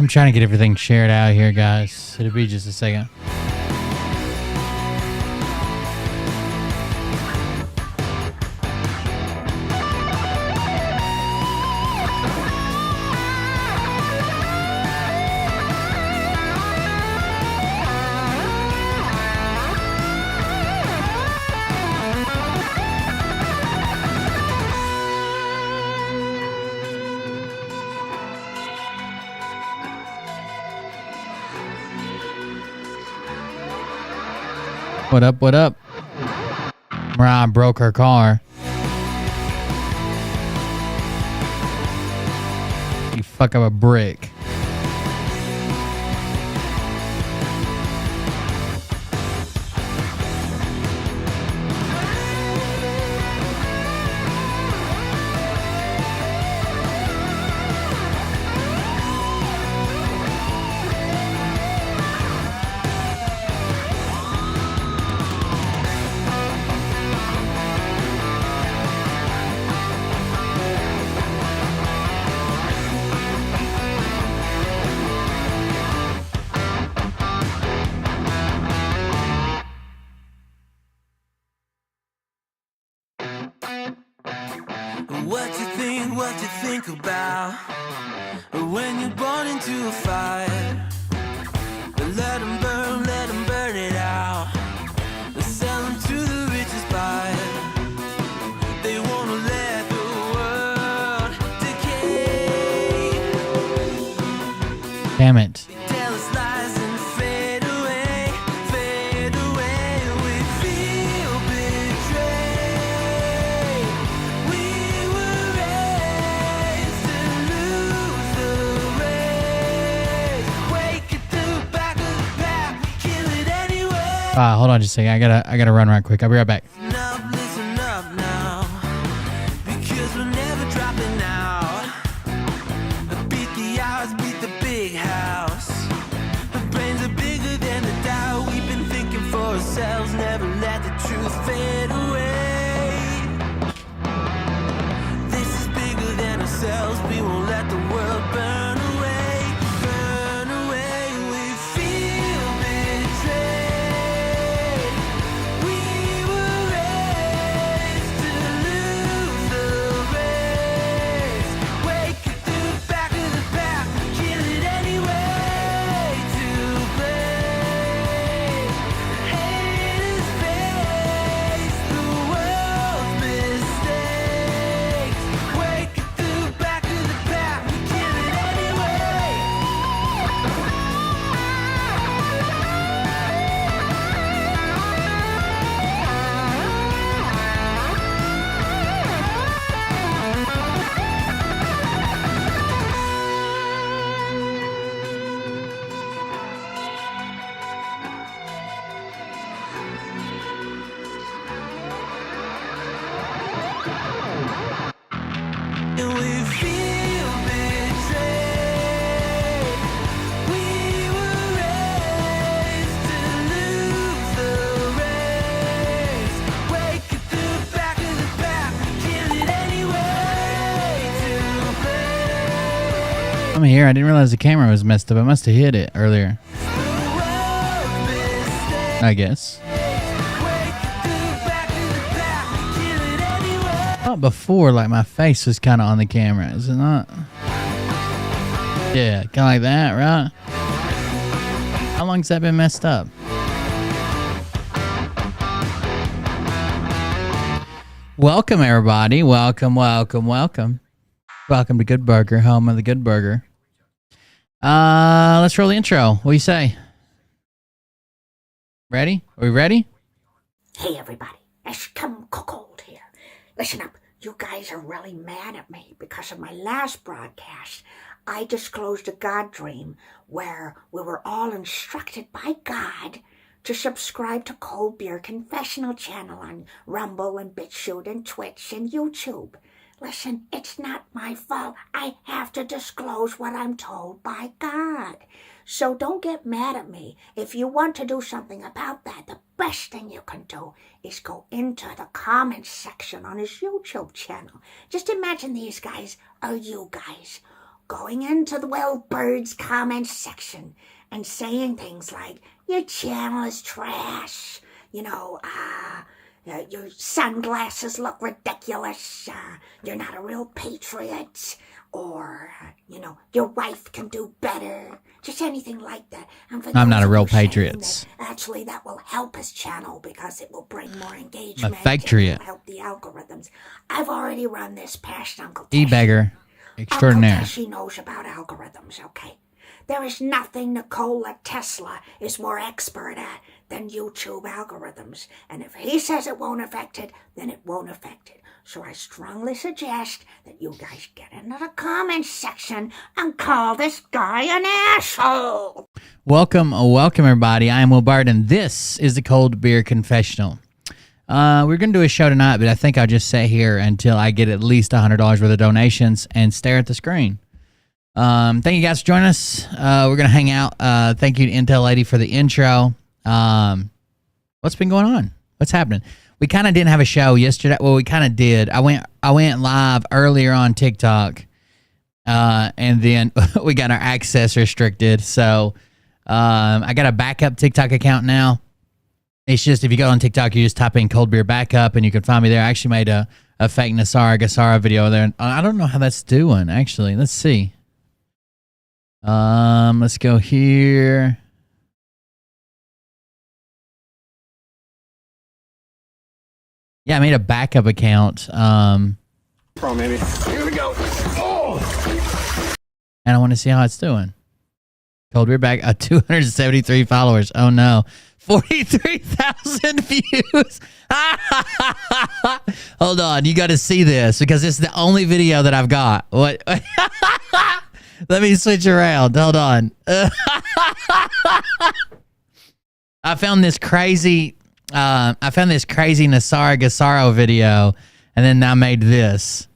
I'm trying to get everything shared out here, guys. It'll be just a second. What up, what up? Mariah broke her car. You fuck up a brick. What you think about when you're born into a fire? Let them burn it out. Sell them to the richest buyer. They wanna let the world decay. Damn it. They tell us lies and fade away, fade away. We feel betrayed. We were raised to lose the race. Wake at the back of the pack, kill it anyway. Hold on just a second. I gotta run right quick. I'll be right back. Listen up now, because we're never dropping out. Beat the odds, beat the big house. The brains are bigger than the doubt. We've been thinking for ourselves, never let the truth fade away. This is bigger than ourselves, we won't let the world burn away, burn away. We feel betrayed. We were raised to lose the race. Wake at the back of the pack, kill it anyway. To blame, haters face the world's mistakes. Wake at the back of the pack, kill it anyway. And we feel betrayed. We were raised to lose the race. Wake at the back of the pack, kill it anyway. To blame, I'm here. I didn't realize the camera was messed up. I must have hit it earlier. the world's mistakes. I guess. Wake at the back of the pack, kill it anyway. Thought before, like my face was kind of on the camera, is it not? Yeah, kind of like that, right? How long's that been messed up? Welcome, everybody. Welcome, welcome, welcome. Welcome to Good Burger, home of the Good Burger. Let's roll the intro. What do you say? Ready? Are we ready? Hey everybody, it's Kim Cold here. Listen up, you guys are really mad at me because of my last broadcast. I disclosed a God dream where we were all instructed by God to subscribe to Cold Beer Confessional channel on Rumble and BitChute and Twitch and YouTube. Listen, it's not my fault. I have to disclose what I'm told by God. So don't get mad at me. If you want to do something about that, the best thing you can do is go into the comments section on his YouTube channel. Just imagine these guys are you guys. going into the Will Bird's comment section and saying things like, your channel is trash, your sunglasses look ridiculous, you're not a real patriot, or, your wife can do better, just anything like that. And for I'm not a those real who are saying patriot. that, actually, that will help his channel because it will bring more engagement. I'm a patriot. It will help the algorithms. I've already run this past Uncle Teshi. E-beggar extraordinaire. Uncle Teshi knows about algorithms, okay? There is nothing Nikola Tesla is more expert at than YouTube algorithms. And if he says it won't affect it, then it won't affect it. So I strongly suggest that you guys get into the comments section and call this guy an asshole. Welcome, everybody. I am Will Bard, and this is the Cold Beer Confessional. We're going to do a show tonight, but I think I'll just sit here until I get at least $100 worth of donations and stare at the screen. Thank you guys for joining us. We're going to hang out. Thank you to Intel Lady for the intro. What's been going on? What's happening? We kind of didn't have a show yesterday. Well, we kind of did. I went live earlier on TikTok, and then we got our access restricted. So I got a backup TikTok account now. It's just if you go on TikTok, you just type in Cold Beer Backup, and you can find me there. I actually made a fake Gasara video there. I don't know how that's doing, actually. Let's see. Let's go here. Yeah, I made a backup account. Maybe. Here we go. Oh! And I want to see how it's doing. Cold Beer Back, 273 followers. Oh no. 43,000 views. Hold on, you got to see this because it's the only video that I've got. What? Let me switch around. Hold on. I found this crazy Nasara Gasaro video, and then I made this.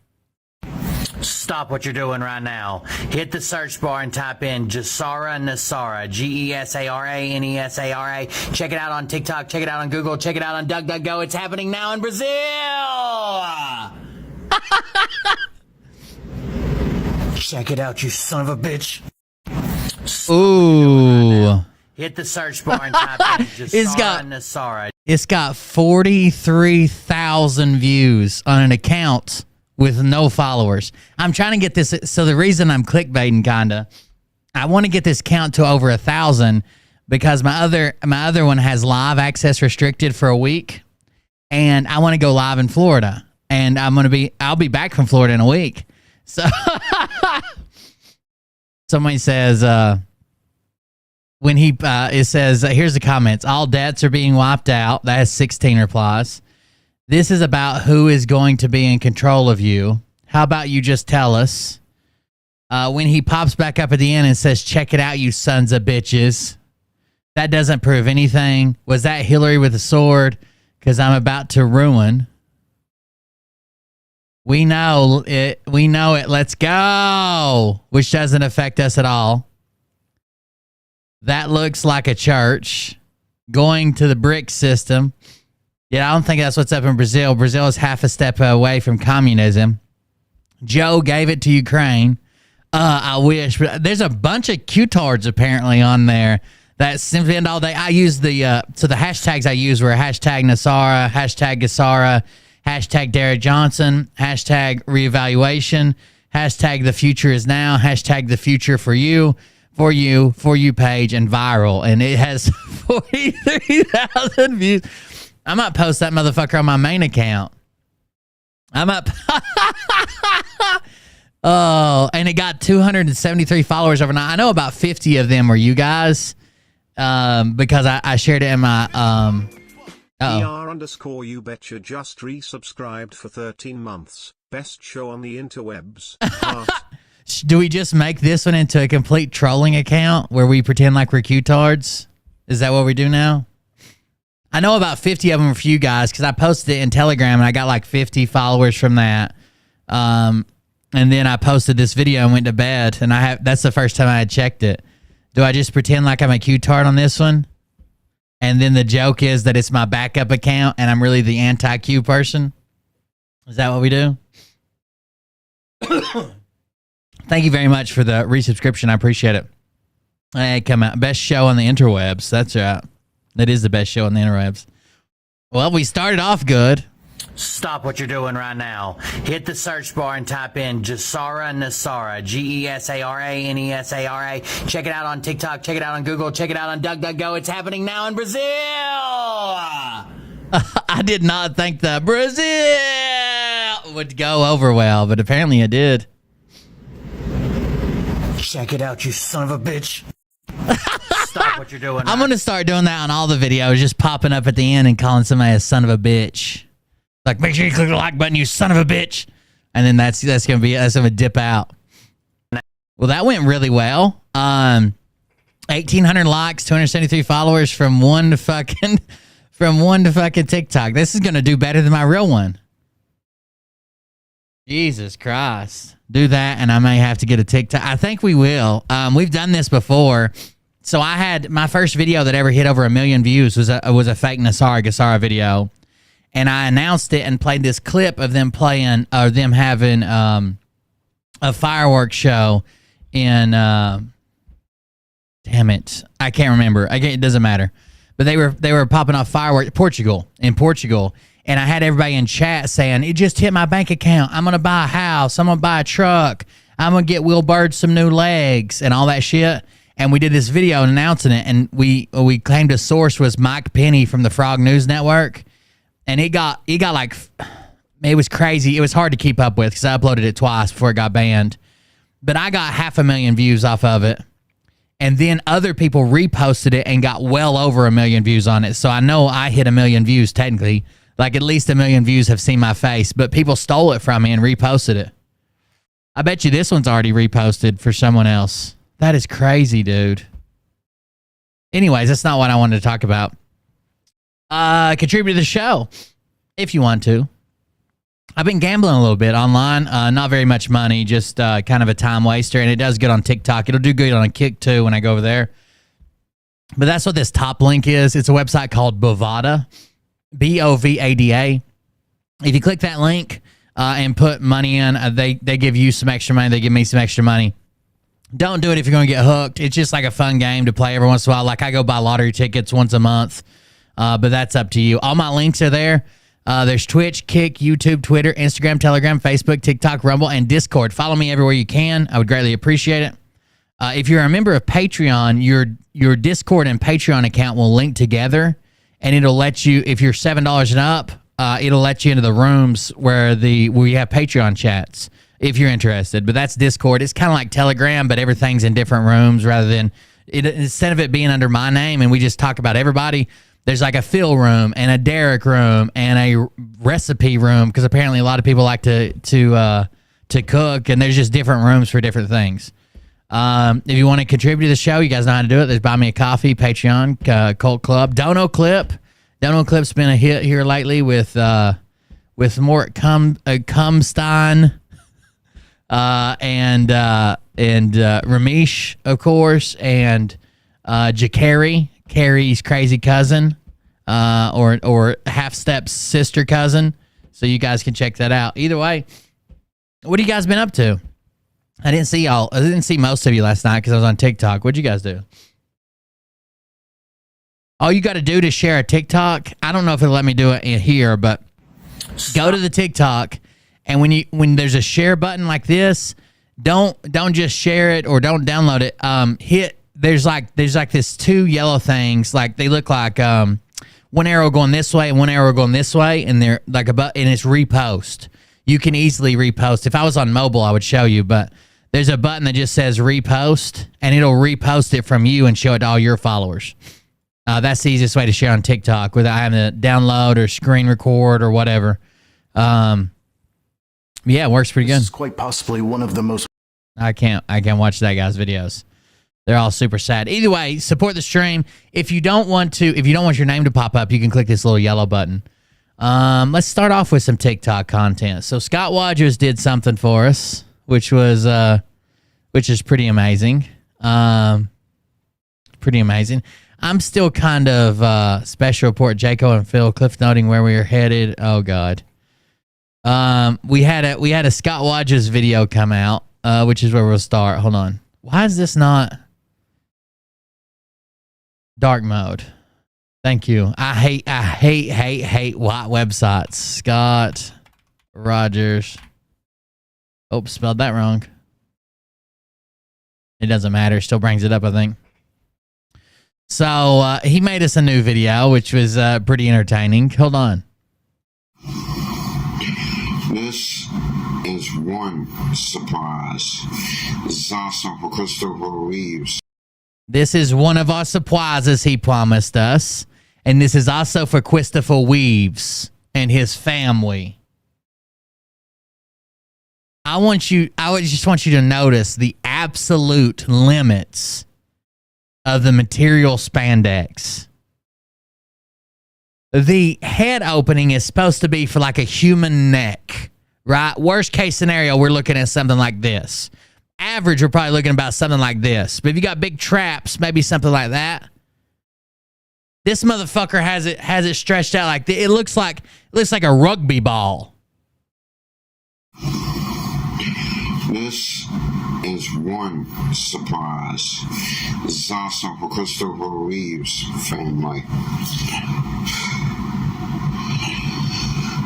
Stop what you're doing right now. Hit the search bar and type in Gesara Nasara, Gesara Nesara. Check it out on TikTok. Check it out on Google. Check it out on DuckDuckGo. It's happening now in Brazil. Check it out, you son of a bitch. Ooh. Hit the search bar and type in Gesara Nasara. It's got 43,000 views on an account with no followers. I'm trying to get this. So the reason I'm clickbaiting, kinda, I want to get this count to over 1,000 because my other one has live access restricted for a week, and I want to go live in Florida, and I'll be back from Florida in a week. So somebody says when it says here's the comments. All debts are being wiped out. That has 16 replies. This is about who is going to be in control of you. How about you just tell us? When he pops back up at the end and says, check it out, you sons of bitches. That doesn't prove anything. Was that Hillary with a sword? Because I'm about to ruin. We know it. We know it. Let's go. Which doesn't affect us at all. That looks like a church. Going to the brick system. Yeah, I don't think that's what's up in Brazil. Brazil is half a step away from communism. Joe gave it to Ukraine. I wish. But there's a bunch of Q-tards apparently on there that simply end all day. I use the hashtags I use were hashtag Nasara, hashtag Gasara, hashtag Derek Johnson, hashtag reevaluation, hashtag the future is now, hashtag the future for you page, and viral. And it has 43,000 views. I might post that motherfucker on my main account. Oh, and it got 273 followers overnight. I know about 50 of them were you guys, because I shared it in my ER_ you betcha just resubscribed for 13 months. Best show on the interwebs. Do we just make this one into a complete trolling account where we pretend like we're Q-tards? Is that what we do now? I know about 50 of them for you guys because I posted it in Telegram and I got like 50 followers from that. And then I posted this video and went to bed, and that's the first time I had checked it. Do I just pretend like I'm a Q-tard on this one? And then the joke is that it's my backup account and I'm really the anti-Q person? Is that what we do? Thank you very much for the resubscription. I appreciate it. Hey, come out. Best show on the interwebs. That's right. That is the best show on the interwebs. Well, we started off good. Stop what you're doing right now. Hit the search bar and type in Gesara Nesara. Gesara Nesara. Check it out on TikTok. Check it out on Google. Check it out on DuckDuckGo. It's happening now in Brazil. I did not think that Brazil would go over well, but apparently it did. Check it out, you son of a bitch. Stop what you're doing. I'm going to start doing that on all the videos, just popping up at the end and calling somebody a son of a bitch. Like, make sure you click the like button, you son of a bitch. And then that's going to dip out. Well, that went really well. 1,800 likes, 273 followers from one to fucking TikTok. This is going to do better than my real one. Jesus Christ. Do that, and I may have to get a TikTok. I think we will. We've done this before. So I had my first video that ever hit over 1 million views was a fake Gesara video, and I announced it and played this clip of them playing or them having a firework show in. Damn it, I can't remember. It doesn't matter, but they were popping off fireworks in Portugal. And I had everybody in chat saying, it just hit my bank account. I'm going to buy a house. I'm going to buy a truck. I'm going to get Will Bird some new legs and all that shit. And we did this video announcing it. And we claimed a source was Mike Penny from the Frog News Network. And it got like, it was crazy. It was hard to keep up with because I uploaded it twice before it got banned. But I got 500,000 views off of it. And then other people reposted it and got well over 1 million views on it. So I know I hit 1 million views technically. Like at least 1 million views have seen my face, but people stole it from me and reposted it. I bet you this one's already reposted for someone else. That is crazy, dude. Anyways, that's not what I wanted to talk about. Contribute to the show if you want to. I've been gambling a little bit online. Not very much money, just kind of a time waster, and it does good on TikTok. It'll do good on a Kick too when I go over there. But that's what this top link is. It's a website called Bovada. Bovada. If you click that link and put money in, they give you some extra money. They give me some extra money. Don't do it if you're going to get hooked. It's just like a fun game to play every once in a while. Like I go buy lottery tickets once a month, but that's up to you. All my links are there. There's Twitch, Kick, YouTube, Twitter, Instagram, Telegram, Facebook, TikTok, Rumble, and Discord. Follow me everywhere you can. I would greatly appreciate it. If you're a member of Patreon, your Discord and Patreon account will link together. And it'll let you, if you're $7 and up, it'll let you into the rooms where you have Patreon chats if you're interested. But that's Discord. It's kind of like Telegram, but everything's in different rooms rather than instead of it being under my name and we just talk about everybody. There's like a Phil room and a Derek room and a recipe room because apparently a lot of people like to cook, and there's just different rooms for different things. If you want to contribute to the show, you guys know how to do it. There's Buy Me a Coffee, Patreon, Cult Club, Dono Clip. Dono Clip's been a hit here lately with more Cumstein, and Ramesh, of course, and Carrie's crazy cousin, or half step's sister cousin. So you guys can check that out. Either way, what have you guys been up to? I didn't see y'all. I didn't see most of you last night because I was on TikTok. What'd you guys do? All you got to do to share a TikTok, I don't know if it'll let me do it in here, but go to the TikTok, and when there's a share button like this, don't just share it or don't download it. There's like this two yellow things, like they look like one arrow going this way and one arrow going this way, and they're like and it's repost. You can easily repost. If I was on mobile, I would show you, but there's a button that just says repost, and it'll repost it from you and show it to all your followers. That's the easiest way to share on TikTok without having to download or screen record or whatever. Yeah, it works pretty good. This is quite possibly one of the most... I can't watch that guy's videos. They're all super sad. Either way, support the stream. If you don't want your name to pop up, you can click this little yellow button. Let's start off with some TikTok content. So Scott Rogers did something for us, which is pretty amazing. Pretty amazing. I'm still kind of special report Jaco and Phil cliff noting where we are headed. Oh God. We had a Scott Rogers video come out, which is where we'll start. Hold on. Why is this not dark mode? Thank you. I hate white websites. Scott Rogers. Oh, spelled that wrong. It doesn't matter. Still brings it up, I think. So he made us a new video, which was pretty entertaining. Hold on. This is one surprise. This is also for Christopher Reeves. This is one of our surprises he promised us. And this is also for Christopher Reeves and his family. I just want you to notice the absolute limits of the material spandex. The head opening is supposed to be for like a human neck, right? Worst case scenario, we're looking at something like this. Average, we're probably looking about something like this. But if you got big traps, maybe something like that. This motherfucker has it stretched out like this. It looks like a rugby ball. This is one surprise. This is also for Christopher Reeves' family.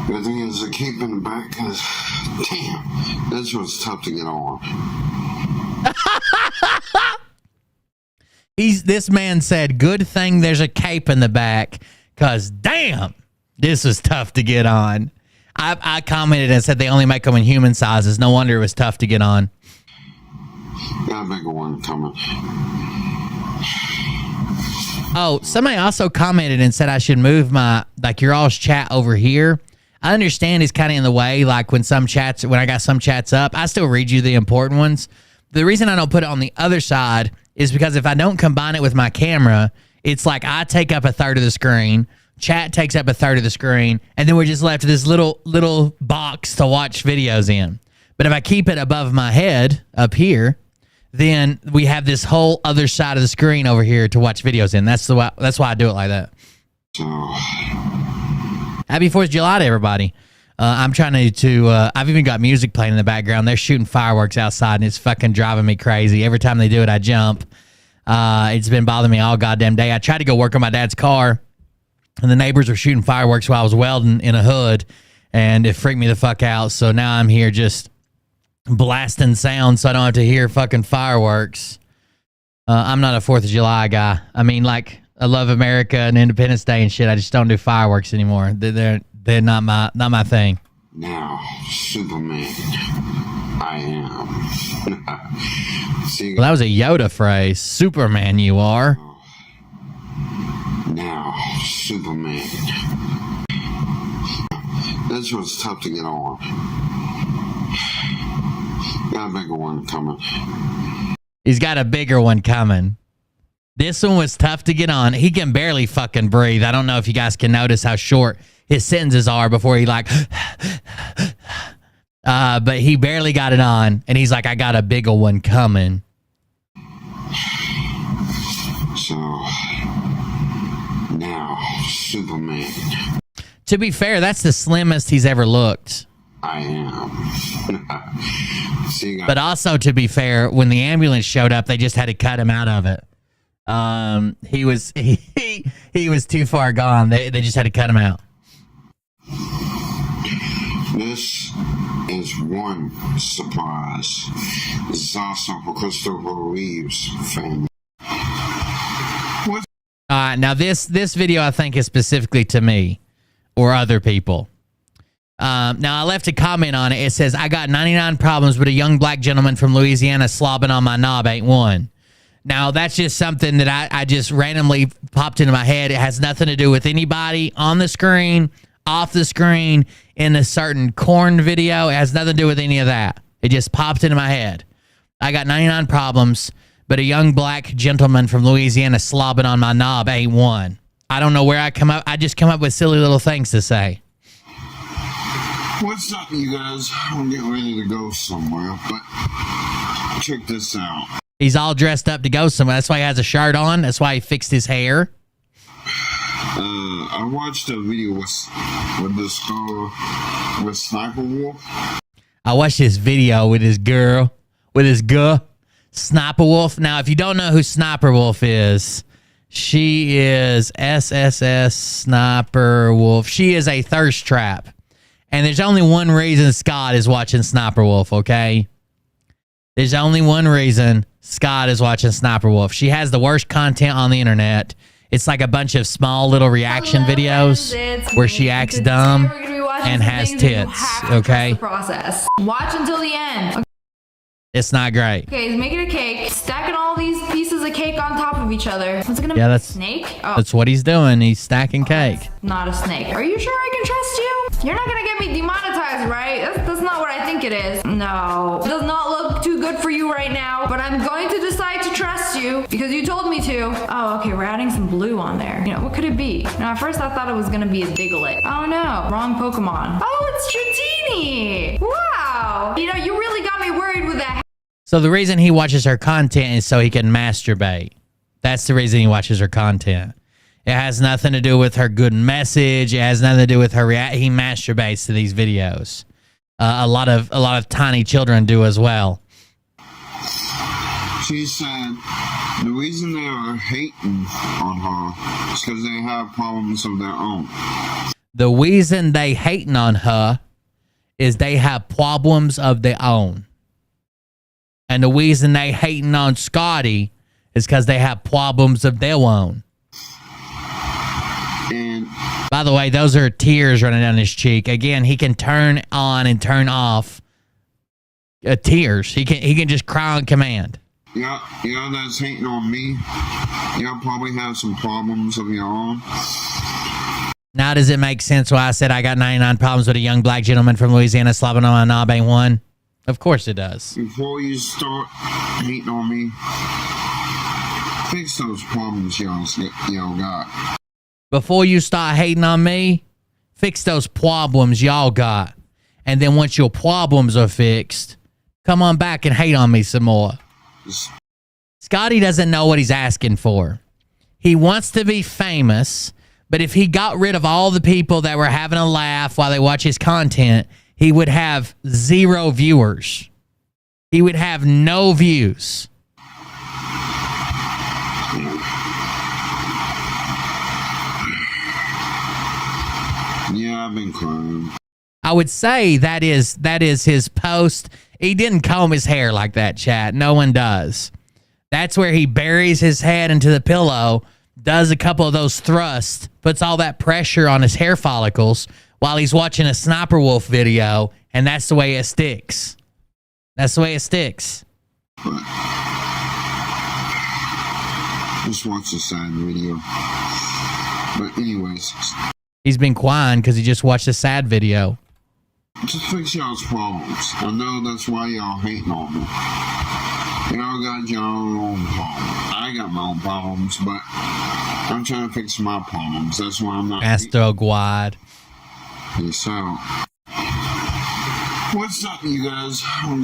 The thing is, I keep in the back because, damn, this was tough to get on. This man said, good thing there's a cape in the back, because damn, this was tough to get on. I commented and said they only make them in human sizes. No wonder it was tough to get on. Got a bigger one coming. Oh, somebody also commented and said I should move your all's chat over here. I understand it's kind of in the way, like when I got some chats up, I still read you the important ones. The reason I don't put it on the other side is because if I don't combine it with my camera, it's like I take up a third of the screen, chat takes up a third of the screen, and then we're just left with this little box to watch videos in. But if I keep it above my head up here, then we have this whole other side of the screen over here to watch videos in. That's why I do it like that. Happy 4th of July to everybody. I'm trying to I've even got music playing in the background. They're shooting fireworks outside, and it's fucking driving me crazy. Every time they do it, I jump. It's been bothering me all goddamn day. I tried to go work on my dad's car, and the neighbors were shooting fireworks while I was welding in a hood, and it freaked me the fuck out. So now I'm here just blasting sound so I don't have to hear fucking fireworks. I'm not a 4th of July guy. I mean, like, I love America and Independence Day and shit. I just don't do fireworks anymore. They're not my thing. Now, Superman, I am. See, Well, that was a Yoda phrase. Superman, you are. now, Superman. This was tough to get on. Got a bigger one coming. He's got a bigger one coming. This one was tough to get on. He can barely fucking breathe. I don't know if you guys can notice how short his sentences are before he like, but he barely got it on. And he's like, I got a bigger one coming. So, now, Superman, To be fair, that's the slimmest he's ever looked. I am. See, But also, to be fair, when the ambulance showed up, they just had to cut him out of it. He was too far gone. They just had to cut him out. this is one surprise. This is also for Christopher Reeves' family. Now this video I think is specifically to me or other people. Now I left a comment on it. It says, I got 99 problems, but a young black gentleman from Louisiana slobbing on my knob ain't one. Now that's just something that I just randomly popped into my head. It has nothing to do with anybody on the screen, off the screen, in a certain corn video. It has nothing to do with any of that. It just popped into my head. I got 99 problems, but a young black gentleman from Louisiana slobbing on my knob ain't one. I don't know where I come up. I just come up with silly little things to say. What's up, you guys? I'm getting ready to go somewhere, but check this out. He's all dressed up to go somewhere. That's why he has a shirt on. That's why he fixed his hair. I watched a video with this girl with Sniper Wolf. I watched this video with this girl with his guh. Sniper Wolf. Now, if you don't know who Sniper Wolf is, she is SSS Sniper Wolf. She is a thirst trap. And there's only one reason Scott is watching Sniper Wolf, okay? There's only one reason Scott is watching Sniper Wolf. She has the worst content on the internet. It's like a bunch of small little reaction videos where she acts dumb and has tits, okay? Process. Watch until the end. It's not great. Okay, he's making a cake, stacking all these pieces of cake on top of each other. What's it gonna be? Yeah, A snake? Oh, that's what he's doing. He's stacking cake. not a snake. Are you sure I can trust you? You're not gonna get me demonetized, right? That's not what I think it is. No. It does not look too good for you right now, but I'm going to decide to trust you because you told me to. Oh, okay, we're adding some blue on there. You know, what could it be? Now, at first I thought it was gonna be a Diglett. Oh no, wrong Pokemon. Oh, it's Dratini! Wow! You know, you really got me worried with that. So the reason he watches her content is so he can masturbate. That's the reason he watches her content. It has nothing to do with her good message. It has nothing to do with her he masturbates to these videos. A lot of tiny children do as well. She said the reason they are hating on her is because they have problems of their own. The reason they hating on her is they have problems of their own. And the reason they hating on Scotty is because they have problems of their own. And by the way, those are tears running down his cheek. Again, he can turn on and turn off tears. He can just cry on command. yeah, that's hating on me. Y'all probably have some problems of your own. Now does it make sense why I said I got 99 problems with a young black gentleman from Louisiana slobbing on my knob ain't one? Of course it does. Before you start hating on me, fix those problems y'all got. Before you start hating on me, fix those problems y'all got. And then once your problems are fixed, come on back and hate on me some more. Scotty doesn't know what he's asking for. He wants to be famous, but if he got rid of all the people that were having a laugh while they watch his content, he would have 0 viewers. He would have no views. Yeah, I've been crying. I would say that is his post. He didn't comb his hair like that, chat. No one does. That's where he buries his head into the pillow, does a couple of those thrusts, puts all that pressure on his hair follicles while he's watching a Sniper Wolf video, and that's the way it sticks. That's the way it sticks. Just watch the sad video. But anyways, He's been crying because he just watched a sad video. just fix y'all's problems. I know that's why y'all hating on me. Y'all got your own problems. I got my own problems, but I'm trying to fix my problems. That's why I'm not. Astroguide. So, what's up, you guys?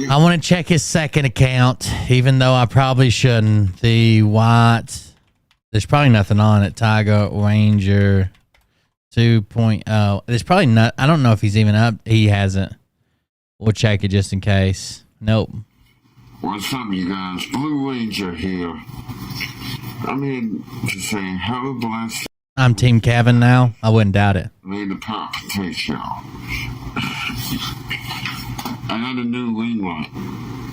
I want to check his second account, even though I probably shouldn't. The white. There's probably nothing on it. Tiger Ranger 2.0. There's probably not. I don't know if he's even up. He hasn't. We'll check it just in case. Nope. What's up, you guys? Blue Ranger here. I'm here to say, have a blessed I'm Team Kevin now. I wouldn't doubt it. day the palpitation. I got a new ring light,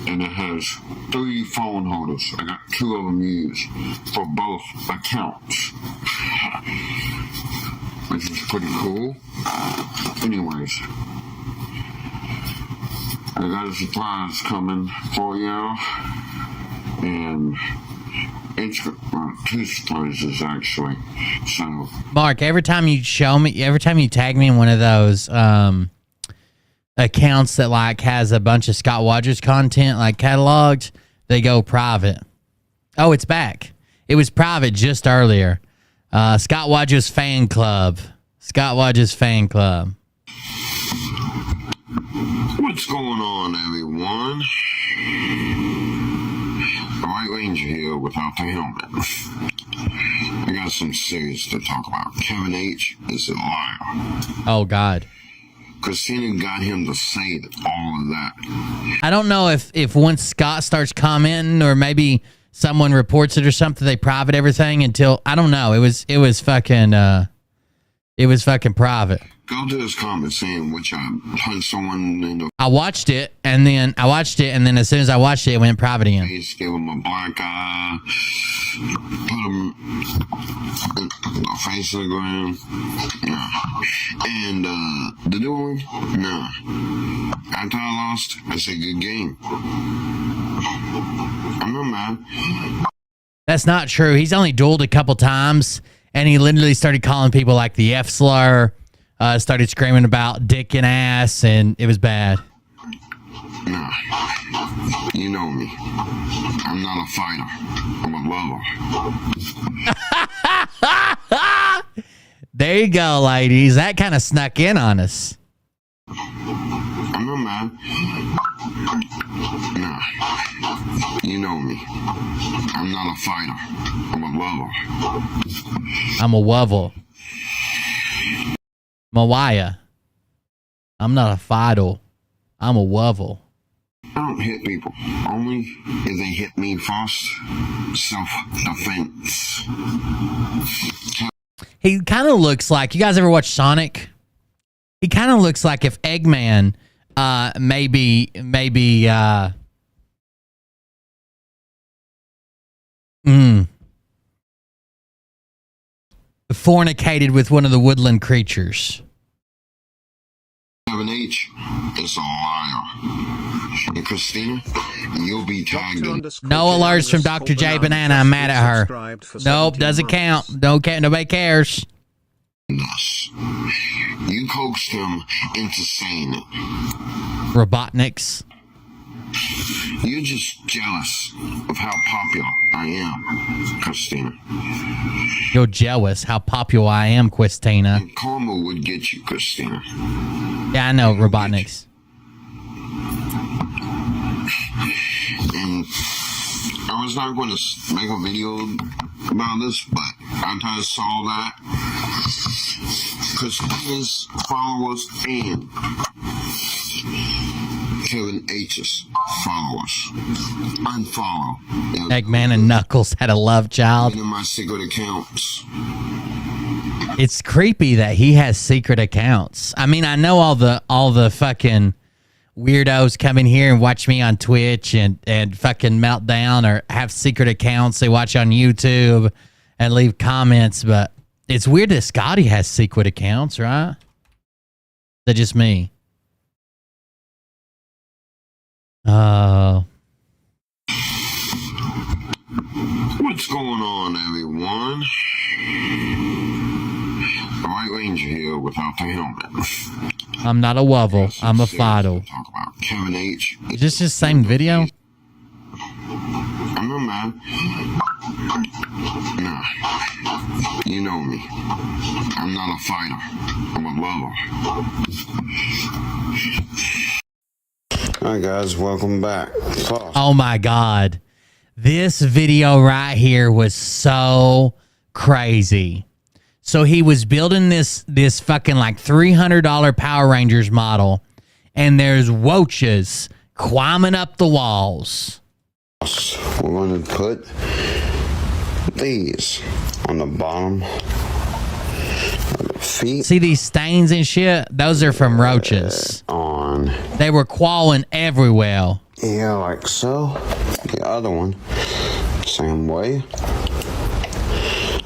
and it has 3 phone holders. I got 2 of them used for both accounts, which is pretty cool. Anyways, I got a surprise coming for y'all, and it's 2 surprises actually. So, Mark, every time you tag me in one of those accounts that like has a bunch of Scott Rogers content like cataloged, they go private. Oh, it's back. It was private just earlier. Scott Rogers fan club. Scott Rogers fan club. what's going on, everyone? The White Ranger here without the helmet. I got some serious to talk about. Kevin H is a liar. Oh God. Christina got him to say all of that. I don't know if once Scott starts commenting or maybe someone reports it or something, they private everything until, I don't know. It was fucking private. Go to his comment saying which I punched someone in the I watched it and then as soon as I watched it, it went private again. face, give him a black eye, put him in the face of the ground. No. And the new one, no. After I lost, I said good game. I'm not mad. That's not true. He's only dueled a couple times, and he literally started calling people like the F slur, started screaming about dick and ass, and it was bad. Nah, you know me. I'm not a fighter. I'm a lover. There you go, ladies. That kind of snuck in on us. I'm not mad. Nah, you know me. I'm not a fighter. I'm a lover. I'm a wubble. Mariah. I'm not a fiddle. I'm a wubble. I don't hit people. Only if they hit me first. Self-defense. He kind of looks like, you guys ever watch Sonic? He kind of looks like if Eggman maybe fornicated with one of the woodland creatures. Have an H is a liar. And Christina, you'll be tagged in. No alerts from Dr. J Banana. I'm mad at her. Nope, doesn't count. Don't care. Nobody cares. This. You coaxed him into saying it. Robotniks. You're just jealous of how popular I am, Christina. You're jealous how popular I am, Christina. And karma would get you, Christina. Yeah, I know, Robotniks. And I was not going to make a video about this, but after I saw that, Christina's followers and Kevin H's followers unfollow. Eggman and Knuckles had a love child. In my secret accounts. It's creepy that he has secret accounts. I mean, I know all the fucking weirdos come in here and watch me on Twitch and fucking melt down or have secret accounts they watch on YouTube and leave comments, but it's weird that Scotty has secret accounts, right? Is that just me? Oh. What's going on, everyone? The White Ranger here without the helmet. I'm not a wubble. I'm a fiddle. Talk about Kevin H. Is this just the same video? I'm not mad. Nah, you know me. I'm not a fighter. I'm a lover. Alright guys, welcome back. Oh my God. This video right here was so crazy. So he was building this fucking like $300 Power Rangers model, and there's roaches climbing up the walls. We're going to put these on the bottom of the feet. See these stains and shit? Those are from roaches. On. They were crawling everywhere. Yeah, like so. The other one, same way.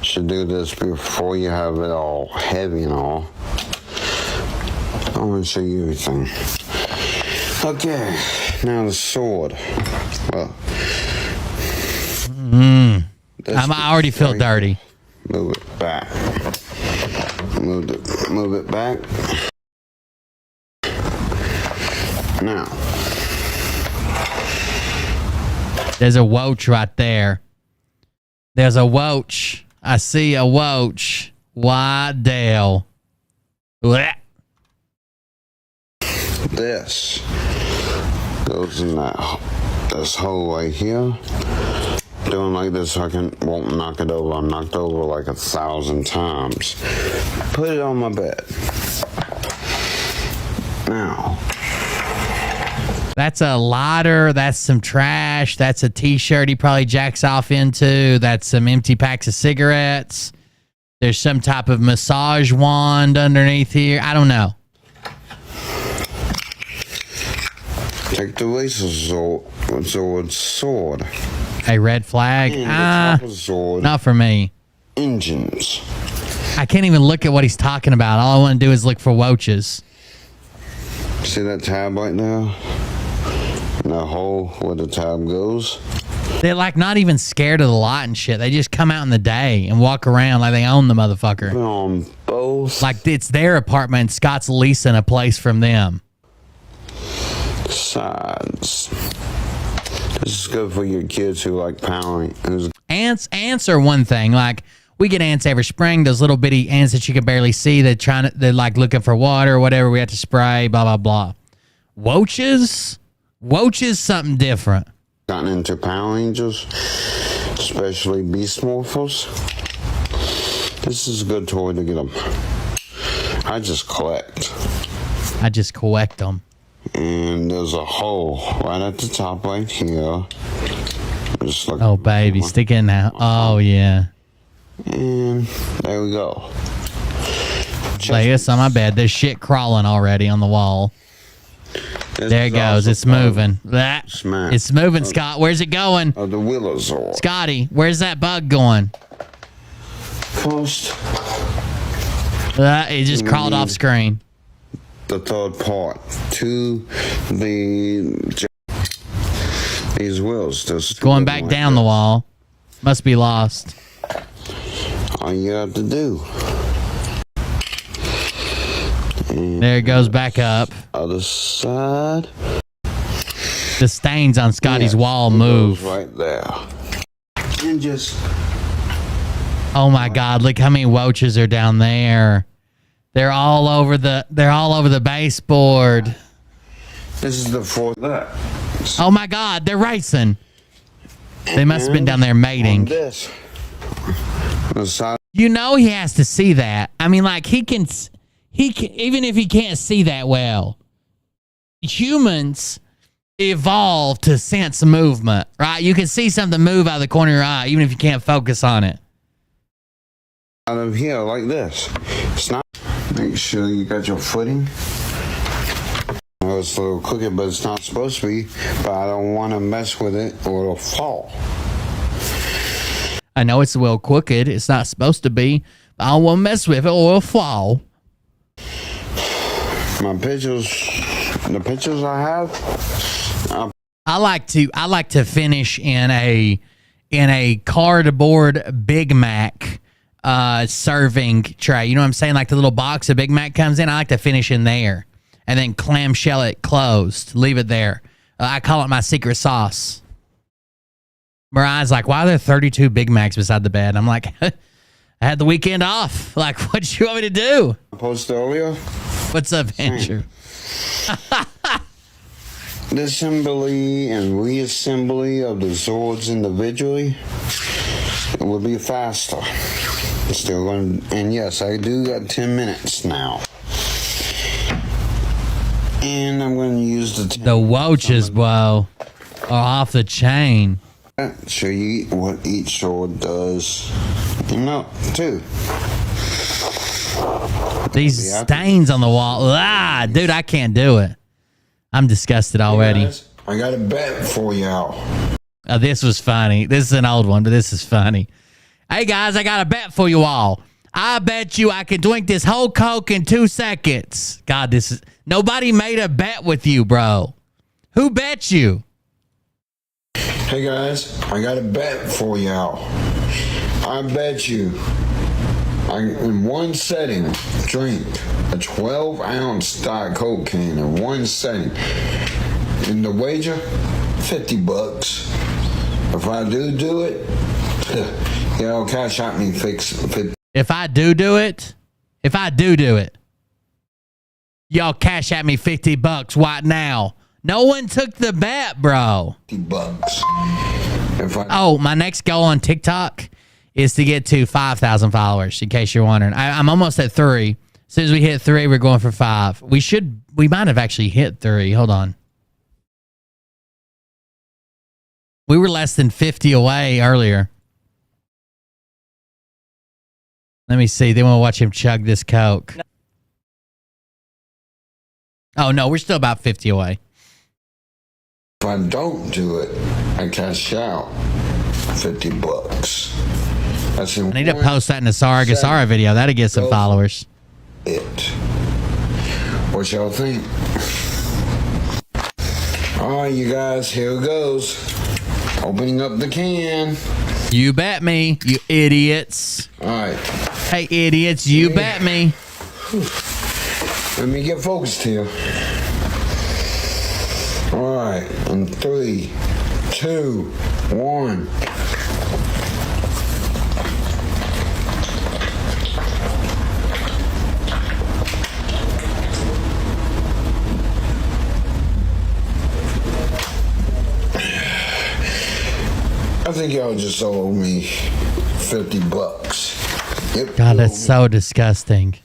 Should do this before you have it all heavy and all. I want to show you everything. Okay, now the sword. Well, I already feel dirty. Move it back. Move it back. Now. There's a woach right there. There's a woach. I see a woach. Why, Dale? Blech. This goes in this hole right here. Doing like this so I won't knock it over. I'm knocked over like 1,000 times. Put it on my bed. Now. That's a lighter. That's some trash. That's a t-shirt he probably jacks off into. That's some empty packs of cigarettes. There's some type of massage wand underneath here. I don't know. Take the laser sword. A red flag? And the top of the sword. Not for me. Engines. I can't even look at what he's talking about. All I want to do is look for woaches. See that tab right there? And that hole where the tab goes? They're like not even scared of the light and shit. They just come out in the day and walk around like they own the motherfucker. On both Like it's their apartment and Scott's leasing a place from them. sides. This is good for your kids who like powering. Ants are one thing. Like we get ants every spring. Those little bitty ants that you can barely see. They're like looking for water or whatever. We have to spray. Blah blah blah. Roaches something different. Gotten into Power Rangers, especially Beast Morphers. This is a good toy to get them. I just collect them. And there's a hole right at the top right here. Just like Oh baby, stick it in now. Oh yeah. And there we go. Lay this on my bed. There's shit crawling already on the wall. This There it is goes. also It's moving. That Smack. it's moving, Scott. Where's it going? Of the Willowzord. Scotty, where's that bug going? First, It just crawled off screen. the third part to these wheels. There's Going back down the wall. Must be lost. All you have to do. And There it goes back up. other side. The stains on Scotty's Yeah, wall it goes move. right there. And just Oh my God! Look how many roaches are down there. They're all over the baseboard. this is the fourth. That. Oh my God! They're racing. They must have been down there On mating. this. The side. You know he has to see that. I mean, like he can even if he can't see that well. Humans evolved to sense movement, right? You can see something move out of the corner of your eye, even if you can't focus on it. Out of here like this. It's not. Make sure you got your footing. I know it's a little crooked, but it's not supposed to be. But I don't want to mess with it or it'll fall. I know it's a little crooked. It's not supposed to be. But I don't want to mess with it or it'll fall. The pictures I have. I like to finish in a cardboard Big Mac serving tray. You know what I'm saying? Like the little box a Big Mac comes in. I like to finish in there and then clamshell it closed. Leave it there. I call it my secret sauce. Mariah's like, why are there 32 Big Macs beside the bed? I'm like, I had the weekend off. Like, what you want me to do? I posted earlier. What's up, Andrew? The assembly and reassembly of the Zords individually, it will be faster. Still going, and yes, I do got 10 minutes now. And I'm going to use the The roaches, bro, are off the chain. show you what each sword does. Too. These stains on the wall. Ah, dude, I can't do it. I'm disgusted already. Guys, I got a bet for y'all. This was funny. This is an old one, but this is funny. Hey, guys, I got a bet for you all. I bet you I can drink this whole Coke in 2 seconds. God, nobody made a bet with you, bro. Who bet you? Hey guys, I got a bet for y'all. I bet you in one setting, drink a 12-ounce Diet Coke can in one setting. And the wager, $50. If I do it, y'all cash out me $50. If I do it, y'all cash at me $50 right now. No one took the bet, bro. Oh, my next goal on TikTok is to get to 5,000 followers, in case you're wondering. I'm almost at 3. As soon as we hit 3, we're going for 5. We should We might have actually hit 3. Hold on. We were less than 50 away earlier. Let me see. They want to watch him chug this Coke. Oh, no. We're still about 50 away. If I don't do it, I cash out $50. That's in I need to post that in the Sara Gasara video. That'll get some followers. What y'all think? All right, you guys, here it goes. Opening up the can. You bet me, you idiots. All right. Hey, idiots, you bet me. Let me get focused here. All right, in 3, 2, 1. I think y'all just owe me $50. Yep. God, that's so disgusting.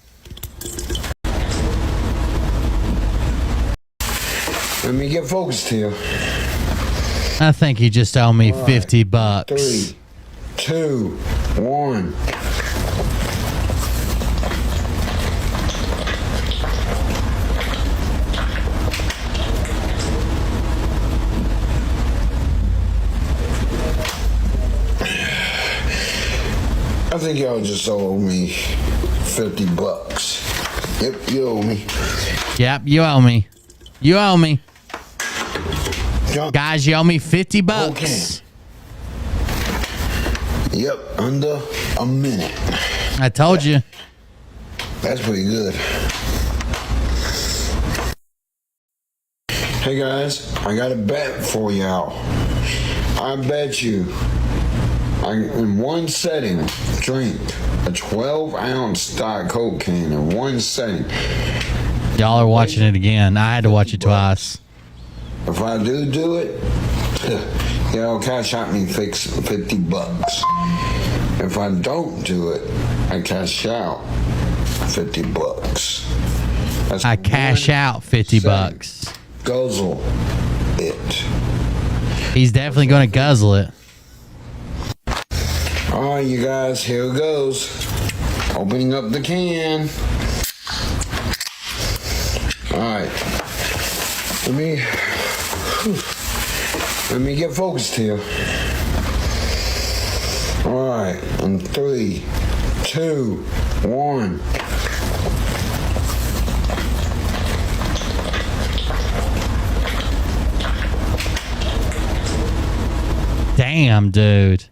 Let me get focused here. I think you just owe me $50. 3, 2, 1. I think y'all just owe me $50. Yep, you owe me. Yep, you owe me. You owe me. Jump. Guys, you owe me $50. Okay. Yep, under a minute. I told you. That's pretty good. Hey guys, I got a bet for y'all. I bet you in one setting, drink a 12-ounce Diet Coke can in one setting. Y'all are watching it again. I had to watch it twice. If I do it, y'all cash out me $50. If I don't do it, I cash out $50. That's I cash out $50. Guzzle it. He's definitely going to guzzle it. All right, you guys, here it goes. Opening up the can. All right. Let me get focused here. All right, in 3, 2, 1. Damn, dude.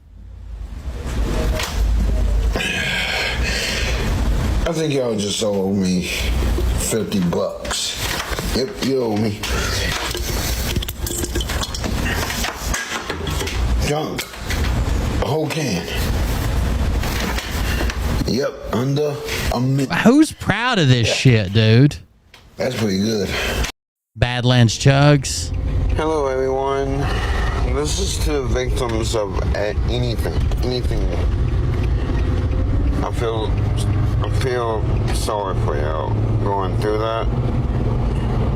I think y'all just owe me $50. Yep, you owe me. Junk. A whole can. Yep, under a minute. Who's proud of this shit, dude? That's pretty good. Badlands Chugs. Hello, everyone. This is to the victims of anything. I feel sorry for y'all going through that.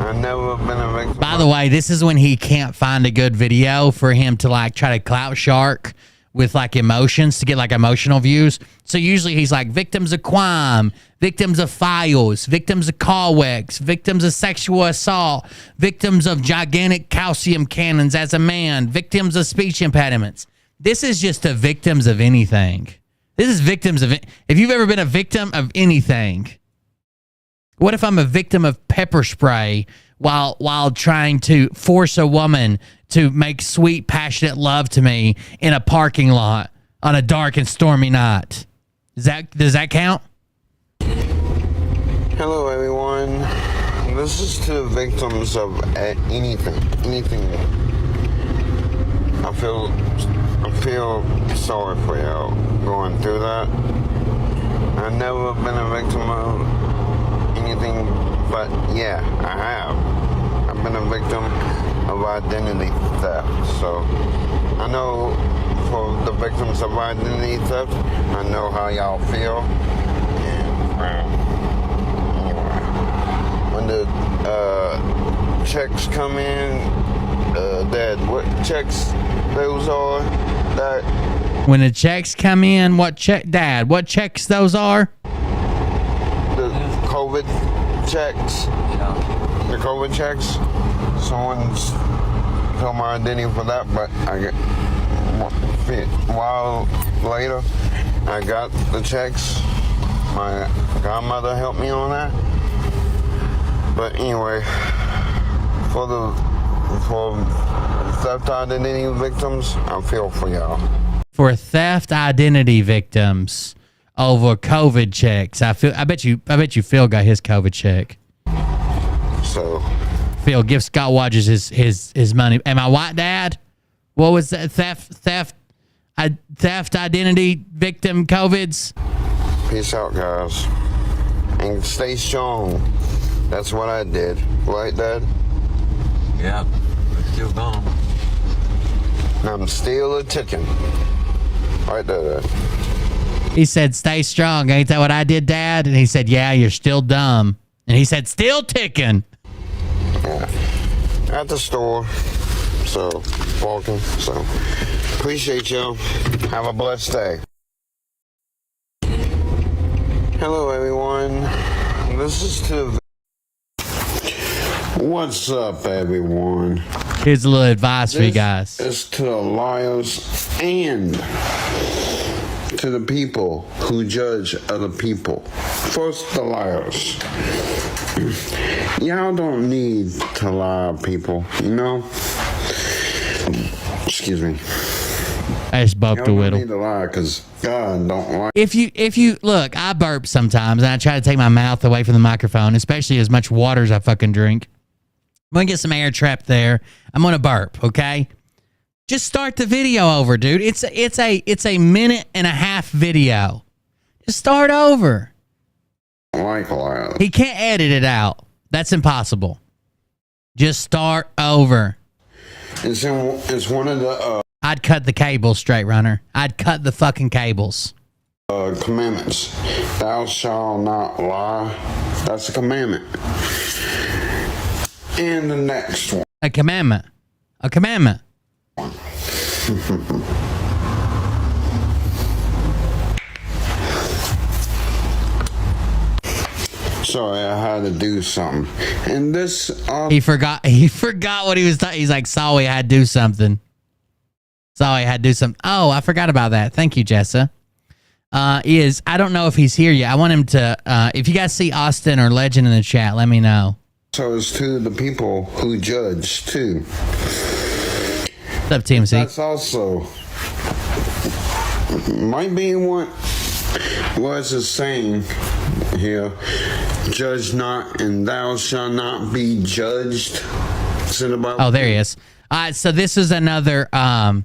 I've never been a victim. By the way, this is when he can't find a good video for him to like try to clout shark with like emotions to get like emotional views. So usually he's like victims of crime, victims of files, victims of car wrecks, victims of sexual assault, victims of gigantic calcium cannons as a man, victims of speech impediments. This is just the victims of anything. This is victims of it. If you've ever been a victim of anything, what if I'm a victim of pepper spray while trying to force a woman to make sweet, passionate love to me in a parking lot on a dark and stormy night? Does that count? Hello, everyone. This is to the victims of anything. I feel sorry for y'all going through that. I've never been a victim of anything, but yeah, I have. I've been a victim of identity theft. So I know for the victims of identity theft, I know how y'all feel. And anyway, when the checks come in, Dad, what checks those are? That When the checks come in, Dad, what checks those are? the COVID checks. Yeah. The COVID checks. Someone's told my identity for that, but I get a while later, I got the checks. My godmother helped me on that. But anyway, for theft identity victims, I feel for y'all. For theft identity victims over COVID checks. I bet you Phil got his COVID check. So Phil, give Scott Waters his money. Am I white, Dad? What was that? Theft identity victim COVIDs? peace out, guys, and stay strong. That's what I did, right, Dad? Yeah, we're still gone. And I'm still a ticking. Right there, Dad. He said, stay strong. Ain't that what I did, Dad? And he said, yeah, you're still dumb. And he said, still ticking. Yeah. At the store. So, walking. So, appreciate y'all. Have a blessed day. Hello, everyone. This is to... What's up, everyone? Here's a little advice for you guys. It's to the liars and to the people who judge other people. First, the liars. Y'all don't need to lie, people, you know? Excuse me. I just bumped a Y'all don't whittle. need to lie because God don't like. If you look, I burp sometimes and I try to take my mouth away from the microphone, especially as much water as I fucking drink. I'm gonna get some air trapped there. I'm gonna burp, okay? Just start the video over, dude. It's a minute and a half video. Just start over. Like liars. He can't edit it out. That's impossible. Just start over. It's one of the I'd cut the cables, straight runner. I'd cut the fucking cables. commandments. Thou shalt not lie. That's a commandment. And the next one. A commandment. A commandment. Sorry, I had to do something. And this He forgot what he was talking. He's like, sorry, I had to do something. Sorry, I had to do something. Oh, I forgot about that. Thank you, Jessa. I don't know if he's here yet. I want him to, if you guys see Austin or Legend in the chat, let me know. so is to the people who judge too. What's up, TMC? That's also might be what was it saying here. Judge not, and thou shalt not be judged. Is it about? Oh, there he is. So this is another dono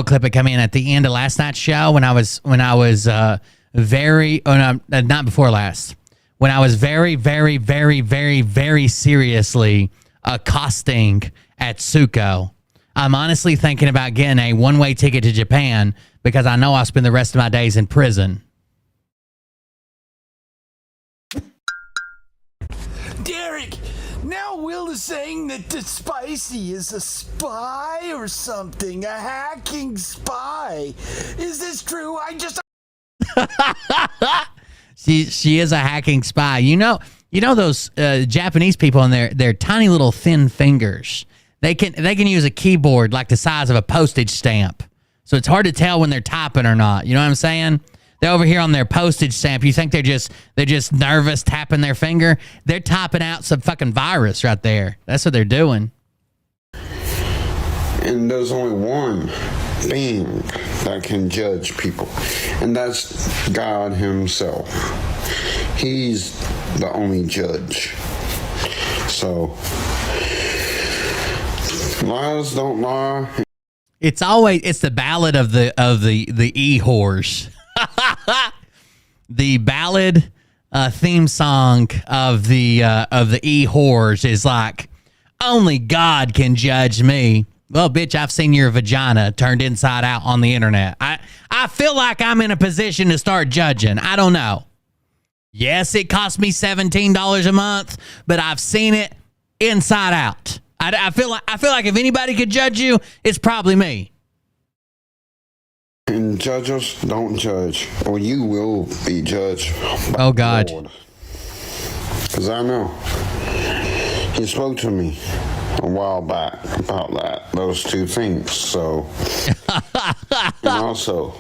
clip that came in at the end of last night's show when I was not before last, when I was very, very, very, very, very seriously accosting Atsuko. I'm honestly thinking about getting a one-way ticket to Japan because I know I'll spend the rest of my days in prison. Derek, now Will is saying that the Spicy is a spy or something, a hacking spy. Is this true? She is a hacking spy. You know those Japanese people and their tiny little thin fingers. They can use a keyboard like the size of a postage stamp. So it's hard to tell when they're typing or not. You know what I'm saying? They're over here on their postage stamp. You think they're just nervous tapping their finger? They're typing out some fucking virus right there. That's what they're doing. And there's only one thing that can judge people, and that's God Himself. He's the only judge. So, lies don't lie. It's the ballad of the e-whores. The ballad theme song of the e-whores is like, only God can judge me. Well, bitch, I've seen your vagina turned inside out on the internet. I feel like I'm in a position to start judging. I don't know. Yes, it cost me $17 a month, but I've seen it inside out. I feel like if anybody could judge you, it's probably me. And judges, don't judge, or you will be judged. Oh, God. Because I know. He spoke to me a while back about those two things. So, and also,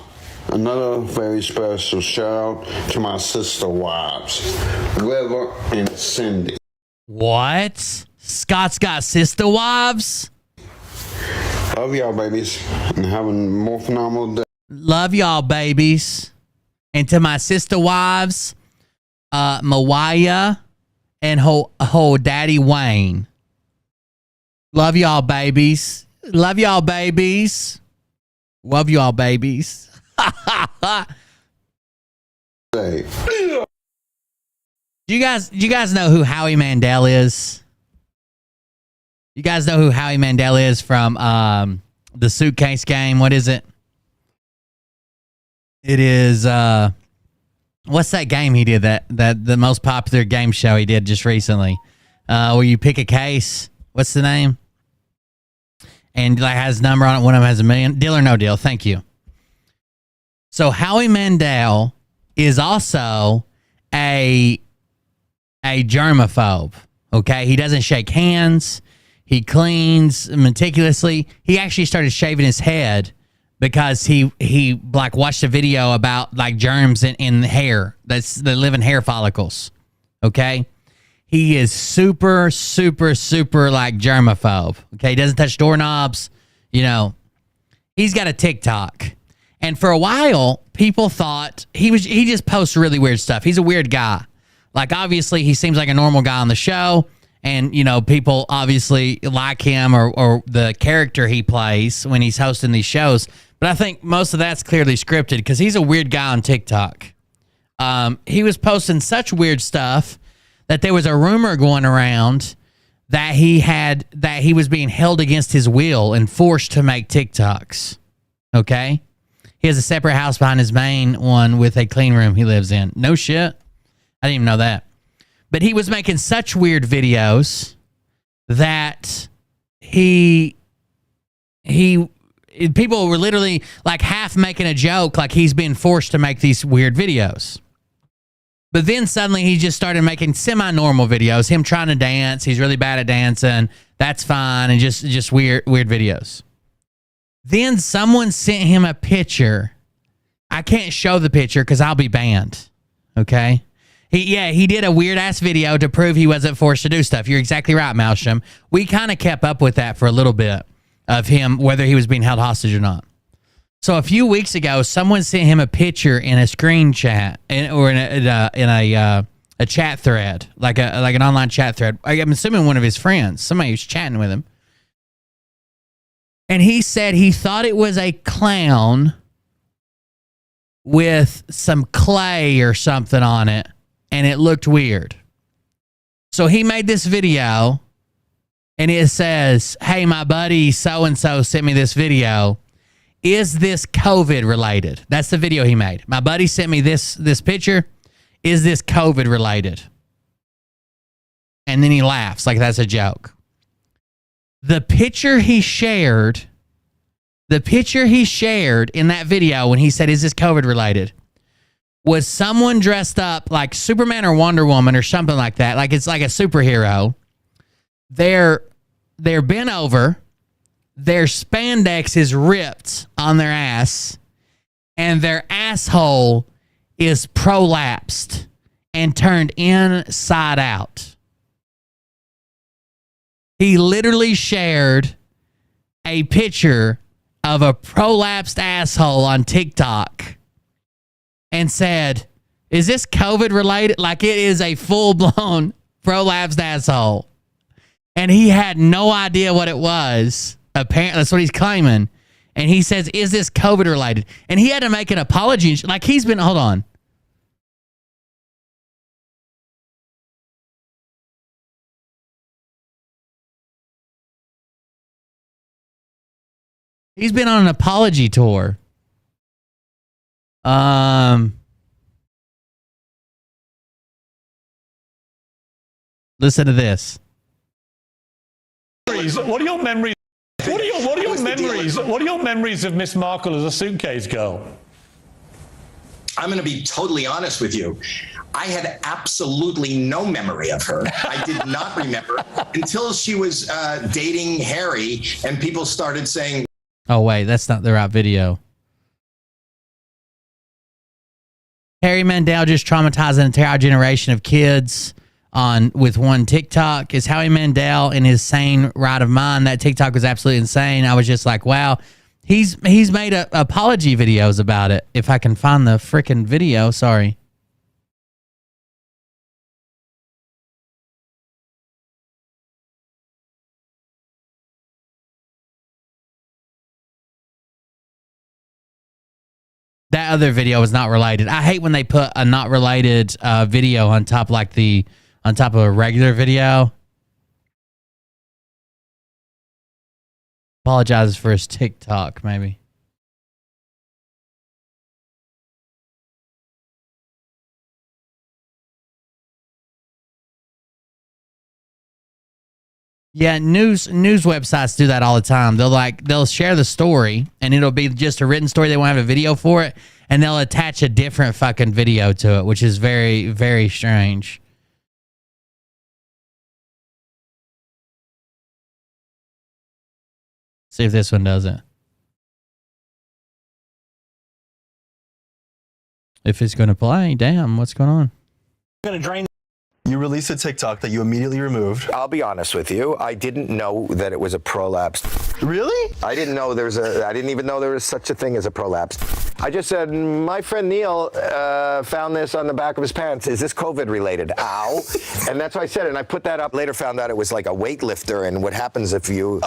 another very special shout out to my sister wives, River and Cindy. What? Scott's got sister wives? Love y'all, babies, and have a more phenomenal day. Love y'all, babies. And to my sister wives, Mariah and ho daddy Wayne. Love y'all, babies. Love y'all, babies. Love y'all, babies. Hey. Do you guys know who Howie Mandel is? You guys know who Howie Mandel is from the Suitcase Game? What is it? It is what's that game he did that the most popular game show he did just recently? Where you pick a case. What's the name? And like has a number on it. One of them has $1 million. Deal or No Deal. Thank you. So Howie Mandel is also a germaphobe. Okay, he doesn't shake hands. He cleans meticulously. He actually started shaving his head because he like watched a video about like germs in the hair that live in hair follicles. Okay, he is super like germaphobe. Okay, he doesn't touch doorknobs. You know, he's got a TikTok, and for a while people thought he just posts really weird stuff. He's a weird guy. Like obviously he seems like a normal guy on the show. And, you know, people obviously like him or the character he plays when he's hosting these shows. But I think most of that's clearly scripted because he's a weird guy on TikTok. He was posting such weird stuff that there was a rumor going around that he was being held against his will and forced to make TikToks. Okay? He has a separate house behind his main one with a clean room he lives in. No shit. I didn't even know that. But he was making such weird videos that people were literally like half making a joke like he's being forced to make these weird videos. But then suddenly he just started making semi-normal videos, him trying to dance. He's really bad at dancing. That's fine. And just weird videos. Then someone sent him a picture. I can't show the picture because I'll be banned. Okay? He did a weird-ass video to prove he wasn't forced to do stuff. You're exactly right, Malsham. We kind of kept up with that for a little bit of him, whether he was being held hostage or not. So a few weeks ago, someone sent him a picture in a screen chat or in a chat thread, like an online chat thread. I'm assuming one of his friends, somebody who's chatting with him. And he said he thought it was a clown with some clay or something on it. And it looked weird. So he made this video and it says, hey, my buddy so-and-so sent me this video. Is this COVID related? That's the video he made. My buddy sent me this picture. Is this COVID related? And then he laughs like that's a joke. The picture he shared in that video when he said, is this COVID related? Was someone dressed up like Superman or Wonder Woman or something like that. Like it's like a superhero. They're bent over. Their spandex is ripped on their ass. And their asshole is prolapsed and turned inside out. He literally shared a picture of a prolapsed asshole on TikTok. And said, is this COVID related? Like it is a full-blown prolapsed asshole. And he had no idea what it was. Apparently, that's what he's claiming. And he says, is this COVID related? And he had to make an apology. Like he's been, hold on. He's been on an apology tour. Listen to this. What are your memories? What are your memories of Miss Markle as a suitcase girl? I'm going to be totally honest with you. I had absolutely no memory of her. I did not remember until she was dating Harry, and people started saying, Oh, wait, that's not the right video. Harry Mandel just traumatized an entire generation of kids with one TikTok. Is Howie Mandel in his sane right of mind? That TikTok was absolutely insane. I was just like, wow. He's made apology videos about it. If I can find the freaking video, sorry. That other video was not related. I hate when they put a not related video on top of a regular video. Apologizes for his TikTok, maybe. Yeah, news websites do that all the time. They'll share the story and it'll be just a written story. They won't have a video for it, and they'll attach a different fucking video to it, which is very, very strange. See if this one does it. If it's going to play, damn, what's going on? Going to drain. You released a TikTok that you immediately removed. I'll be honest with you. I didn't know that it was a prolapse. Really? I didn't even know there was such a thing as a prolapse. I just said, my friend Neil found this on the back of his pants. Is this COVID related? Ow. And that's what I said. And I put that up. Later found out it was like a weightlifter. And what happens if you...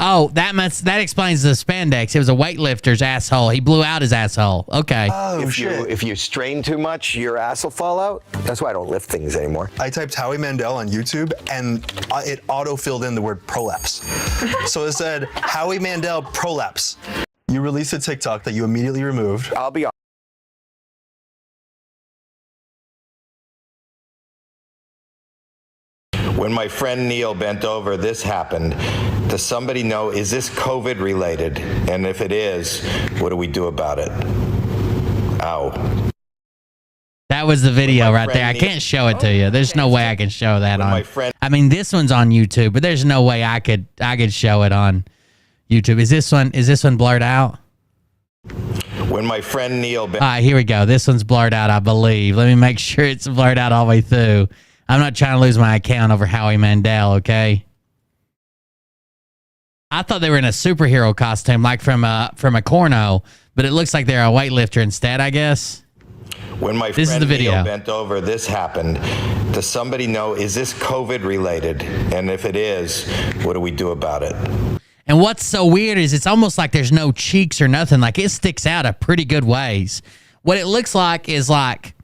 Oh, that explains the spandex. It was a weightlifter's asshole. He blew out his asshole. Okay. Oh, if you strain too much, your ass will fall out. That's why I don't lift things anymore. I typed Howie Mandel on YouTube, and it auto-filled in the word prolapse. So it said, Howie Mandel prolapse. You released a TikTok that you immediately removed. I'll be honest. When my friend Neil bent over, this happened. Does somebody know, is this COVID related? And if it is, what do we do about it? Ow. That was the video right there. I can't show it to you. There's no way I can show that on. I mean, this one's on YouTube, but there's no way I could show it on YouTube. Is this one blurred out? When my friend Neil all right, here we go. This one's blurred out, I believe. Let me make sure it's blurred out all the way through. I'm not trying to lose my account over Howie Mandel, okay? I thought they were in a superhero costume, like from a corno, but it looks like they're a weightlifter instead, I guess. When my friend Neil bent over, this happened. Does somebody know, is this COVID related? And if it is, what do we do about it? And what's so weird is it's almost like there's no cheeks or nothing. Like, it sticks out a pretty good ways. What it looks like is like,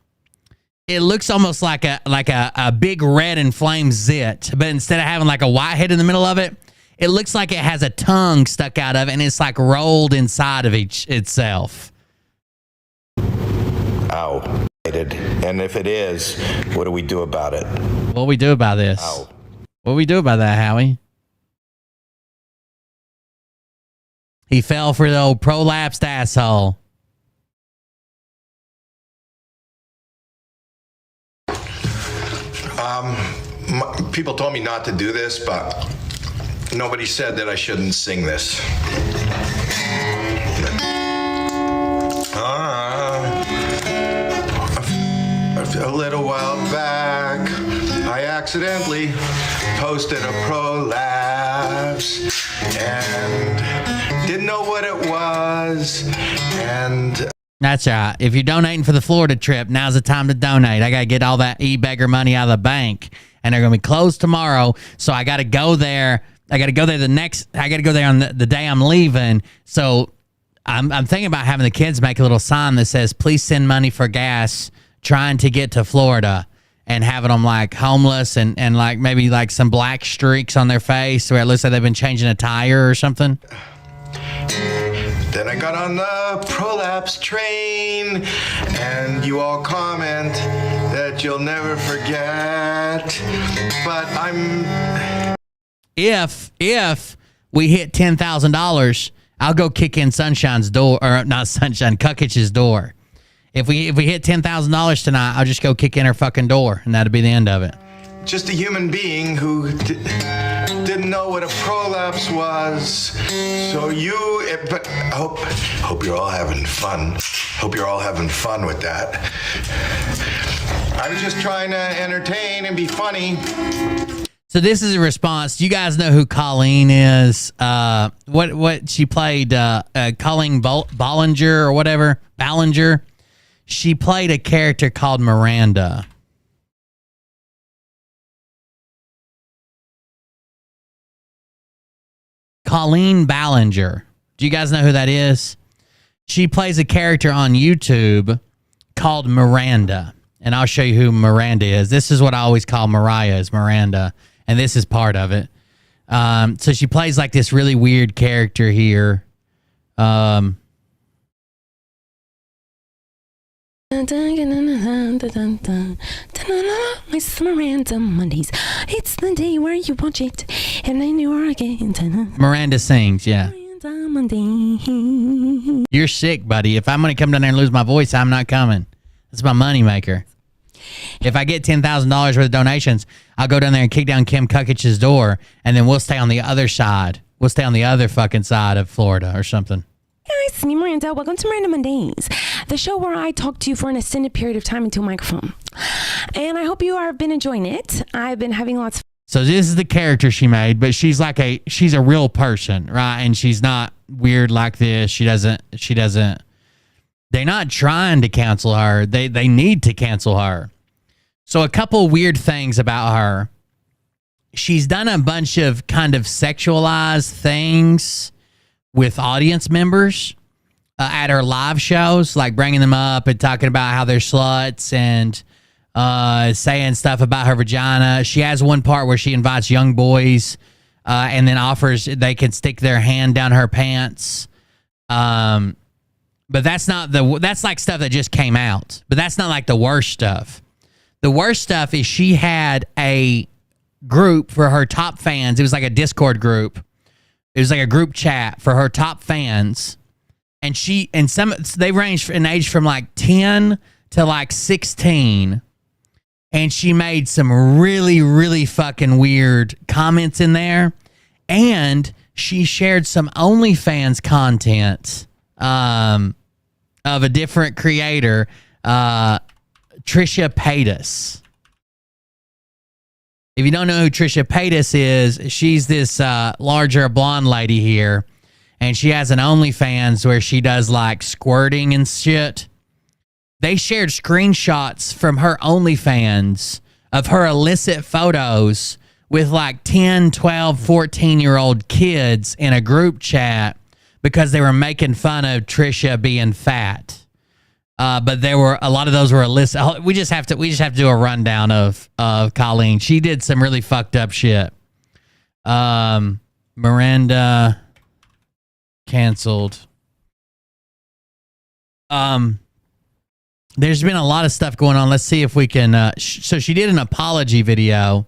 it looks almost like a big red inflamed zit, but instead of having like a whitehead in the middle of it, it looks like it has a tongue stuck out of it, and it's like rolled inside of itself. Ow. And if it is, what do we do about it? What do we do about this? Ow. What do we do about that, Howie? He fell for the old prolapsed asshole. People told me not to do this, but nobody said that I shouldn't sing this. A little while back, I accidentally posted a prolapse and didn't know what it was. And that's right. If you're donating for the Florida trip, now's the time to donate. I got to get all that e-beggar money out of the bank, and they're going to be closed tomorrow. So I got to go there. I got to go there on the day I'm leaving. So I'm thinking about having the kids make a little sign that says, please send money for gas trying to get to Florida, and having them like homeless and like maybe like some black streaks on their face where it looks like they've been changing a tire or something. Then I got on the prolapse train, and you all comment that you'll never forget. But if we hit $10,000, I'll go kick in Sunshine's door, or not Sunshine, Cuckitch's door. If we hit $10,000 tonight, I'll just go kick in her fucking door, and that'll be the end of it. Just a human being who didn't know what a prolapse was. So but hope you're all having fun. Hope you're all having fun with that. I was just trying to entertain and be funny. So this is a response. Do you guys know who Colleen is? What she played? Colleen Ballinger or whatever. Ballinger. She played a character called Miranda. Colleen Ballinger. Do you guys know who that is? She plays a character on YouTube called Miranda. And I'll show you who Miranda is. This is what I always call Mariah, is Miranda. And this is part of it. So she plays like this really weird character here. My Miranda Mondays. It's the day where you watch it, and then you are again. Miranda Sings, yeah. You're sick, buddy. If I'm going to come down there and lose my voice, I'm not coming. That's my moneymaker. If I get $10,000 worth of donations, I'll go down there and kick down Kim Cuckitch's door, and then we'll stay on the other side. We'll stay on the other fucking side of Florida or something. Guys, it's me, Miranda. Welcome to Miranda Mondays, the show where I talk to you for an extended period of time into a microphone. And I hope you have been enjoying it. I've been having lots of So this is the character she made, but she's a real person, right? And she's not weird like this. She doesn't, they're not trying to cancel her. They need to cancel her. So a couple weird things about her. She's done a bunch of kind of sexualized things with audience members at her live shows, like bringing them up and talking about how they're sluts and saying stuff about her vagina. She has one part where she invites young boys and then offers they can stick their hand down her pants. But that's like stuff that just came out. But that's not like the worst stuff. The worst stuff is she had a group for her top fans. It was like a Discord group. It was like a group chat for her top fans. And they ranged in age from like 10 to like 16. And she made some really, really fucking weird comments in there. And she shared some OnlyFans content of a different creator, Trisha Paytas. If you don't know who Trisha Paytas is, she's this larger blonde lady here. And she has an OnlyFans where she does like squirting and shit. They shared screenshots from her OnlyFans of her illicit photos with like 10, 12, 14-year-old kids in a group chat because they were making fun of Trisha being fat. But there were a lot of those were illicit. We just have to do a rundown of Colleen. She did some really fucked up shit. Miranda canceled. There's been a lot of stuff going on. Let's see if we can. So she did an apology video.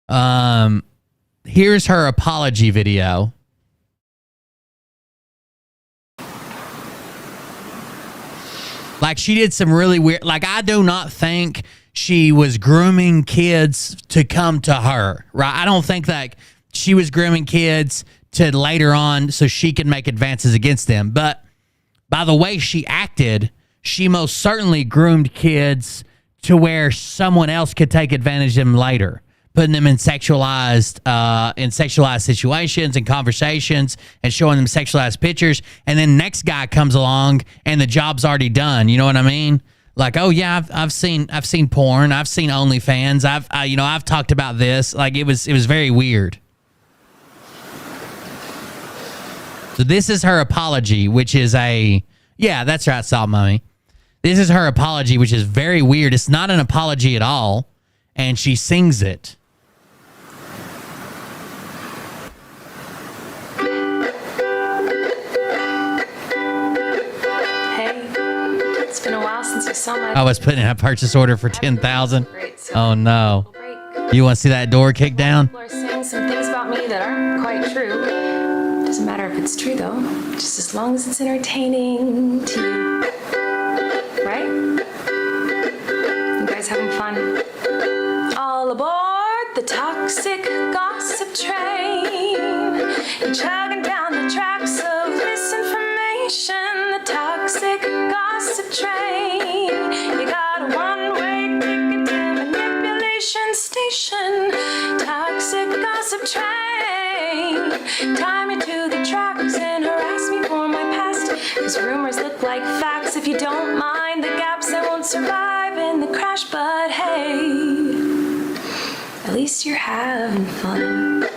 Here's her apology video. Like, she did some really weird, like, I do not think she was grooming kids to come to her, right? I don't think that she was grooming kids to later on so she could make advances against them. But by the way she acted, she most certainly groomed kids to where someone else could take advantage of them later, putting them in sexualized situations and conversations and showing them sexualized pictures. And then next guy comes along and the job's already done. You know what I mean? Like, oh yeah, I've seen porn. I've seen OnlyFans. I've talked about this. Like, it was very weird. So this is her apology, which is that's right, Salt Mummy. This is her apology, which is very weird. It's not an apology at all. And she sings it. It's been a while since you saw my... I was putting in a purchase order for $10,000. Oh, no. You want to see that door kick down? People are saying some things about me that aren't quite true. Doesn't matter if it's true though, just as long as it's entertaining to you. Right? You guys having fun? All aboard the toxic gossip train. You're chugging down the tracks of misinformation. The toxic gossip train. You got a one-way ticket to manipulation station. Toxic gossip train. Tie me to the tracks and harass me for my past. Cause rumors look like facts. If you don't mind the gaps, I won't survive in the crash. But hey, at least you're having fun.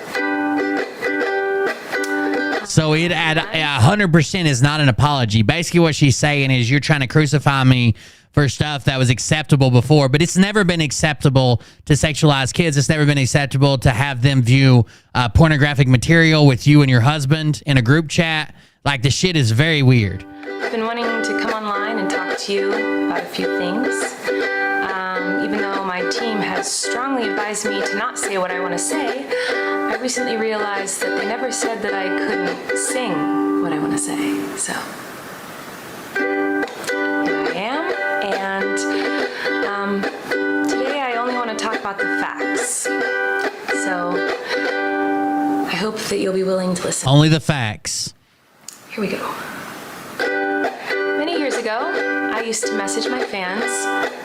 So it at 100% is not an apology. Basically what she's saying is you're trying to crucify me for stuff that was acceptable before, but it's never been acceptable to sexualize kids. It's never been acceptable to have them view pornographic material with you and your husband in a group chat. Like, the shit is very weird. I've been wanting to come online and talk to you about a few things. Even though my team has strongly advised me to not say what I want to say, I recently realized that they never said that I couldn't sing what I want to say. So here I am, and today I only want to talk about the facts. So I hope that you'll be willing to listen. Only the facts. Here we go. Many years ago, I used to message my fans,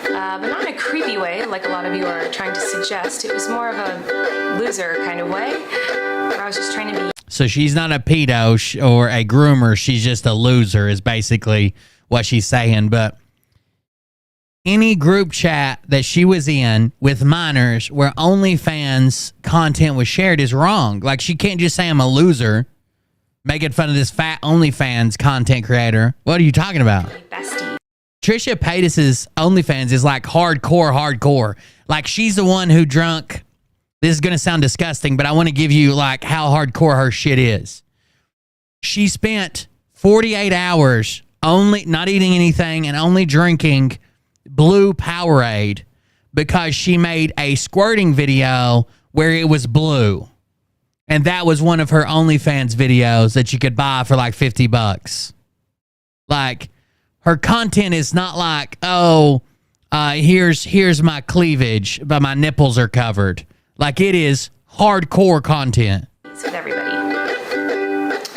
but not in a creepy way like a lot of you are trying to suggest. It was more of a loser kind of way, where I was just trying to be. So she's not a pedo or a groomer. She's just a loser is basically what she's saying. But any group chat that she was in with minors where OnlyFans content was shared is wrong. Like, she can't just say I'm a loser, making fun of this fat OnlyFans content creator. What are you talking about? Bestie. Trisha Paytas's OnlyFans is like hardcore. Like, she's the one who drunk. This is going to sound disgusting, but I want to give you like how hardcore her shit is. She spent 48 hours only not eating anything and only drinking blue Powerade because she made a squirting video where it was blue. And that was one of her OnlyFans videos that you could buy for like $50. Like, her content is not like, here's my cleavage, but my nipples are covered. Like, it is hardcore content. With everybody.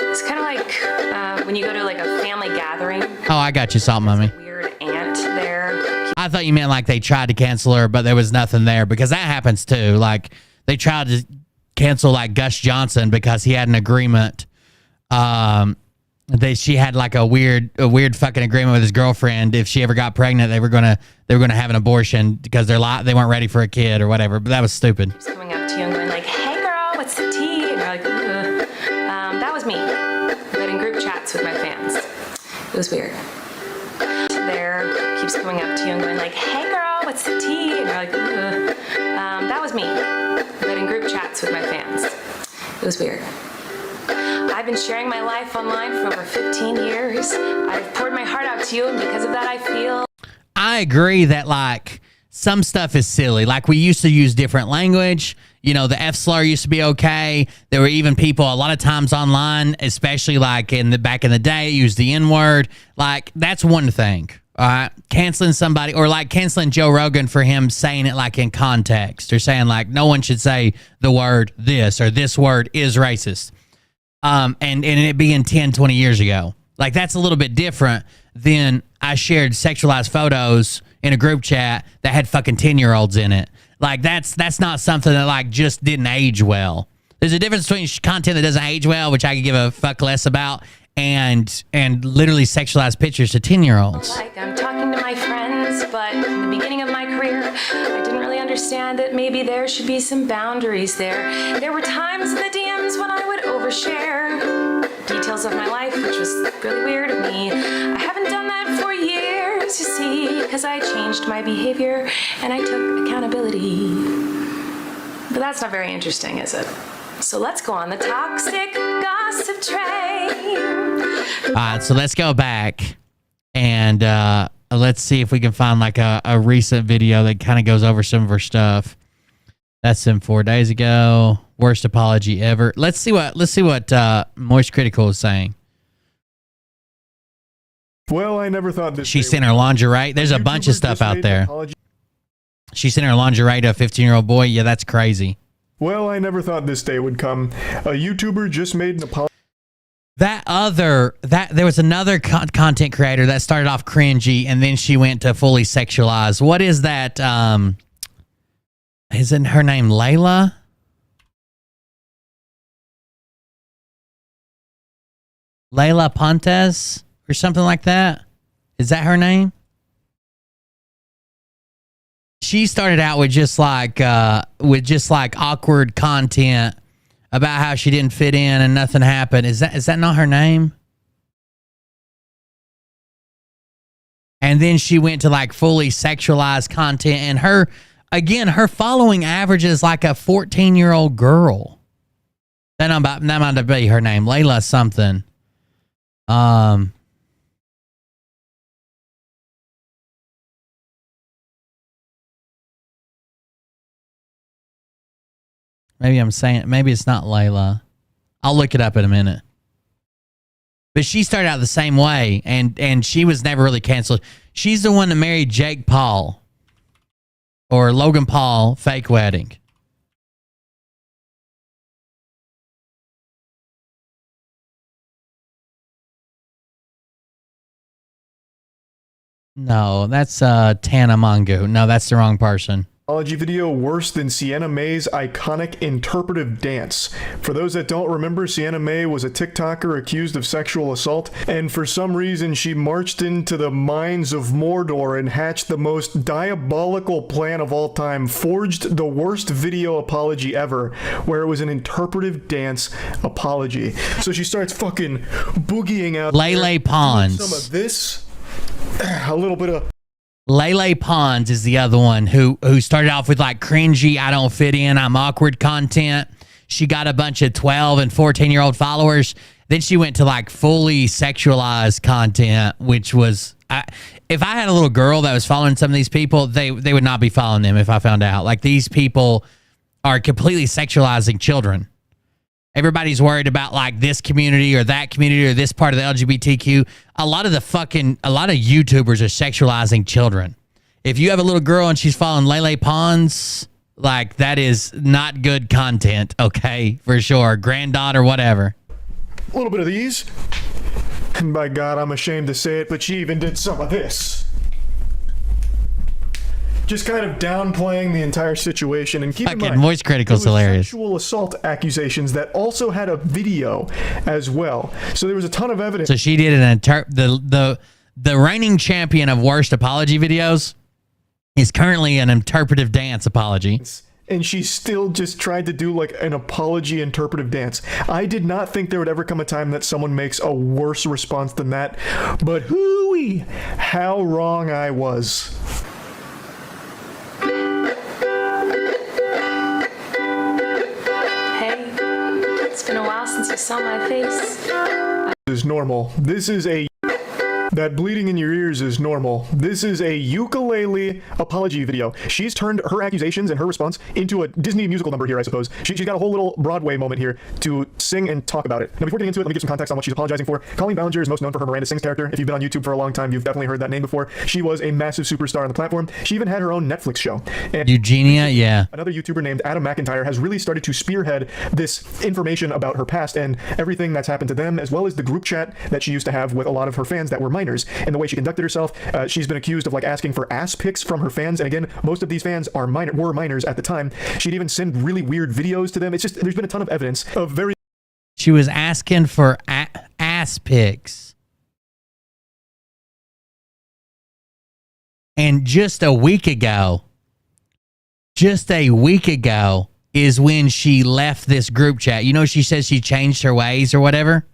It's kind of like when you go to like a family gathering. Oh, I got you, Salt Mummy. Weird aunt there. I thought you meant like they tried to cancel her, but there was nothing there, because that happens too. Like, they tried to cancel like Gus Johnson because he had an agreement. She had like a weird fucking agreement with his girlfriend. If she ever got pregnant, they were gonna have an abortion because they weren't ready for a kid or whatever. But that was stupid. Just coming up to you and going like, "Hey girl, what's the tea?" And you're like, "Ugh." That was me, but in group chats with my fans. It was weird. There keeps coming up to you and going like, "Hey girl, what's the tea?" And you're like, "Ugh." That was me, but in group chats with my fans. It was weird. I've been sharing my life online for over 15 years. I've poured my heart out to you, and because of that, I feel... I agree that, like, some stuff is silly. Like, we used to use different language. You know, the F slur used to be okay. There were even people a lot of times online, especially like back in the day, use the N-word. Like, that's one thing. All right, canceling somebody, or like canceling Joe Rogan for him saying it like in context, or saying like no one should say the word this, or this word is racist. And it being 10, 20 years ago. Like, that's a little bit different than I shared sexualized photos in a group chat that had fucking 10-year-olds in it. Like, that's not something that like just didn't age well. There's a difference between content that doesn't age well, which I could give a fuck less about, and literally sexualized pictures to 10-year-olds. Like, I'm talking to my friends, but in the beginning of my career, I didn't really understand that maybe there should be some boundaries there. There were times in the DMs when I would overshare details of my life, which was really weird of me. I haven't done that for years, you see, because I changed my behavior and I took accountability. But that's not very interesting, is it? So let's go on the toxic gossip train. All right, so let's go back and let's see if we can find like a recent video that kind of goes over some of her stuff. That's from 4 days ago. Worst apology ever. Let's see what Moist Critical is saying. Well, I never thought this. She sent her lingerie. There's a bunch of stuff out there. She sent her lingerie to a 15-year-old boy. Yeah, that's crazy. Well, I never thought this day would come. A YouTuber just made an apology. There was another content creator that started off cringy and then she went to fully sexualized. What is that? Isn't her name Layla? Layla Pontes or something like that? Is that her name? She started out with just like awkward content about how she didn't fit in and nothing happened. Is that not her name? And then she went to like fully sexualized content, and her following averages like a 14-year-old girl. That might be her name, Layla something. Maybe it's not Layla. I'll look it up in a minute. But she started out the same way, and she was never really canceled. She's the one that married Jake Paul or Logan Paul fake wedding. No, that's Tana Mongo. No, that's the wrong person. Apology video worse than Sienna May's iconic interpretive dance. For those that don't remember, Sienna May was a TikToker accused of sexual assault, and for some reason she marched into the mines of Mordor and hatched the most diabolical plan of all time, forged the worst video apology ever, where it was an interpretive dance apology. So she starts fucking boogieing out Lele Pons. Some of this, a little bit of... Lele Pons is the other one who started off with like cringy, I don't fit in, I'm awkward content. She got a bunch of 12 and 14-year-old followers. Then she went to like fully sexualized content, which was, if I had a little girl that was following some of these people, they would not be following them if I found out. Like, these people are completely sexualizing children. Everybody's worried about like this community or that community or this part of the LGBTQ. A lot of YouTubers are sexualizing children. If you have a little girl and she's following Lele Pons, like, that is not good content, okay? For sure. Granddaughter, whatever. A little bit of these. And by God, I'm ashamed to say it, but she even did some of this. Just kind of downplaying the entire situation. And keep in mind, Voice Critical's hilarious. Sexual assault accusations that also had a video as well. So there was a ton of evidence. So she did the reigning champion of worst apology videos is currently an interpretive dance apology. And she still just tried to do like an apology interpretive dance. I did not think there would ever come a time that someone makes a worse response than that. But hooey, how wrong I was. It's been a while since you saw my face. Is normal. This is a... That bleeding in your ears is normal. This is a ukulele apology video. She's turned her accusations and her response into a Disney musical number here, I suppose. She's got a whole little Broadway moment here to sing and talk about it. Now, before getting into it, let me give some context on what she's apologizing for. Colleen Ballinger is most known for her Miranda Sings character. If you've been on YouTube for a long time, you've definitely heard that name before. She was a massive superstar on the platform. She even had her own Netflix show. And Eugenia, yeah. Another YouTuber named Adam McIntyre has really started to spearhead this information about her past and everything that's happened to them, as well as the group chat that she used to have with a lot of her fans that were minors. And the way she conducted herself, she's been accused of like asking for ass pics from her fans. And again, most of these fans were minors at the time. She'd even send really weird videos to them. It's just, there's been a ton of evidence of very... She was asking for ass pics. And just a week ago is when she left this group chat. You know, she says she changed her ways or whatever.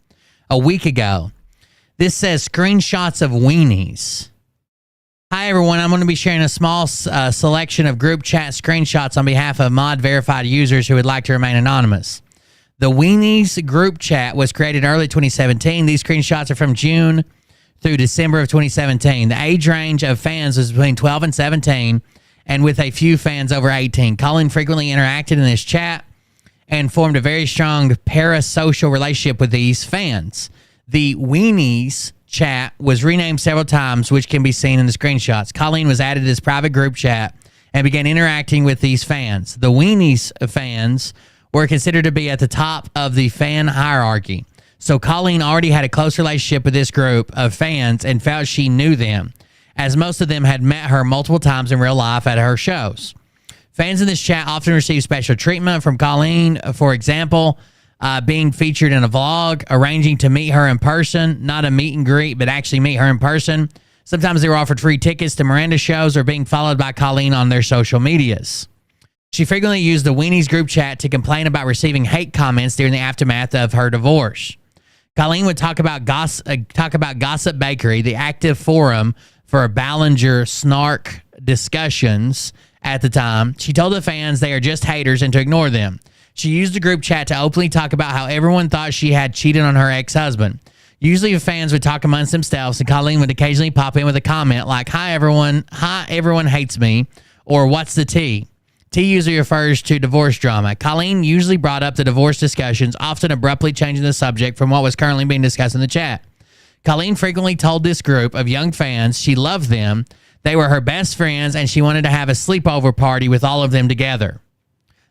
A week ago. This says screenshots of weenies. Hi, everyone. I'm going to be sharing a small selection of group chat screenshots on behalf of mod verified users who would like to remain anonymous. The weenies group chat was created early 2017. These screenshots are from June through December of 2017. The age range of fans was between 12 and 17, and with a few fans over 18. Colleen frequently interacted in this chat and formed a very strong parasocial relationship with these fans. The Weenies chat was renamed several times, which can be seen in the screenshots. Colleen was added to this private group chat and began interacting with these fans. The Weenies fans were considered to be at the top of the fan hierarchy. So Colleen already had a close relationship with this group of fans and felt she knew them, as most of them had met her multiple times in real life at her shows. Fans in this chat often receive special treatment from Colleen, for example, being featured in a vlog, arranging to meet her in person, not a meet and greet, but actually meet her in person. Sometimes they were offered free tickets to Miranda shows or being followed by Colleen on their social medias. She frequently used the Weenies group chat to complain about receiving hate comments during the aftermath of her divorce. Colleen would talk about Gossip Bakery, the active forum for Ballinger snark discussions at the time. She told the fans they are just haters and to ignore them. She used the group chat to openly talk about how everyone thought she had cheated on her ex-husband. Usually the fans would talk amongst themselves, and Colleen would occasionally pop in with a comment like, hi everyone hates me, or what's the tea? Tea usually refers to divorce drama. Colleen usually brought up the divorce discussions, often abruptly changing the subject from what was currently being discussed in the chat. Colleen frequently told this group of young fans she loved them, they were her best friends, and she wanted to have a sleepover party with all of them together.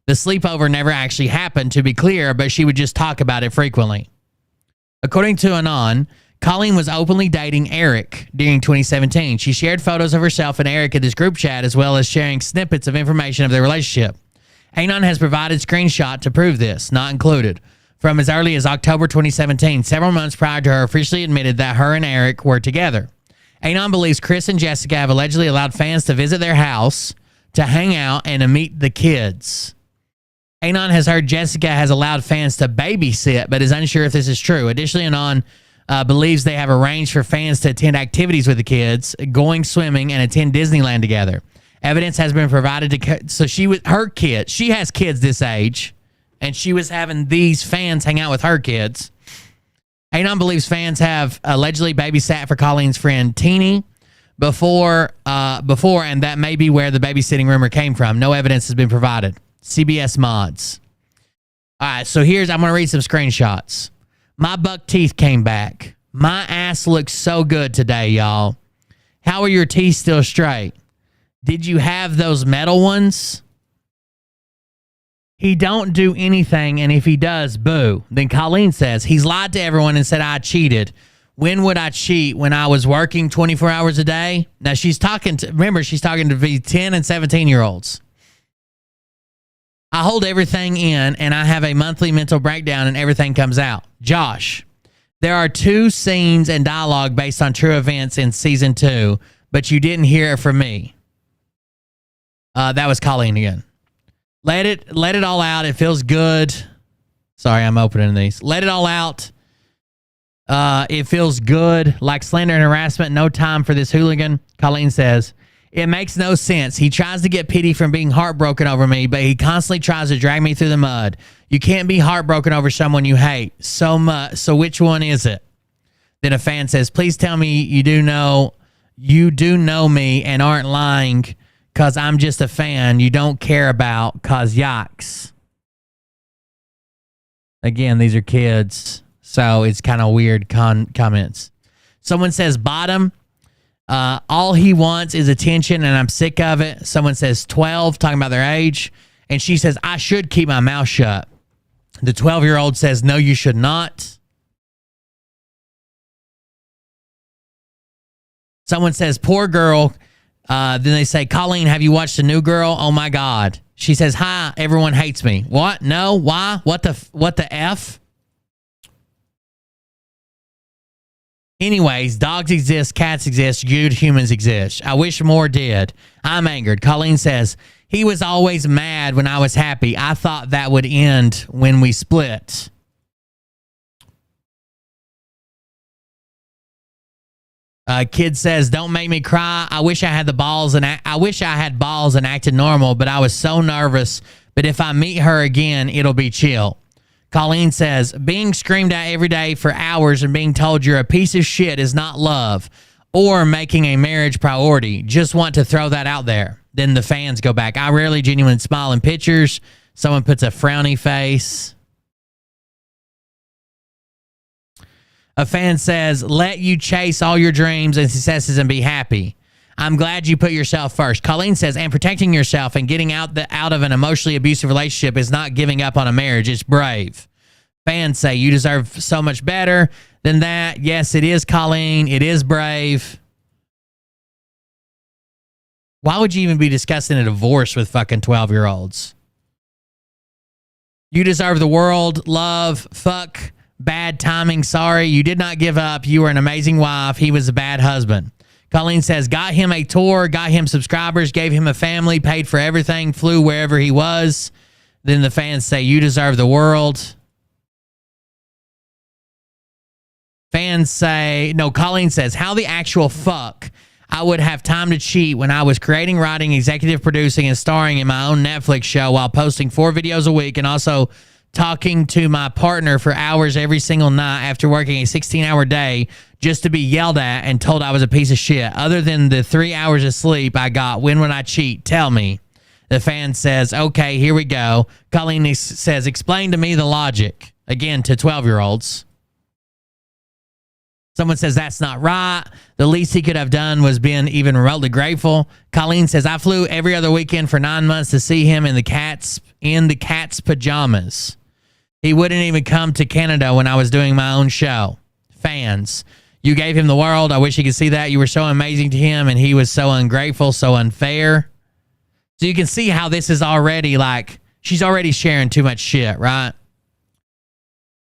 The sleepover never actually happened, to be clear, but she would just talk about it frequently. According to Anon, Colleen was openly dating Eric during 2017. She shared photos of herself and Eric in this group chat, as well as sharing snippets of information of their relationship. Anon has provided screenshot to prove this, not included. From as early as October 2017, several months prior to her officially admitted that her and Eric were together. Anon believes Chris and Jessica have allegedly allowed fans to visit their house, to hang out, and to meet the kids. Anon has heard Jessica has allowed fans to babysit, but is unsure if this is true. Additionally, Anon believes they have arranged for fans to attend activities with the kids, going swimming, and attend Disneyland together. Evidence has been provided to... So her kids, she has kids this age, and she was having these fans hang out with her kids. Anon believes fans have allegedly babysat for Colleen's friend Teeny before, and that may be where the babysitting rumor came from. No evidence has been provided. CBS Mods. All right, so I'm going to read some screenshots. My buck teeth came back. My ass looks so good today, y'all. How are your teeth still straight? Did you have those metal ones? He don't do anything, and if he does, boo. Then Colleen says, he's lied to everyone and said I cheated. When would I cheat? When I was working 24 hours a day? Now, she's talking to the 10 and 17-year-olds. I hold everything in, and I have a monthly mental breakdown, and everything comes out. Josh, there are 2 scenes and dialogue based on true events in season 2, but you didn't hear it from me. That was Colleen again. Let it all out. It feels good. Sorry, I'm opening these. Let it all out. It feels good. Like slander and harassment. No time for this hooligan. Colleen says, it makes no sense. He tries to get pity from being heartbroken over me, but he constantly tries to drag me through the mud. You can't be heartbroken over someone you hate so much. So which one is it? Then a fan says, please tell me you do know me and aren't lying because I'm just a fan you don't care about cause yikes. Again, these are kids, so it's kind of weird comments. Someone says bottom. All he wants is attention, and I'm sick of it. Someone says 12, talking about their age. And she says, I should keep my mouth shut. The 12-year-old says, no, you should not. Someone says, poor girl. Then they say, Colleen, have you watched The New Girl? Oh, my God. She says, hi, everyone hates me. What? No? Why? What the F? Anyways, dogs exist, cats exist, good humans exist. I wish more did. I'm angered. Colleen says, he was always mad when I was happy. I thought that would end when we split. Kid says, don't make me cry. I wish I had balls and acted normal, but I was so nervous. But if I meet her again, it'll be chill. Colleen says, being screamed at every day for hours and being told you're a piece of shit is not love or making a marriage priority. Just want to throw that out there. Then the fans go back, I rarely genuinely smile in pictures. Someone puts a frowny face. A fan says, let you chase all your dreams and successes and be happy. I'm glad you put yourself first. Colleen says, and protecting yourself and getting out of an emotionally abusive relationship is not giving up on a marriage. It's brave. Fans say, you deserve so much better than that. Yes, it is, Colleen. It is brave. Why would you even be discussing a divorce with fucking 12-year-olds? You deserve the world, love, fuck, bad timing, sorry. You did not give up. You were an amazing wife. He was a bad husband. Colleen says, got him a tour, got him subscribers, gave him a family, paid for everything, flew wherever he was. Then the fans say, you deserve the world. Fans say, no, Colleen says, how the actual fuck I would have time to cheat when I was creating, writing, executive producing, and starring in my own Netflix show while posting 4 videos a week and also talking to my partner for hours every single night after working a 16-hour day just to be yelled at and told I was a piece of shit. Other than the 3 hours of sleep I got, when would I cheat? Tell me. The fan says, okay, here we go. Colleen says, explain to me the logic. Again, to 12-year-olds. Someone says, that's not right. The least he could have done was been even remotely grateful. Colleen says, I flew every other weekend for 9 months to see him in the cat's pajamas. He wouldn't even come to Canada when I was doing my own show. Fans, you gave him the world. I wish he could see that. You were so amazing to him, and he was so ungrateful, so unfair. So you can see how this is already like, she's already sharing too much shit, right?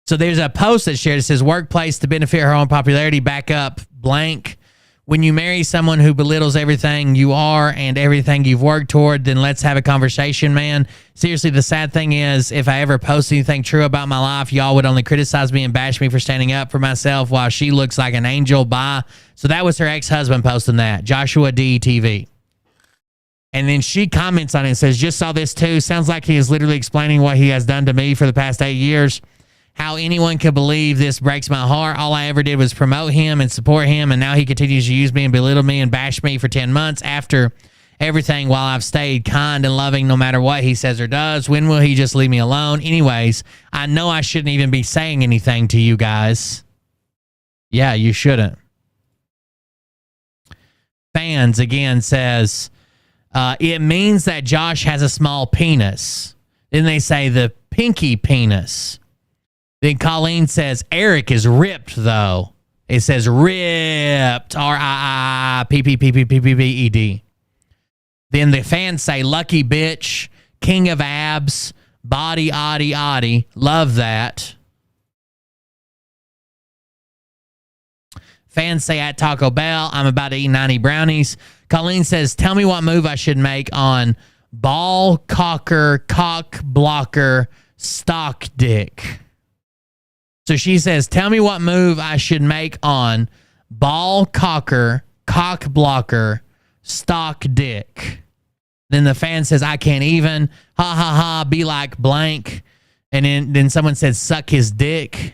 So there's a post that shared. It says, workplace to benefit her own popularity, back up blank. When you marry someone who belittles everything you are and everything you've worked toward, then let's have a conversation, man. Seriously, the sad thing is, if I ever post anything true about my life, y'all would only criticize me and bash me for standing up for myself while she looks like an angel. Bye. So that was her ex-husband posting that, Joshua D. TV. And then she comments on it and says, just saw this too. Sounds like he is literally explaining what he has done to me for the past 8 years. How anyone could believe this breaks my heart. All I ever did was promote him and support him, and now he continues to use me and belittle me and bash me for 10 months after everything while I've stayed kind and loving no matter what he says or does. When will he just leave me alone? Anyways, I know I shouldn't even be saying anything to you guys. Yeah, you shouldn't. Fans, again, says, it means that Josh has a small penis. Then they say the pinky penis. Then Colleen says, Eric is ripped, though. It says ripped, R-I-I-P-P-P-P-P-P-E-D. Then the fans say, lucky bitch, king of abs, body, oddy, oddy. Love that. Fans say, at Taco Bell, I'm about to eat 90 brownies. Colleen says, tell me what move I should make on ball cocker, cock blocker, stock dick. So she says, tell me what move I should make on ball cocker, cock blocker, stock dick. Then the fan says, I can't even. Ha ha ha, be like blank. And then someone said, suck his dick.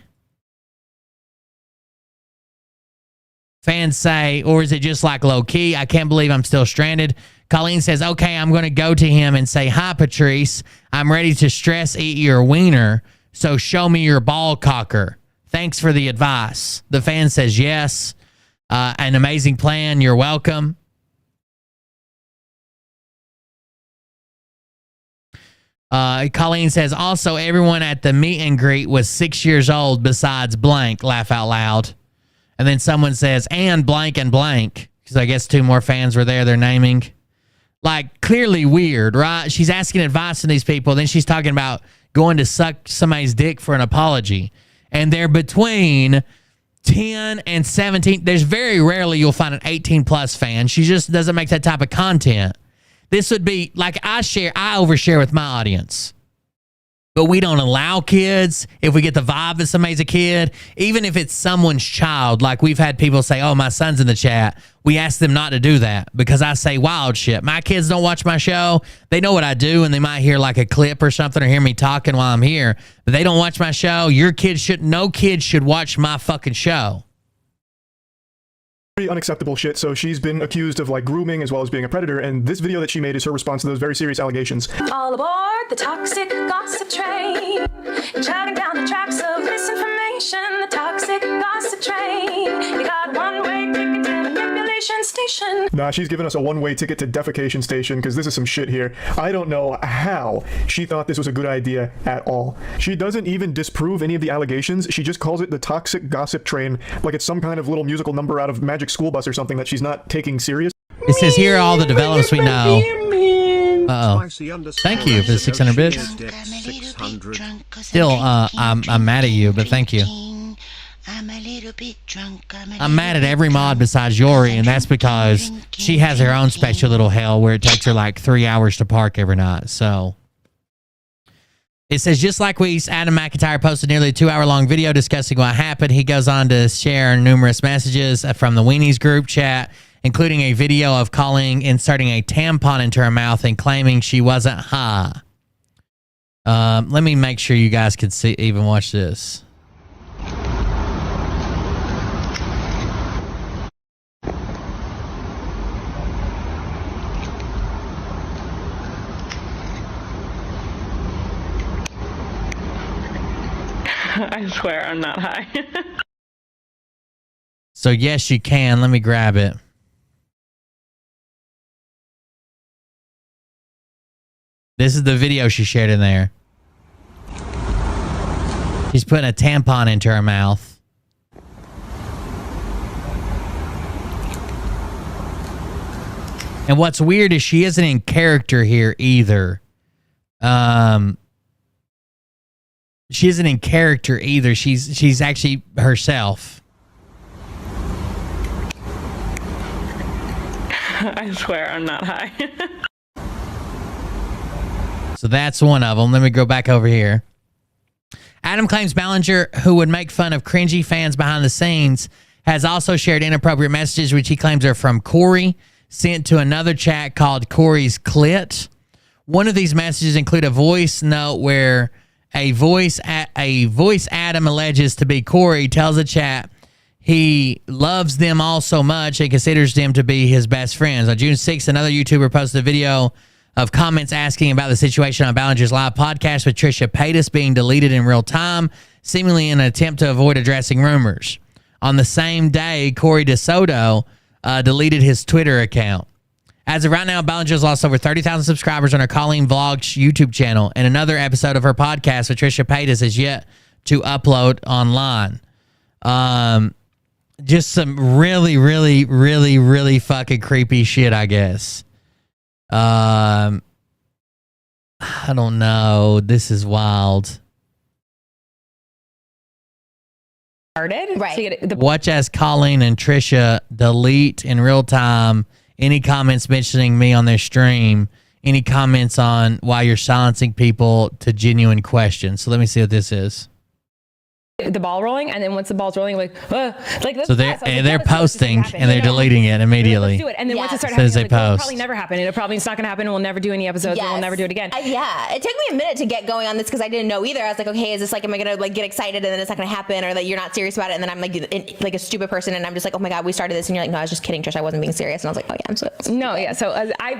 Fans say, or is it just like low key? I can't believe I'm still stranded. Colleen says, okay, I'm going to go to him and say, hi, Patrice. I'm ready to stress eat your wiener. So show me your ball cocker. Thanks for the advice. The fan says yes. An amazing plan. You're welcome. Colleen says, also, everyone at the meet and greet was 6 years old besides blank. Laugh out loud. And then someone says, and blank, because I guess 2 more fans were there. They're naming. Like, clearly weird, right? She's asking advice from these people. Then she's talking about going to suck somebody's dick for an apology. And they're between 10 and 17. There's very rarely you'll find an 18-plus fan. She just doesn't make that type of content. This would be, like I overshare with my audience. But we don't allow kids, if we get the vibe that somebody's a kid, even if it's someone's child, like we've had people say, oh, my son's in the chat. We ask them not to do that because I say wild shit. My kids don't watch my show. They know what I do, and they might hear like a clip or something or hear me talking while I'm here, but they don't watch my show. No kid should watch my fucking show. Very unacceptable shit. So she's been accused of like grooming as well as being a predator, and this video that she made is her response to those very serious allegations. All aboard the toxic gossip train, chugging down the tracks of misinformation. The toxic gossip train. You got one-way ticket to manipulation station. Nah, she's giving us a one-way ticket to defecation station because this is some shit here. I don't know how she thought this was a good idea at all. She doesn't even disprove any of the allegations. She just calls it the toxic gossip train, like it's some kind of little musical number out of Magic School Bus or something that she's not taking serious. It says here are all the developments we know. Uh-oh. Thank you for the 600 bits. Still, I'm mad at you, but thank you. I'm mad at every mod besides Yori, and that's because she has her own special little hell where it takes her like 3 hours to park every night. So it says, just like weeks, Adam McIntyre posted nearly a 2-hour-long video discussing what happened. He goes on to share numerous messages from the Weenies group chat, including a video of Colleen inserting a tampon into her mouth and claiming she wasn't high. Let me make sure you guys can see, even watch this. I swear I'm not high. So yes, you can. Let me grab it. This is the video she shared in there. She's putting a tampon into her mouth. And what's weird is she isn't in character here either. She isn't in character either. She's actually herself. I swear I'm not high. So that's one of them. Let me go back over here. Adam claims Ballinger, who would make fun of cringy fans behind the scenes, has also shared inappropriate messages, which he claims are from Corey, sent to another chat called Corey's Clit. One of these messages include a voice note where a voice Adam alleges to be Corey tells the chat he loves them all so much and considers them to be his best friends. On June 6th, another YouTuber posted a video of comments asking about the situation on Ballinger's live podcast with Trisha Paytas being deleted in real time, seemingly in an attempt to avoid addressing rumors. On the same day, Corey DeSoto deleted his Twitter account. As of right now, Ballinger's lost over 30,000 subscribers on her Colleen Vlogs YouTube channel, and another episode of her podcast with Trisha Paytas is yet to upload online. Just some really, really, really, really fucking creepy shit, I guess. I don't know. This is wild. Right. Watch as Colleen and Trisha delete in real time any comments mentioning me on their stream, any comments on why you're silencing people to genuine questions. So let me see what this is. The ball rolling, and then once the ball's rolling, like so they're posting and they're deleting it immediately. Let's do it. And then once it started Says happening, they like, well, it'll post. probably never happen. It'll probably it's not going to happen. We'll never do any episodes. And we'll never do it again. Yeah, it took me a minute to get going on this because I didn't know either. I was like, okay, is this like, am I gonna like get excited and then it's not gonna happen, or that you're not serious about it, and then I'm like a stupid person and I'm just like, oh my god, we started this, and you're like, no, I was just kidding, Trish, I wasn't being serious, and I was like, oh yeah, I'm so no, yeah. So I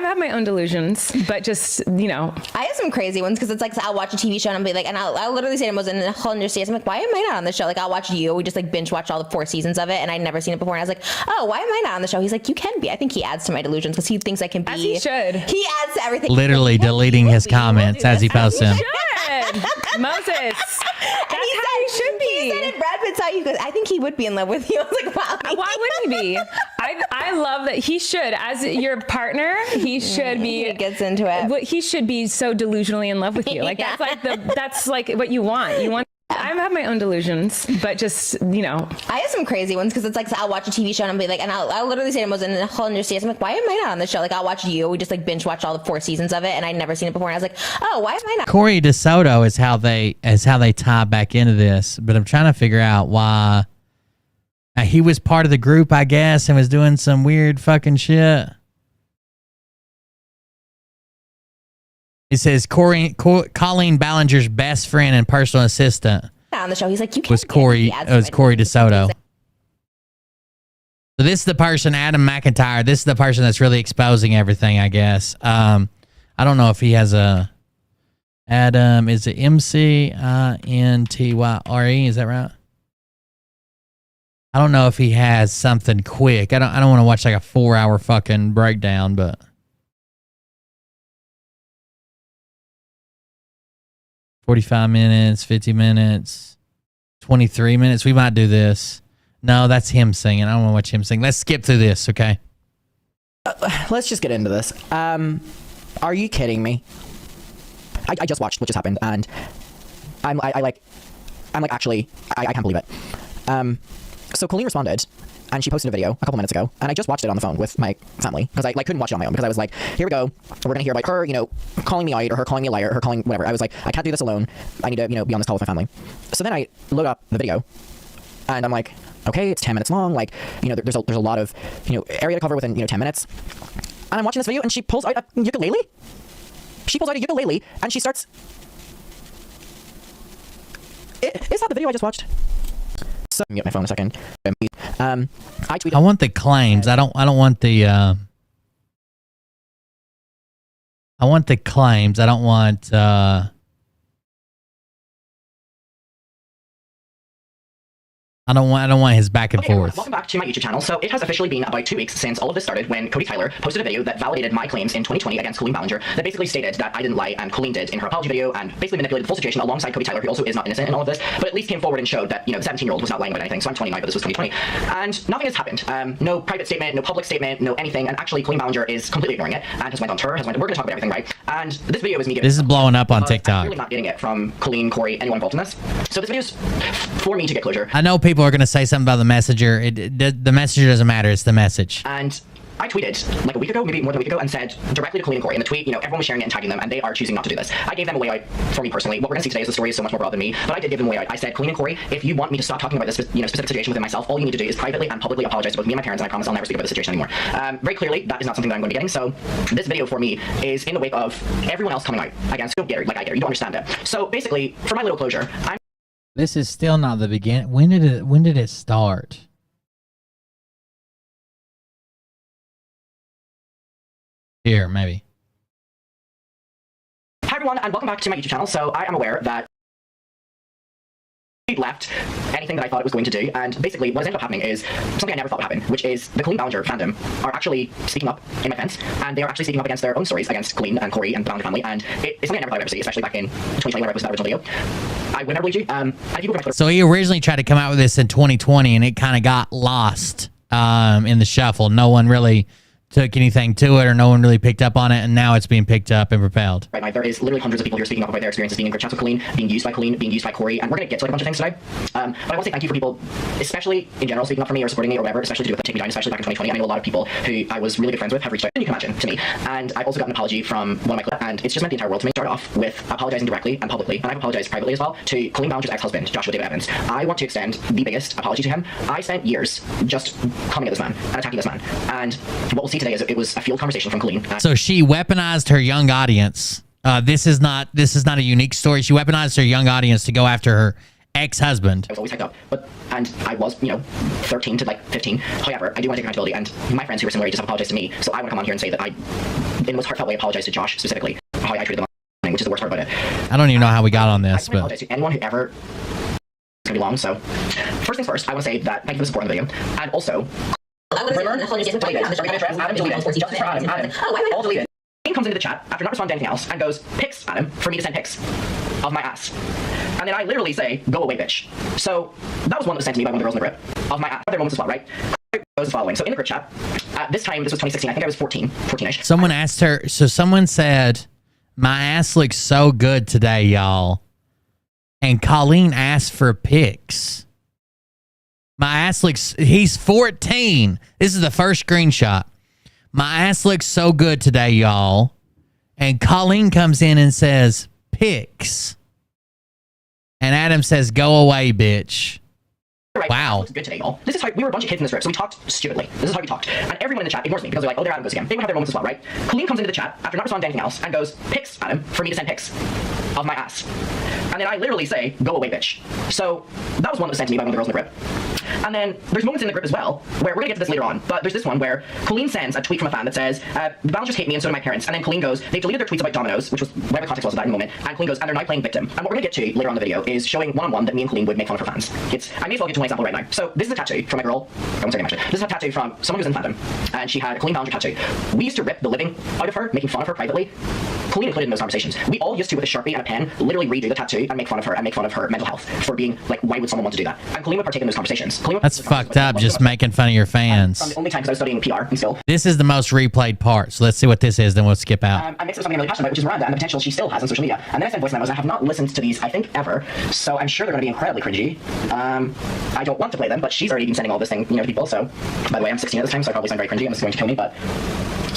have my own delusions, but just I have some crazy ones because it's like I'll watch a TV show and I'll be like, and I'll literally say to Moses, and he'll understand. I'm like, why am I not on the show? Like I'll watch you. We just like binge watched all the 4 seasons of it, and I'd never seen it before. And I was like, oh, why am I not on the show? He's like, you can be. I think he adds to my delusions because he thinks I can be. As he should. He adds to everything. Literally deleting his comments as he posts them. Moses. That's how he should be. He said it, Brad Pitt saw you. Goes, I think he would be in love with you. I was like, wow. Why wouldn't he be? I love that he should. As your partner, he should be. He gets into it. He should be so delusionally in love with you. Like that's like what you want. You want. I have my own delusions, but just, I have some crazy ones because it's like I'll watch a TV show and I'll be like, and I'll literally say to Moses, and he'll understand. I'm like, why am I not on the show? Like I'll watch you. We just like binge watch all the 4 seasons of it, and I'd never seen it before. And I was like, oh, why am I not? Corey DeSoto is how they tie back into this, but I'm trying to figure out why. He was part of the group, I guess, and was doing some weird fucking shit. It says Colleen Ballinger's best friend and personal assistant On the show, he's like, you can't. was Corey DeSoto. So this is the person, Adam McIntyre. This is the person that's really exposing everything, I guess. I don't know if he has a Adam. Is it McIntyre? Is that right? I don't know if he has something quick. I don't want to watch like a 4-hour fucking breakdown, but 45 minutes, 50 minutes, 23 minutes. We might do this. No, that's him singing. I don't want to watch him sing. Let's skip through this, okay? Let's just get into this. Are you kidding me? I just watched what just happened, and I'm like, actually, I can't believe it. So Colleen responded, and she posted a video a couple minutes ago, and I just watched it on the phone with my family because I couldn't watch it on my own because I was like, here we go, we're gonna hear about her, calling me out, or her calling me a liar, her calling whatever. I was like, I can't do this alone. I need to, be on this call with my family. So then I load up the video, and I'm like, okay, it's 10 minutes long. Like, there's a lot of area to cover within 10 minutes. And I'm watching this video, and she pulls out a ukulele. She pulls out a ukulele, and she starts. Is that the video I just watched? So mute my phone a second. I tweeted. I want the claims. I don't want the. I want the claims. I don't want. I don't want his back and forth. Welcome back to my YouTube channel. So it has officially been about 2 weeks since all of this started when Cody Tyler posted a video that validated my claims in 2020 against Colleen Ballinger that basically stated that I didn't lie and Colleen did in her apology video and basically manipulated the full situation alongside Cody Tyler, who also is not innocent in all of this, but at least came forward and showed that, the 17-year-old was not lying about anything. So I'm 29, but this was 2020. And nothing has happened. No private statement, no public statement, no anything. And actually Colleen Ballinger is completely ignoring it and has went on tour, we're going to talk about everything, right? And this video is me giving. This is blowing up on TikTok. I'm really not getting it from Colleen, Corey, anyone involved in this. So this video is for me to get closure. I know people are going to say something about the messenger. The messenger doesn't matter. It's the message. And I tweeted like a week ago, maybe more than a week ago, and said directly to Colleen and Corey in the tweet, everyone was sharing it and tagging them, and they are choosing not to do this. I gave them a way out for me personally. What we're going to see today is the story is so much more broad than me, but I did give them a way out. I said, Colleen and Corey, if you want me to stop talking about this specific situation within myself, all you need to do is privately and publicly apologize to both me and my parents, and I promise I'll never speak about this situation anymore. Very clearly, that is not something that I'm going to be getting, so this video for me is in the wake of everyone else coming out against. You don't get it like I get it. You don't understand it. So basically, for my little closure, This is still not the beginning. When did it start? Here, maybe. Hi everyone, and welcome back to my YouTube channel. So I am aware that left anything that I thought it was going to do, and basically what has ended up happening is something I never thought would happen, which is the Colleen Ballinger fandom are actually speaking up in my defense, and they are actually speaking up against their own stories against Colleen and Corey and the Ballinger family, and it's something I never thought I'd ever see, especially back in 2020 when I posted that original video. I would never believe you. And if you go back to So he originally tried to come out with this in 2020, and it kind of got lost in the shuffle. No one really took anything to it, or no one really picked up on it, and now it's being picked up and propelled. Right now, there is literally hundreds of people who are speaking up about their experiences being in group chats with Colleen, being used by Colleen, being used by Corey, and we're going to get to like a bunch of things today. But I want to say thank you for people, especially in general, speaking up for me or supporting me or whatever, especially to do with Take Me Down, especially back in 2020. I know a lot of people who I was really good friends with have reached out, and you can imagine, to me. And I've also got an apology from one of my clips, and it's just meant the entire world to me. Start off with apologizing directly and publicly, and I've apologized privately as well, to Colleen Ballinger's ex-husband, Joshua David Evans. I want to extend the biggest apology to him. I spent years just coming at this man and attacking this man, and what we'll see today is it was a field conversation from Colleen. So she weaponized her young audience. This is not a unique story. She weaponized her young audience to go after her ex-husband. I was always hyped up, and I was 13 to like 15. However, I do want to take accountability, and my friends who were similar just have apologized to me. So I want to come on here and say that I, in the most heartfelt way, apologize to Josh specifically for how I treated them, which is the worst part about it. I don't even know how we got on this, I apologize to anyone who ever. It's gonna be long, so first things first, I want to say that thank you for the support on the video, and also. All deleted. He comes into the chat after not responding to anything else and goes, pics, Adam, for me to send pics of my ass. And then I literally say, go away, bitch. So that was one that was sent to me by one of the girls in the group of my ass. Other moments as well, right? Goes the following. So in the group chat, this time, this was 2016, I think I was 14-ish. Someone asked her, so someone said, my ass looks so good today, y'all. And Colleen asked for pics. My ass looks, he's 14. This is the first screenshot. My ass looks so good today, y'all. And Colleen comes in and says, pics. And Adam says, go away, bitch. Right. Wow. Looks good today, y'all. This is how we were a bunch of kids in this group, so we talked stupidly. This is how we talked. And everyone in the chat ignores me because they're like, oh, there Adam goes again. They would have their moments as well, right? Colleen comes into the chat after not responding to anything else and goes, pics, Adam, for me to send pics of my ass. And then I literally say, go away, bitch. So that was one that was sent to me by one of the girls in the group. And then there's moments in the grip as well where we're gonna get to this later on, but there's this one where Colleen sends a tweet from a fan that says, the Ballingers hate me and so do my parents. And then Colleen goes, they've deleted their tweets about dominoes, which was whatever the context was of that in the moment. And Colleen goes, and they're now playing victim. And what we're gonna get to later on in the video is showing one-on-one that me and Colleen would make fun of her fans. I may as well get to one example right now. So this is a tattoo from a girl, I won't say name actually. This is a tattoo from someone who's in fandom, and she had a Colleen Ballinger tattoo. We used to rip the living out of her, making fun of her privately. Colleen included in those conversations. We all used to, with a Sharpie and a pen, literally redo the tattoo and make fun of her mental health for being like, why would someone want to do that? And Colleen would partake in those conversations. That's fucked up, just making fun of your fans. From the only time because I was studying PR and still. This is the most replayed part, so let's see what this is, then we'll skip out. I mixed with something I'm really passionate about, which is Miranda and the potential she still has on social media. And then I sent voice memos. I have not listened to these, I think, ever. So I'm sure they're going to be incredibly cringy. I don't want to play them, but she's already been sending all this thing, to people. So, by the way, I'm 16 at this time, so I probably sound very cringy. I'm just going to kill me, but.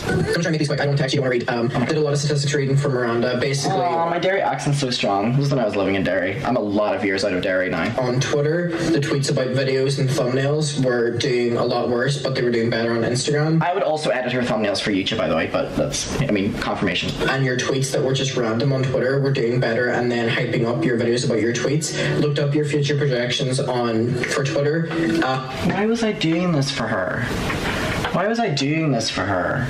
I'm gonna try and make these quick. I don't actually want to read. I did a lot of statistics reading from Miranda. Basically, my Derry accent's so strong. This is when I was living in Derry. I'm a lot of years out of Derry now. On Twitter, the tweets about videos and thumbnails were doing a lot worse, but they were doing better on Instagram. I would also edit her thumbnails for YouTube, by the way, but that's, confirmation. And your tweets that were just random on Twitter were doing better, and then hyping up your videos about your tweets. Looked up your future projections for Twitter. Why was I doing this for her? Why was I doing this for her?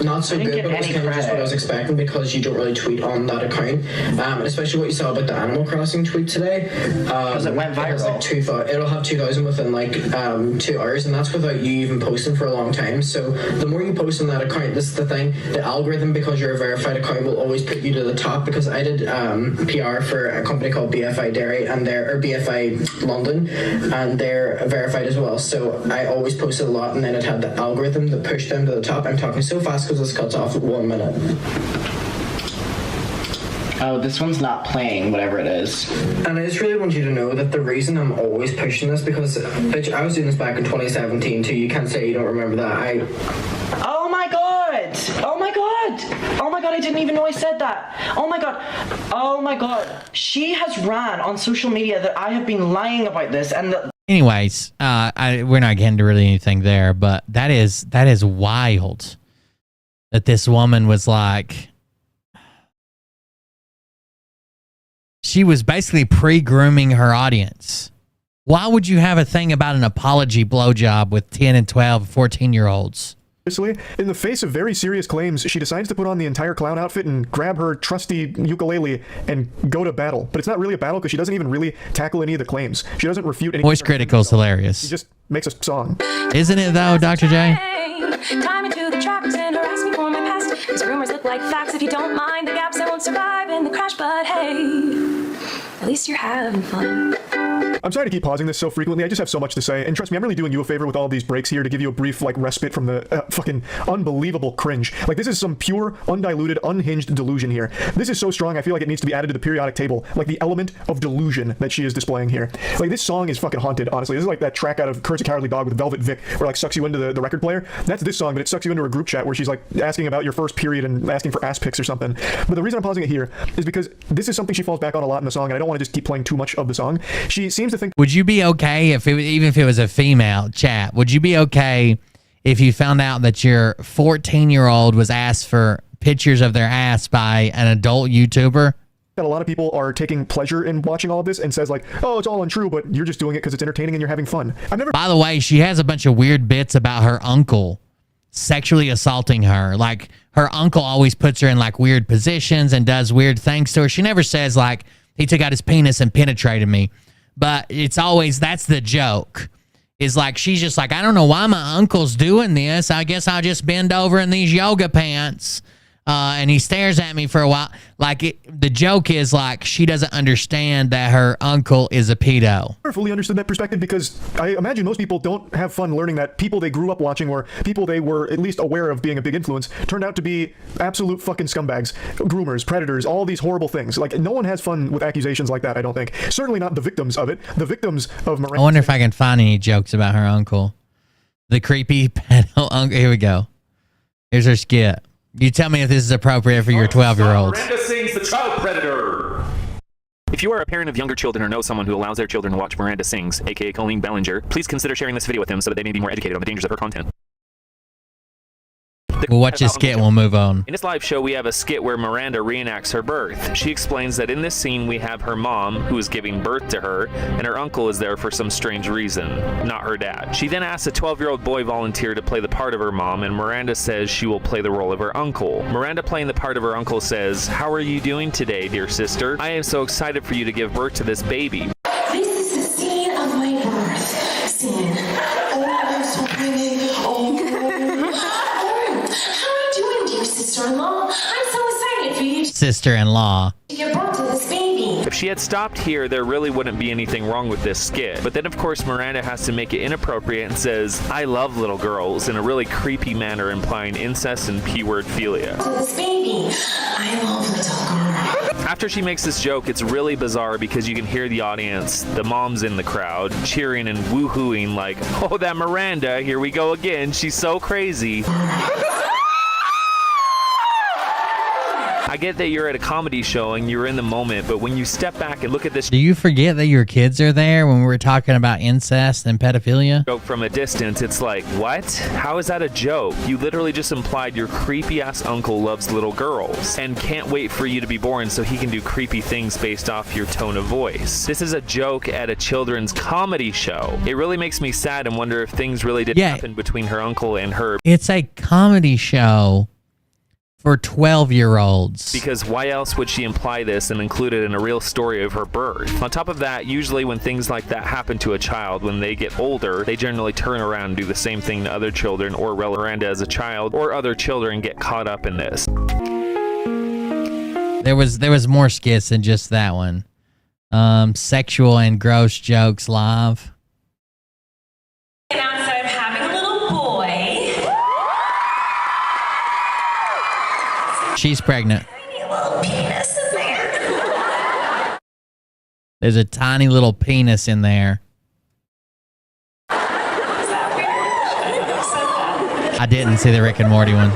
Not so good, but it was kind of just what I was expecting because you don't really tweet on that account. And especially what you saw about the Animal Crossing tweet today. Because it went viral. It'll have 2,000 within 2 hours, and that's without you even posting for a long time. So the more you post on that account, this is the thing, the algorithm, because you're a verified account, will always put you to the top. Because I did PR for a company called BFI Derry or BFI London, and they're verified as well. So I always posted a lot, and then it had the algorithm that pushed them to the top. I'm talking so fast because this cuts off at 1 minute. Oh, this one's not playing, whatever it is. And I just really want you to know that the reason I'm always pushing this, because, bitch, I was doing this back in 2017 too. You can't say you don't remember that. Oh my god! Oh my god! Oh my god, I didn't even know I said that. Oh my god. Oh my god. She has ran on social media that I have been lying about this and that. Anyways, we're not getting to really anything there, but that is wild. That this woman was like, she was basically pre-grooming her audience. Why would you have a thing about an apology blowjob with 10 and 12, 14-year-olds? In the face of very serious claims, she decides to put on the entire clown outfit and grab her trusty ukulele and go to battle. But it's not really a battle because she doesn't even really tackle any of the claims. She doesn't refute any. Voice critical is hilarious. She just makes a song. Isn't it though, Dr. J? Time into the trappers and harass me for my past. These rumors look like facts. If you don't mind the gaps, I won't survive in the crash. But hey, at least you're having fun. I'm sorry to keep pausing this so frequently. I just have so much to say. And trust me, I'm really doing you a favor with all these breaks here to give you a brief respite from the fucking unbelievable cringe. This is some pure, undiluted, unhinged delusion here. This is so strong, I feel like it needs to be added to the periodic table. The element of delusion that she is displaying here. This song is fucking haunted, honestly. This is like that track out of Courage the Cowardly Dog with Velvet Vic, where sucks you into the record player. That's this song, but it sucks you into a group chat where she's asking about your first period and asking for ass pics or something. But the reason I'm pausing it here is because this is something she falls back on a lot in the song, and I don't want to just keep playing too much of the song. She seems to think. Would you be okay even if it was a female chat? Would you be okay if you found out that your 14-year-old was asked for pictures of their ass by an adult YouTuber? That a lot of people are taking pleasure in watching all of this and says oh, it's all untrue, but you're just doing it because it's entertaining and you're having fun. By the way, she has a bunch of weird bits about her uncle sexually assaulting her. Her uncle always puts her in weird positions and does weird things to her. She never says he took out his penis and penetrated me. But it's always, that's the joke. Is she's just I don't know why my uncle's doing this. I guess I'll just bend over in these yoga pants. And he stares at me for a while. The joke is she doesn't understand that her uncle is a pedo. I never fully understood that perspective because I imagine most people don't have fun learning that people they grew up watching or people they were at least aware of being a big influence turned out to be absolute fucking scumbags, groomers, predators, all these horrible things. No one has fun with accusations like that, I don't think. Certainly not the victims of it. The victims of Miranda. I wonder if I can find any jokes about her uncle. The creepy pedo uncle. Here we go. Here's her skit. You tell me if this is appropriate for your 12-year-olds. Miranda Sings, the child predator. If you are a parent of younger children or know someone who allows their children to watch Miranda Sings, aka Colleen Ballinger, please consider sharing this video with them so that they may be more educated on the dangers of her content. We'll watch this skit and we'll move on. In this live show, we have a skit where Miranda reenacts her birth. She explains that in this scene, we have her mom, who is giving birth to her, and her uncle is there for some strange reason, not her dad. She then asks a 12-year-old boy volunteer to play the part of her mom, and Miranda says she will play the role of her uncle. Miranda, playing the part of her uncle, says, "How are you doing today, dear sister? I am so excited for you to give birth to this baby." This is the scene of my birth scene. Oh, I'm so pregnant. Oh. How are you doing, dear sister-in-law? I'm so excited for you Sister-in-law. to give birth to this baby. If she had stopped here, there really wouldn't be anything wrong with this skit. But then, of course, Miranda has to make it inappropriate and says, "I love little girls," in a really creepy manner, implying incest and P-word philia. To this baby. I love little girls. After she makes this joke, it's really bizarre because you can hear the audience, the moms in the crowd, cheering and woohooing like, "Oh, that Miranda, here we go again. She's so crazy." I get that you're at a comedy show and you're in the moment, but when you step back and look at this Do you forget that your kids are there when we're talking about incest and pedophilia? joke from a distance, it's like, what? How is that a joke? You literally just implied your creepy-ass uncle loves little girls and can't wait for you to be born so he can do creepy things based off your tone of voice. This is a joke at a children's comedy show. It really makes me sad and wonder if things really did happen between her uncle and her. It's a comedy show for 12-year-olds. Because why else would she imply this and include it in a real story of her birth? On top of that, usually when things like that happen to a child, when they get older, they generally turn around and do the same thing to other children, or Miranda as a child, or other children get caught up in this. There was more skits than just that one. Sexual and gross jokes live. Announced that I'm having a little boy. She's pregnant. Tiny little penis in there. There's a tiny little penis in there. I didn't see the Rick and Morty one.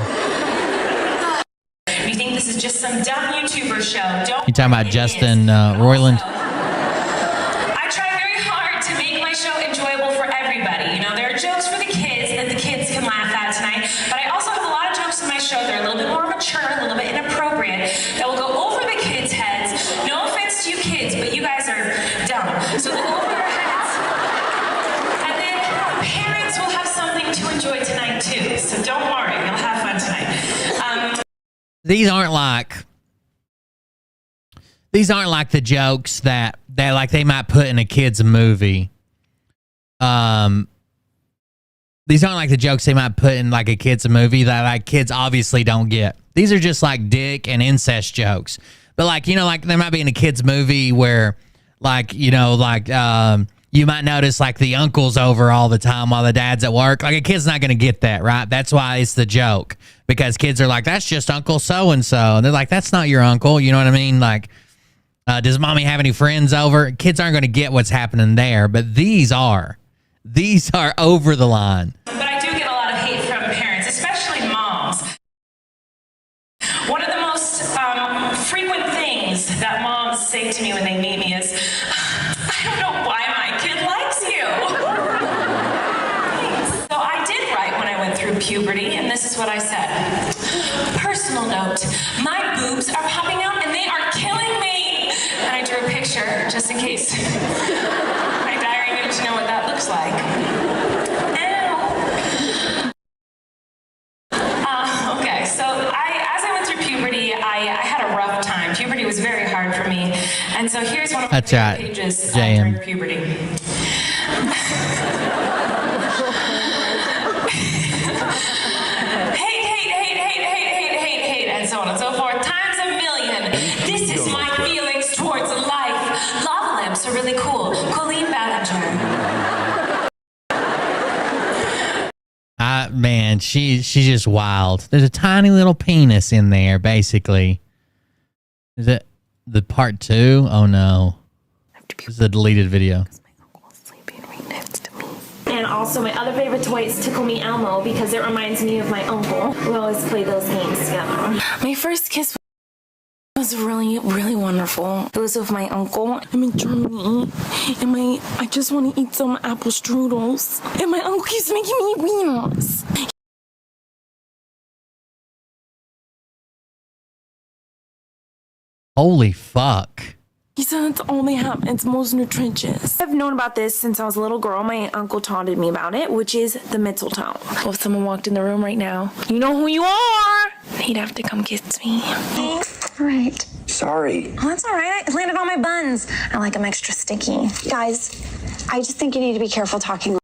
You think this is just some dumb YouTuber show? Don't. You talking about Justin Roiland? I try very hard to make my show enjoyable for everybody. You know, there are jokes for the kids that the kids can laugh at tonight, but I also have a lot of jokes in my show that are a little bit more mature, a little bit inappropriate, that will go over the kids' heads. No offense to you kids, but you guys are dumb. So they'll go over your heads. And then parents will have something to enjoy tonight too. So don't worry, you'll have fun tonight. These aren't like the jokes that like they might put in a kid's movie. These aren't like the jokes they might put in like a kid's movie that like kids obviously don't get. These are just like dick and incest jokes. But like, you know, like there might be in a kid's movie where like, you know, like you might notice like the uncle's over all the time while the dad's at work. Like a kid's not going to get that, right? That's why it's the joke. Because kids are like, that's just Uncle so-and-so. And they're like, that's not your uncle. You know what I mean? Like, does mommy have any friends over? Kids aren't going to get what's happening there. But these are over the line. But I do get a lot of hate from parents, especially moms. One of the most frequent things that moms say to me when they meet me is, I don't know why my kid likes you. So I did write when I went through puberty, and this is what I said. Personal note, my boobs are popping out and they are killing me. And I drew a picture just in case my diary needed to know what that looks like. Okay, so as I went through puberty, I had a rough time. Puberty was very hard for me. And so here's one of my favorite pages during puberty. Hate, and so on and so forth, times a million. This is my feelings towards life. Lava lamps are really cool. Colleen Ballinger. Man, she's just wild. There's a tiny little penis in there, basically. Is it the part 2? Oh no. This is a deleted video. And also my other favorite toy is Tickle Me Elmo because it reminds me of my uncle. We always play those games together. My first kiss was really, really wonderful. It was with my uncle. I'm in Germany, and I just want to eat some apple strudels. And my uncle keeps making me eat wieners. Holy fuck. He said it only happens most nutritious. I've known about this since I was a little girl. My uncle taunted me about it, which is the mistletoe. Well, if someone walked in the room right now, you know who you are. He'd have to come kiss me. Right. Sorry. Oh, that's all right. It landed on my buns. I like them extra sticky. Guys, I just think you need to be careful talking.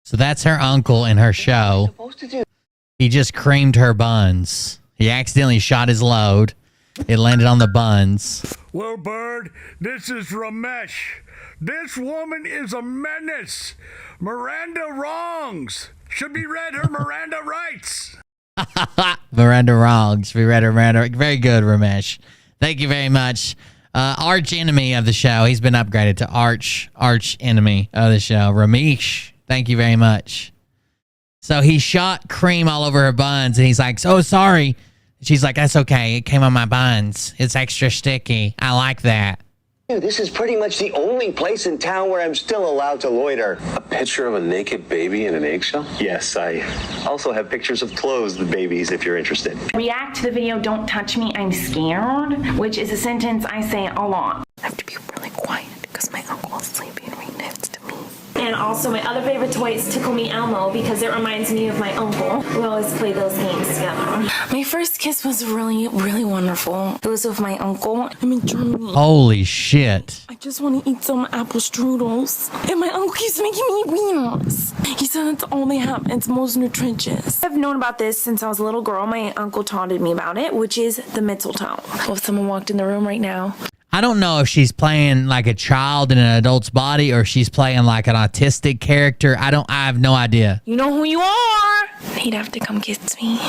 So that's her uncle in her show. He just creamed her buns. He accidentally shot his load. It landed on the buns. Well, Bird, this is Ramesh. This woman is a menace. Miranda wrongs. Should be read her Miranda rights. Miranda wrongs. We read her Miranda. Very good, Ramesh. Thank you very much. Arch enemy of the show. He's been upgraded to arch enemy of the show. Ramesh. Thank you very much. So he shot cream all over her buns, and he's like, "So sorry." She's like, "That's okay. It came on my buns. It's extra sticky. I like that." This is pretty much the only place in town where I'm still allowed to loiter. A picture of a naked baby in an eggshell? Yes, I also have pictures of clothed babies if you're interested. React to the video, don't touch me, I'm scared, which is a sentence I say a lot. I have to be really quiet because my uncle is sleeping right next to me. And also my other favorite toy is Tickle Me Elmo because it reminds me of my uncle. We always play those games together. My first kiss was really, really wonderful. It was with my uncle. I'm in Germany. Holy shit. I just want to eat some apple strudels. And my uncle keeps making me wieners. He said it only happens most nutritious. I've known about this since I was a little girl. My uncle taunted me about it, which is the mistletoe. Well, if someone walked in the room right now. I don't know if she's playing like a child in an adult's body or she's playing like an autistic character. I have no idea. You know who you are. He'd have to come kiss me.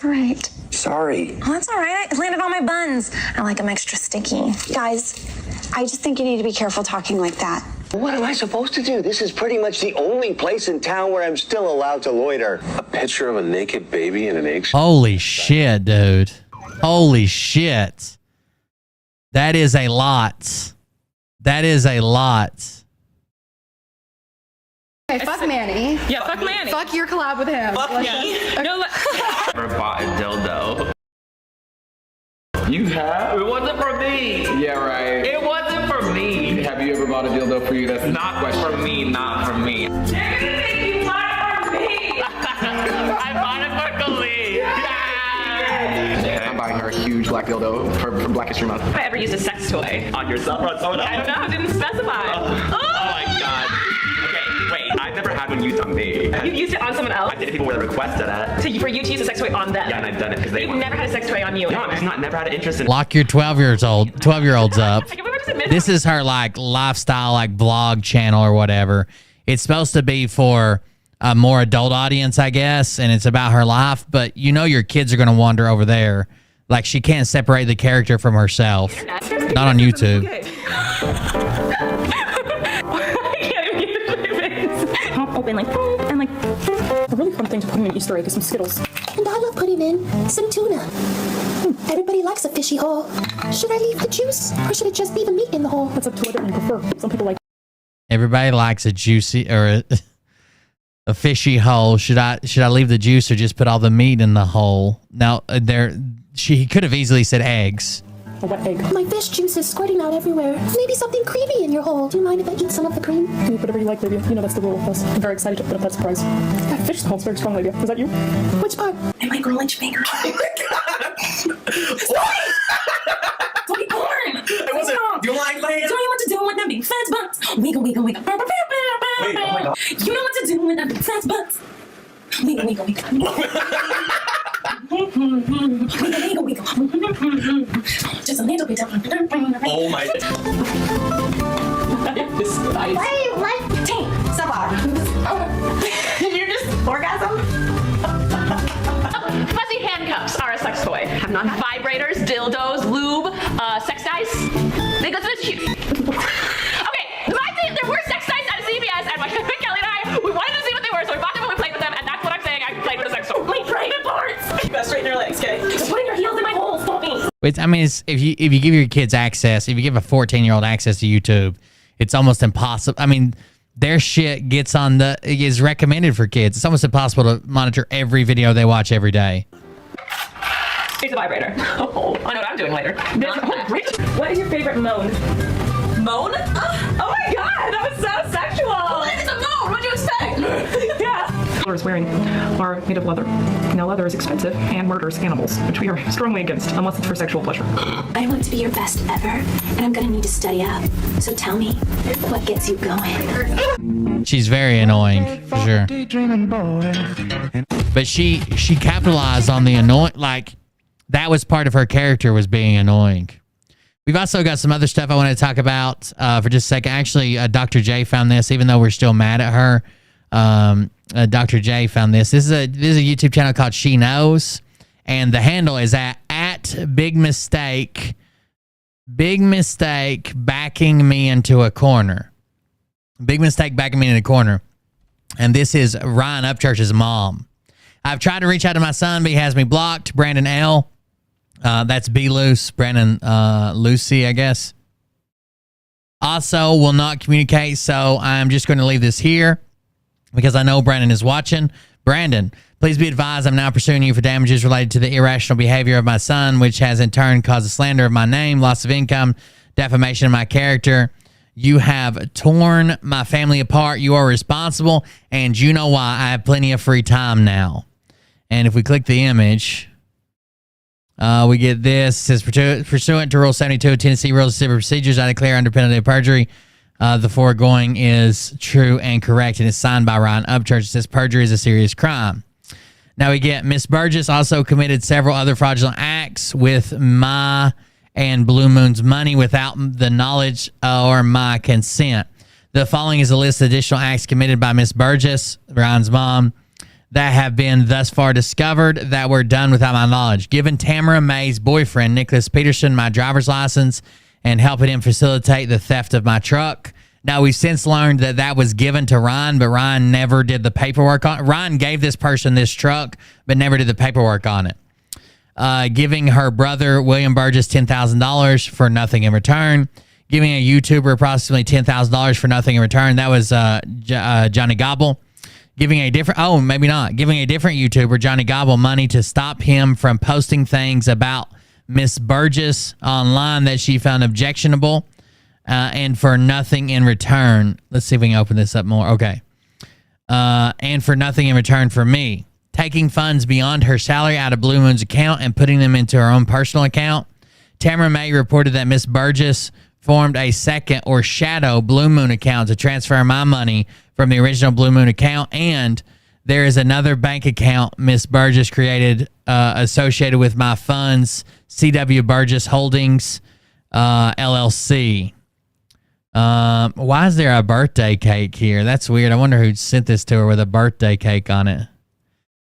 Right. Sorry. Oh, that's all right. It landed on my buns. I like them extra sticky. Guys, I just think you need to be careful talking like that. What am I supposed to do? This is pretty much the only place in town where I'm still allowed to loiter. A picture of a naked baby in an eggshell? Holy shit, dude. Holy shit. That is a lot. That is a lot. Okay, fuck Manny. Yeah, fuck Manny. Fuck your collab with him. Fuck me. No, Never bought a dildo. You have? It wasn't for me. Yeah, right. It wasn't for me. Have you ever bought a dildo for you? That's not for me. Not for me. You're gonna think you bought it for me. I bought it for Colleen. Yeah. I'm buying her a huge black dildo for Black History Month. Have I ever used a sex toy on yourself or on someone else? I don't know. I didn't specify. Oh my god. Okay, wait. I've never had one used on me. You used it on someone else? I did. People would have requested it. So for you to use a sex toy on them? Yeah, and I've done it because You've never had a sex toy on you? No, I've just never had an interest in. Lock your 12-year-olds up. This is her like lifestyle like vlog channel or whatever. It's supposed to be for a more adult audience, I guess, and it's about her life. But you know your kids are gonna wander over there. Like she can't separate the character from herself. Not on YouTube. Open like and like a really fun thing to put in an Easter egg is some Skittles. And I love putting in some tuna. Everybody likes a fishy hole. Should I leave the juice or should it just be the meat in the hole? That's up to whatever you prefer. Some people like. Everybody likes a juicy or a fishy hole. Should I leave the juice or just put all the meat in the hole? Now she could have easily said eggs. A wet egg. My fish juice is squirting out everywhere. Maybe something creamy in your hole. Do you mind if I eat some of the cream? You eat whatever you like, baby. You know that's the rule with us. I'm very excited to put up that surprise. That fish smells very strong, lady. Is that you? Which part? And my girl inch finger. Oh my god! Don't be born! It wasn't. Do you like my Tell you what to do with them big fat butts. Wiggle, wiggle, wiggle. Wait, oh my god. You know what to do with them big fat butts. Wiggle, wiggle, wiggle. Wiggle, wiggle, wiggle. Just a little bit of. Oh my. Why are you like? Tank, stop off. Did you just orgasm? Fuzzy handcuffs are a sex toy. Have not had vibrators, dildos, lube, sex dice. They go to the Okay, my thing, there were sex dice at a CVS, and my friend Kelly and I, we wanted to see what they were, so we bought them and we played with them, and that's what I'm saying. I played with a sex toy. My private parts. You gotta straighten your legs, okay? Just putting your heels in my hole. Stop me. Wait, I mean, if you give your kids access, if you give a 14-year-old access to YouTube, it's almost impossible. I mean, their shit is recommended for kids. It's almost impossible to monitor every video they watch every day. It's a vibrator. Oh, I know what I'm I'm doing later. What is your favorite moan? Moan? Oh my god, that was so sexual. What is a moan? What do you expect? Yeah. Clothes wearing are made of leather. Now, leather is expensive and murders animals, which we are strongly against, unless it's for sexual pleasure. I want to be your best ever, and I'm gonna need to study up. So tell me, what gets you going? She's very annoying, for sure. But she capitalized on the annoying, like, that was part of her character, was being annoying. We've also got some other stuff I want to talk about for just a second. Actually, Dr. J found this, even though we're still mad at her. Dr. J found this. This is a YouTube channel called She Knows, and the handle is at Big Mistake backing me into a corner. Big Mistake backing me in a corner. And this is Ryan Upchurch's mom. I've tried to reach out to my son, but he has me blocked. Brandon L. That's B Loose. Brandon Lucy, I guess. Also will not communicate, so I'm just going to leave this here because I know Brandon is watching. Brandon, please be advised I'm now pursuing you for damages related to the irrational behavior of my son, which has in turn caused the slander of my name, loss of income, defamation of my character. You have torn my family apart. You are responsible, and you know why. I have plenty of free time now. And if we click the image, we get this. It says, pursuant to Rule 72 of Tennessee Rules of Civil Procedures, I declare under penalty of perjury the foregoing is true and correct, and it's signed by Ryan Upchurch. It says perjury is a serious crime. Now we get Miss Burgess also committed several other fraudulent acts with my and Blue Moon's money without the knowledge or my consent. The following is a list of additional acts committed by Miss Burgess, Ryan's mom, that have been thus far discovered that were done without my knowledge. Given Tamara May's boyfriend, Nicholas Peterson, my driver's license and helping him facilitate the theft of my truck. Now, we've since learned that that was given to Ryan, but Ryan never did the paperwork on it. Ryan gave this person this truck, but never did the paperwork on it. Giving her brother, William Burgess, $10,000 for nothing in return. Giving a YouTuber approximately $10,000 for nothing in return. That was Johnny Gobble. Giving a different YouTuber, Johnny Gobble, money to stop him from posting things about Miss Burgess online that she found objectionable, and for nothing in return. Let's see if we can open this up more. Okay. And for nothing in return for me. Taking funds beyond her salary out of Blue Moon's account and putting them into her own personal account. Tamara May reported that Miss Burgess formed a second or shadow Blue Moon account to transfer my money from the original Blue Moon account, and there is another bank account Miss Burgess created associated with my funds, C.W. Burgess Holdings, LLC. Why is there a birthday cake here? That's weird. I wonder who sent this to her with a birthday cake on it.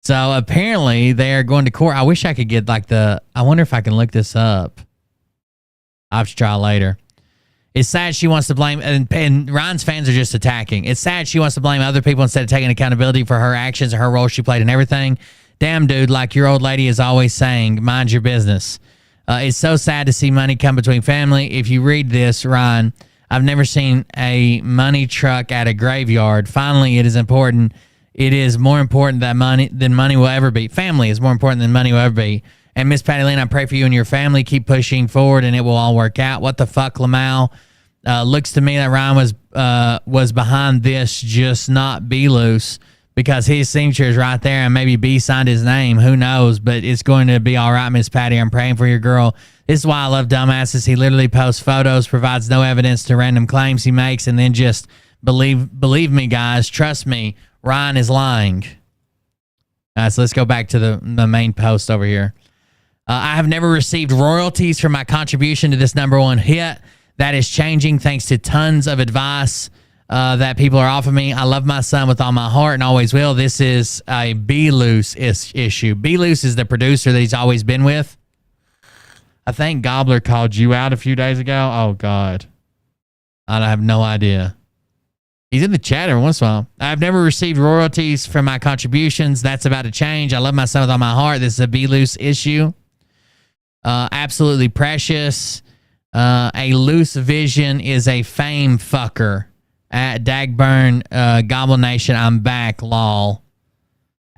So apparently they are going to court. I wish I could get I wonder if I can look this up. I'll have to try later. It's sad she wants to blame, and Ryan's fans are just attacking. It's sad she wants to blame other people instead of taking accountability for her actions and her role she played in everything. Damn, dude, like your old lady is always saying, mind your business. It's so sad to see money come between family. If you read this, Ryan, I've never seen a money truck at a graveyard. Finally, it is important. It is more important than money will ever be. Family is more important than money will ever be. And Miss Patty Lynn, I pray for you and your family. Keep pushing forward, and it will all work out. What the fuck, Lamau? Looks to me that Ryan was behind this, just not be loose, because his signature is right there, and maybe B signed his name. Who knows? But it's going to be all right, Miss Patty. I'm praying for your girl. This is why I love dumbasses. He literally posts photos, provides no evidence to random claims he makes, and then just believe me, guys. Trust me, Ryan is lying. So let's go back to the main post over here. I have never received royalties for my contribution to this #1 hit. That is changing thanks to tons of advice that people are offering me. I love my son with all my heart and always will. This is a B-Loose issue. B-Loose is the producer that he's always been with. I think Gobbler called you out a few days ago. Oh, God. I have no idea. He's in the chat every once in a while. I've never received royalties for my contributions. That's about to change. I love my son with all my heart. This is a B-Loose issue. Absolutely precious. A loose vision is a fame fucker. At Dagburn, Gobble Nation, I'm back, lol.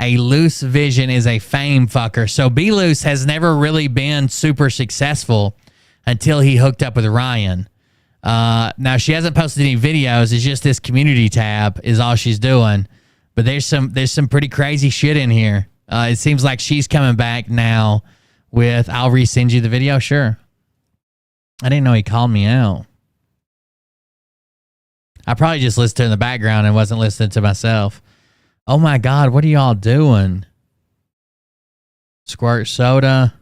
A loose vision is a fame fucker. So Be Loose has never really been super successful until he hooked up with Ryan. Now she hasn't posted any videos. It's just this community tab is all she's doing. But there's some pretty crazy shit in here. It seems like she's coming back now with I'll resend you the video. Sure. I didn't know he called me out. I probably just listened to it in the background and wasn't listening to myself. Oh my God, what are y'all doing? Squirt soda.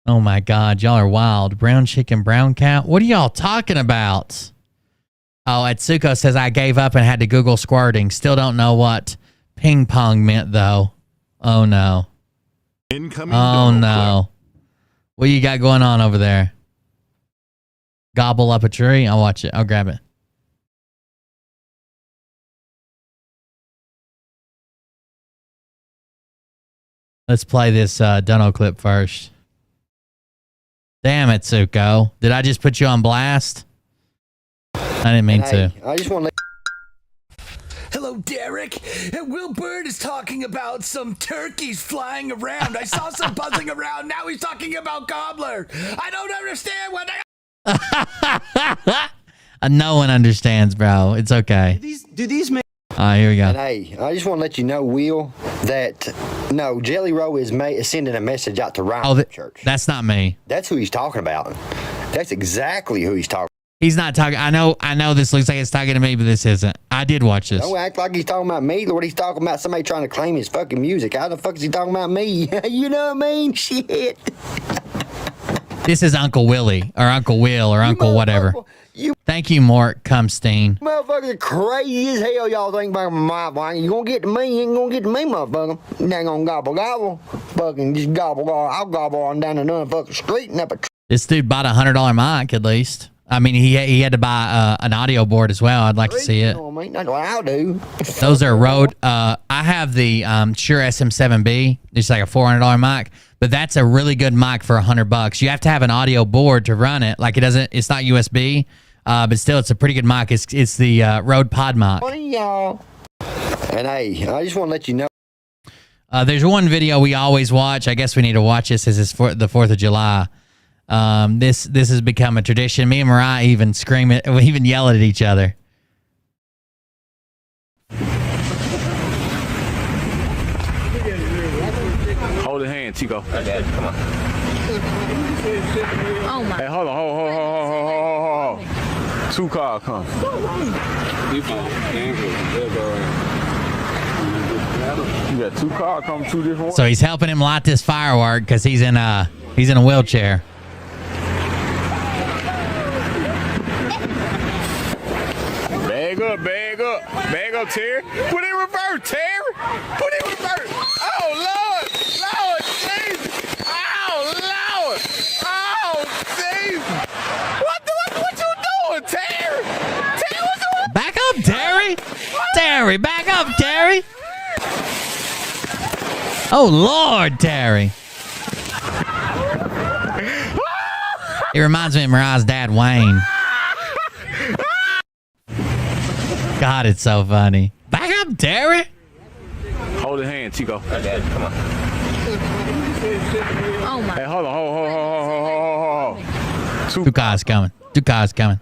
Oh my God, y'all are wild. Brown chicken, brown cow. What are y'all talking about? Oh, Atsuko says I gave up and had to Google squirting. Still don't know what ping pong meant though. Oh no. Incoming. Oh no. What you got going on over there? Gobble up a tree? I'll watch it. I'll grab it. Let's play this Dunno clip first. Damn it, Tsuko. Did I just put you on blast? I didn't mean to. I just want to Hello, Derek. Will Bird is talking about some turkeys flying around. I saw some buzzing around. Now he's talking about gobbler. I don't understand what No one understands, bro. It's okay. do these make? All right, here we go. And hey, I just want to let you know, Will, that no, Jelly Roll is sending a message out to Ryan Upchurch. That's not me. That's who he's talking about. That's exactly who he's talking. He's not talking. I know this looks like it's talking to me, but this isn't. I did watch this. Don't act like he's talking about me, Lord. He's talking about somebody trying to claim his fucking music. How the fuck is he talking about me? You know what I mean? Shit. This is Uncle Willie, or Uncle Will, or Uncle whatever. Thank you, Mort Cumstein. Motherfuckers are crazy as hell. Y'all think about my boy. You gonna get to me? You ain't gonna get to me, motherfucker. You ain't gonna gobble. Fucking just gobble. I'll gobble on down another fucking street and up a tree. This dude bought a $100 mic at least. I mean, he had to buy an audio board as well. I'd like to see it. You know what I mean? That's what I'll do. Those are Rode. I have the Shure SM7B. It's like a $400 mic, but that's a really good mic for $100. You have to have an audio board to run it. Like it's not USB, but still, it's a pretty good mic. It's the Rode Pod mic. Y'all. And hey, I just want to let you know. There's one video we always watch. I guess we need to watch this as it's for the 4th of July. This has become a tradition. Me and Mariah even scream it. We even yell at each other. Hold the hand, Chico. Okay, come on. Oh my. Hey, hold on. 2 cars come. You got 2 cars come 2 different. So he's helping him light this firework because he's in a wheelchair. Bag up, Terry. Put in reverse, Terry. Put in reverse. Oh, Lord, Jesus. Oh, Lord. Oh, Jesus. What you doing, Terry? Terry, what's doing? Back up, Terry. Terry, back up, Terry. Oh, Lord, Terry. It reminds me of Mariah's dad, Wayne. God, it's so funny. Back up, Terry. Hold the hand, Chico. Okay, come on. Oh my. Hey, hold on. 2 cars coming. 2 cars coming.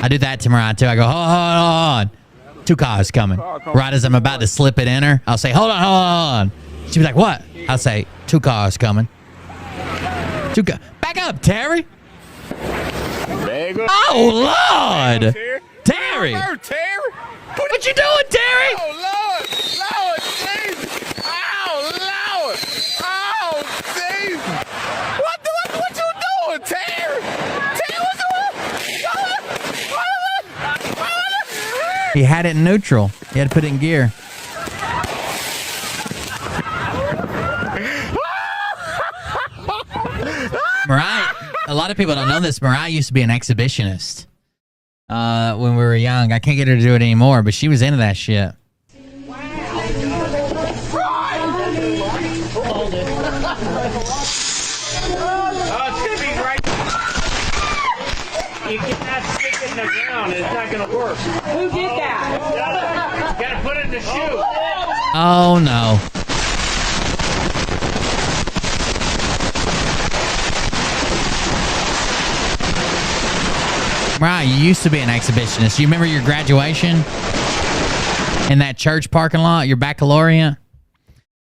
I do that to Mariah too. I go, hold on. 2 cars coming. Right as I'm about to slip it in her, I'll say, hold on. She'll be like, what? I'll say, 2 cars coming. 2 cars. Back up, Terry. Oh, Lord. Terry! Terry! What you doing, Terry? Oh, Lord! Jesus! Oh, Lord! Oh, Jesus! What you doing, Terry? Terry, He had it in neutral. He had to put it in gear. Mariah, a lot of people don't know this. Mariah used to be an exhibitionist. When we were young. I can't get her to do it anymore, but she was into that shit. You cannot stick it in the ground. It's not not gonna work. Who did that? You gotta put it in the shoe. Oh no. Mariah, you used to be an exhibitionist. You remember your graduation in that church parking lot, your baccalaureate?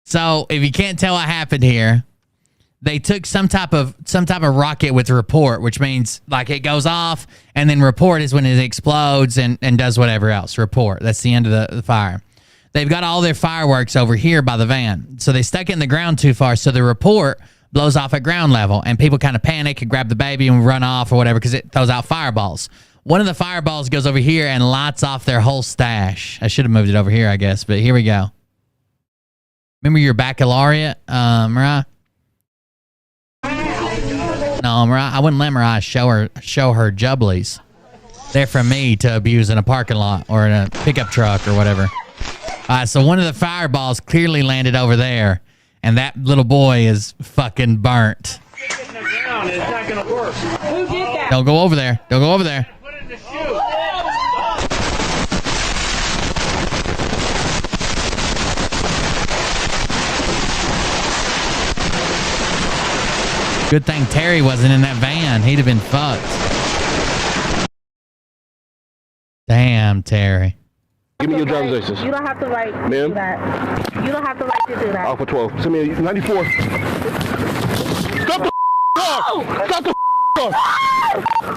So if you can't tell what happened here, they took some type of rocket with report, which means like it goes off, and then report is when it explodes and does whatever else. Report. That's the end of the fire. They've got all their fireworks over here by the van. So they stuck it in the ground too far. So the report blows off at ground level, and people kind of panic and grab the baby and run off or whatever because it throws out fireballs. One of the fireballs goes over here and lights off their whole stash. I should have moved it over here, I guess, but here we go. Remember your baccalaureate, Mariah? No, Mariah, I wouldn't let Mariah show her jubblies. They're from me to abuse in a parking lot or in a pickup truck or whatever. All right, so one of the fireballs clearly landed over there, and that little boy is fucking burnt. It's not gonna work. Who did that? Don't go over there. Don't go over there. Put it in the shoe. Good thing Terry wasn't in that van. He'd have been fucked. Damn, Terry. Give me your driver's license. You don't have the right to Ma'am? do that. You don't have the right to do that. Alpha 12. Send me a 94. Stop the car! Stop the car!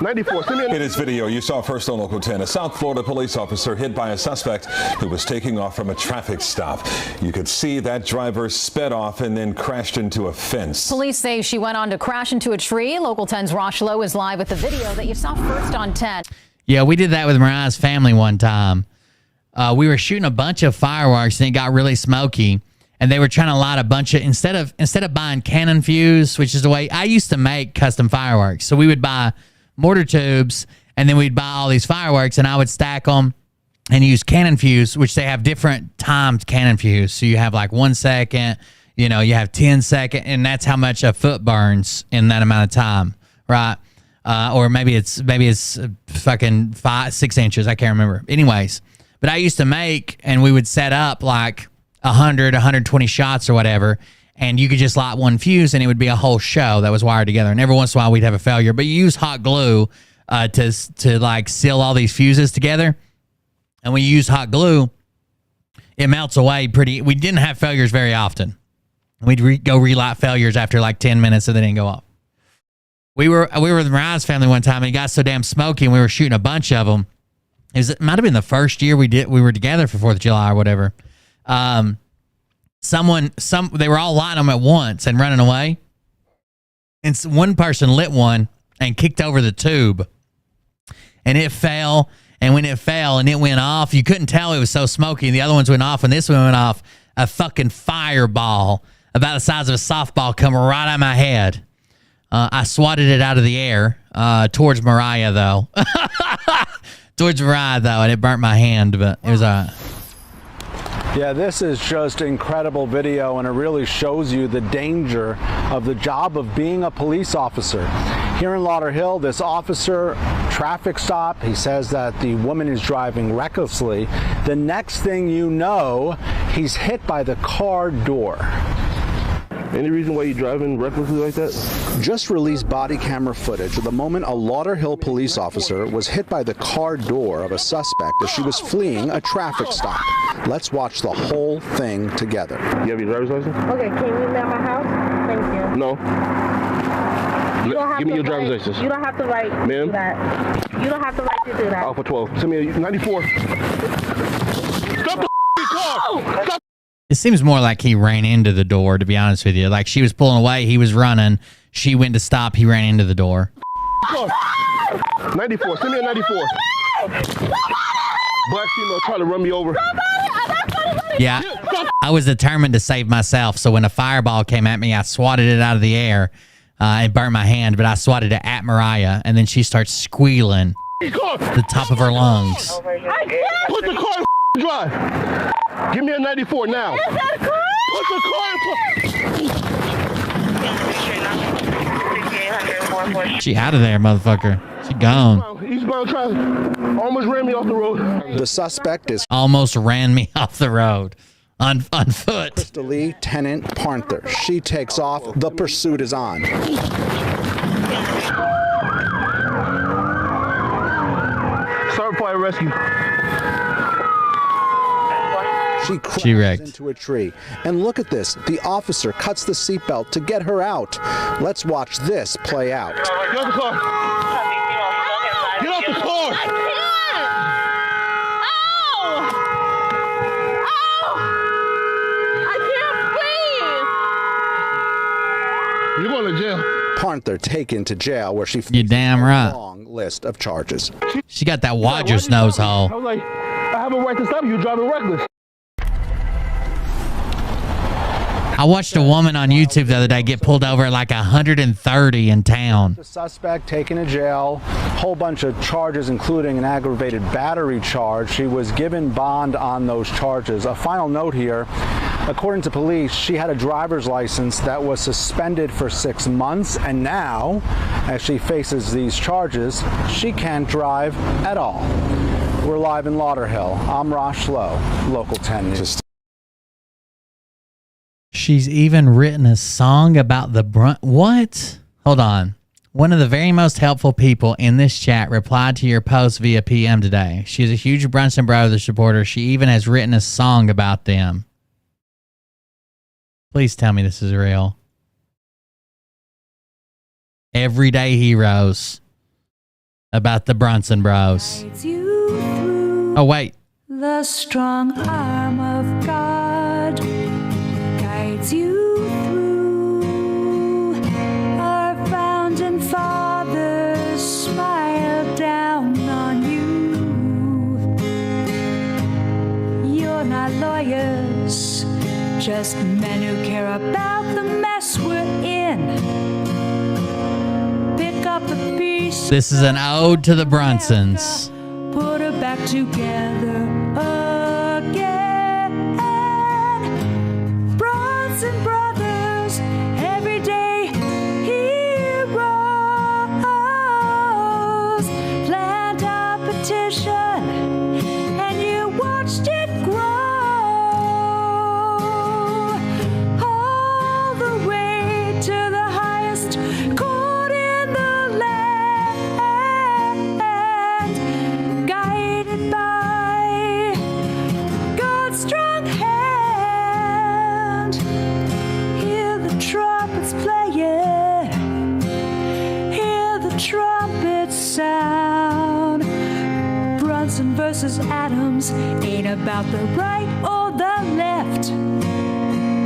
94. Send me a... In this video, you saw first on Local 10, a South Florida police officer hit by a suspect who was taking off from a traffic stop. You could see that driver sped off and then crashed into a fence. Police say she went on to crash into a tree. Local 10's Rosh Lowe is live with the video that you saw first on 10. Yeah, we did that with Mariah's family one time. We were shooting a bunch of fireworks and it got really smoky, and they were trying to light a bunch of, instead of buying cannon fuse, which is the way I used to make custom fireworks. So we would buy mortar tubes and then we'd buy all these fireworks and I would stack them and use cannon fuse, which they have different timed cannon fuse. So you have like 1 second, you have 10 second, and that's how much a foot burns in that amount of time, right? Or maybe it's fucking 6 inches. I can't remember. Anyways. But I used to make, and we would set up like 100, 120 shots or whatever, and you could just light one fuse, and it would be a whole show that was wired together. And every once in a while, we'd have a failure. But you use hot glue to like seal all these fuses together. And when you use hot glue, it melts away pretty. We didn't have failures very often. We'd go relight failures after like 10 minutes, so they didn't go off. We were with Mariah's family one time, and it got so damn smoky, and we were shooting a bunch of them. It might have been the first year we were together for 4th of July or whatever. They were all lighting them at once and running away. And one person lit one and kicked over the tube. And it fell. And when it fell and it went off, you couldn't tell it was so smoky. And the other ones went off, and this one went off. A fucking fireball about the size of a softball come right at my head. I swatted it out of the air towards Mariah, though. Towards Mariah, though, and it burnt my hand, but it was all right. Yeah, this is just incredible video, and it really shows you the danger of the job of being a police officer. Here in Lauderhill, this officer, traffic stop, he says that the woman is driving recklessly. The next thing you know, he's hit by the car door. Any reason why you're driving recklessly like that? Just released body camera footage of the moment a Lauderhill police officer was hit by the car door of a suspect as she was fleeing a traffic stop. Let's watch the whole thing together. You have your driver's license? Okay, can you meet at my house? Thank you. No. You don't have Give me the your driver's right, license. You don't have the right to Ma'am? do that. You don't have the right to do that. Alpha 12. Send me a 94. Stop the car! Stop! It seems more like he ran into the door, to be honest with you. Like she was pulling away, he was running. She went to stop, he ran into the door. 94. Send me a 94. Black female trying to run me over. Yeah, I was determined to save myself. So when a fireball came at me, I swatted it out of the air. It burnt my hand, but I swatted it at Mariah, and then she starts squealing the top of her lungs. Put the car in drive. Give me a 94 now. Put the car in. She out of there, motherfucker. She gone. eastbound traffic. Almost ran me off the road. The suspect is almost ran me off the road on foot. Crystal Lee, Tenant Panther. She takes off. The pursuit is on. Start fire rescue. She crashes into a tree. And look at this. The officer cuts the seatbelt to get her out. Let's watch this play out. Get out the car. Get out the car. You're going to jail. Panther taken to jail where she You damn right. a long list of charges. She got that Wadger's nose hole. I was like, I have a right to stop you. You're driving reckless. I watched a woman on YouTube the other day get pulled over at like 130 in town. The suspect taken to jail, whole bunch of charges, including an aggravated battery charge. She was given bond on those charges. A final note here. According to police, she had a driver's license that was suspended for 6 months, and now, as she faces these charges, she can't drive at all. We're live in Lauderhill. I'm Rosh Lowe, Local 10 News. She's even written a song about the What? Hold on. One of the very most helpful people in this chat replied to your post via PM today. She's a huge Brunson Brothers supporter. She even has written a song about them. Please tell me this is real. Everyday Heroes. About the Brunson Bros. Oh, wait. The strong arm of God guides you through. Our founding fathers smile down on you. You're not lawyers, just men who care about the mess we're in. Pick up the piece. This is an ode to the Brunsons. Put her back together again. Brunson Brothers, everyday heroes. Planned a petition, and you watched it grow. All the way to the highest court in the land. Guided by God's strong hand. Hear the trumpets playing. Hear the trumpets sound. Brunson versus Adams ain't about the right or the left.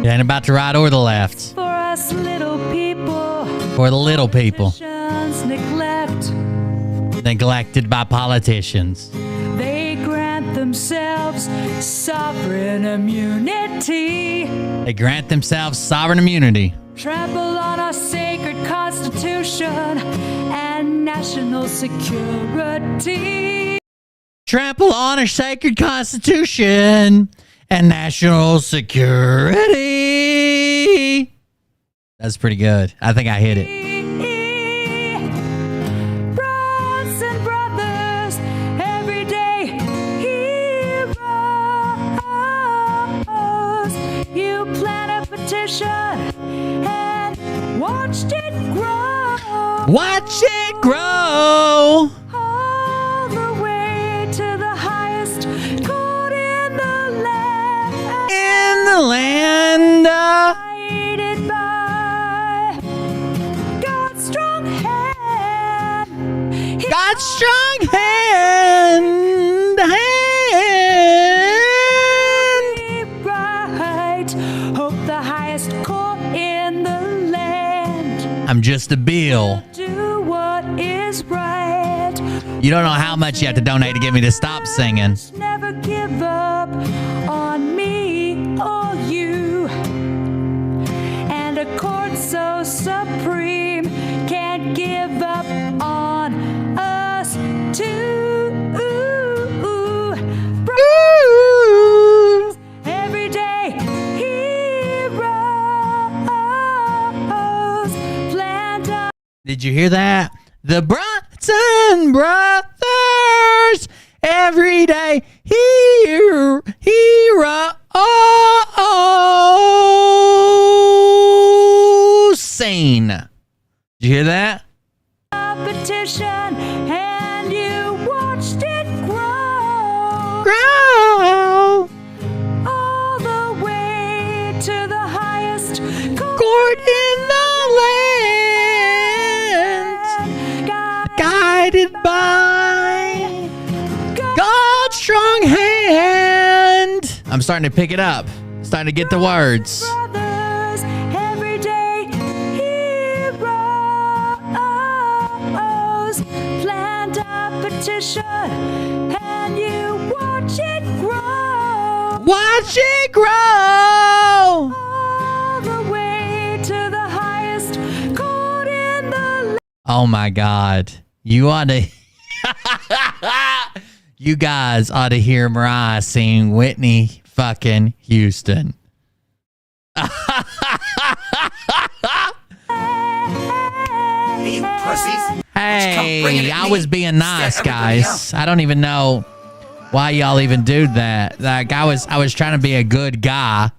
It ain't about the right or the left. For us little people. For the little people. Neglect. Neglected by politicians. They grant themselves sovereign immunity. They grant themselves sovereign immunity. Trample on our sacred constitution and national security. Trample on our sacred constitution and national security. That's pretty good. I think I hit it. Brunson Brothers, everyday heroes. You plan a petition and watched it grow. Watch it grow. All the way to the highest court in the land. In the land. Guided by God's strong hand. God's strong hand. Right. Hope the highest court in the land. I'm just a bill. Do what is right. You don't know how much you have to donate to get me to stop singing. Never give up on me or you. And a court so supreme can't give up on us too. Brothers, everyday heroes. Planned. Did you hear that? The Brunson Brothers. hero. Scene. Did you hear that? Competition, and you watched it grow. All the way to the highest court in the land. Guided by God's strong hand. I'm starting to pick it up. Starting to get the words. Brothers, everyday heroes. Plant a petition, and you watch it grow. Watch it grow. All the way to the highest court in the land. Oh my God. You ought to. You guys ought to hear Mariah sing Whitney fucking Houston. Hey, I was being nice, guys. I don't even know why y'all even do that. Like I was trying to be a good guy,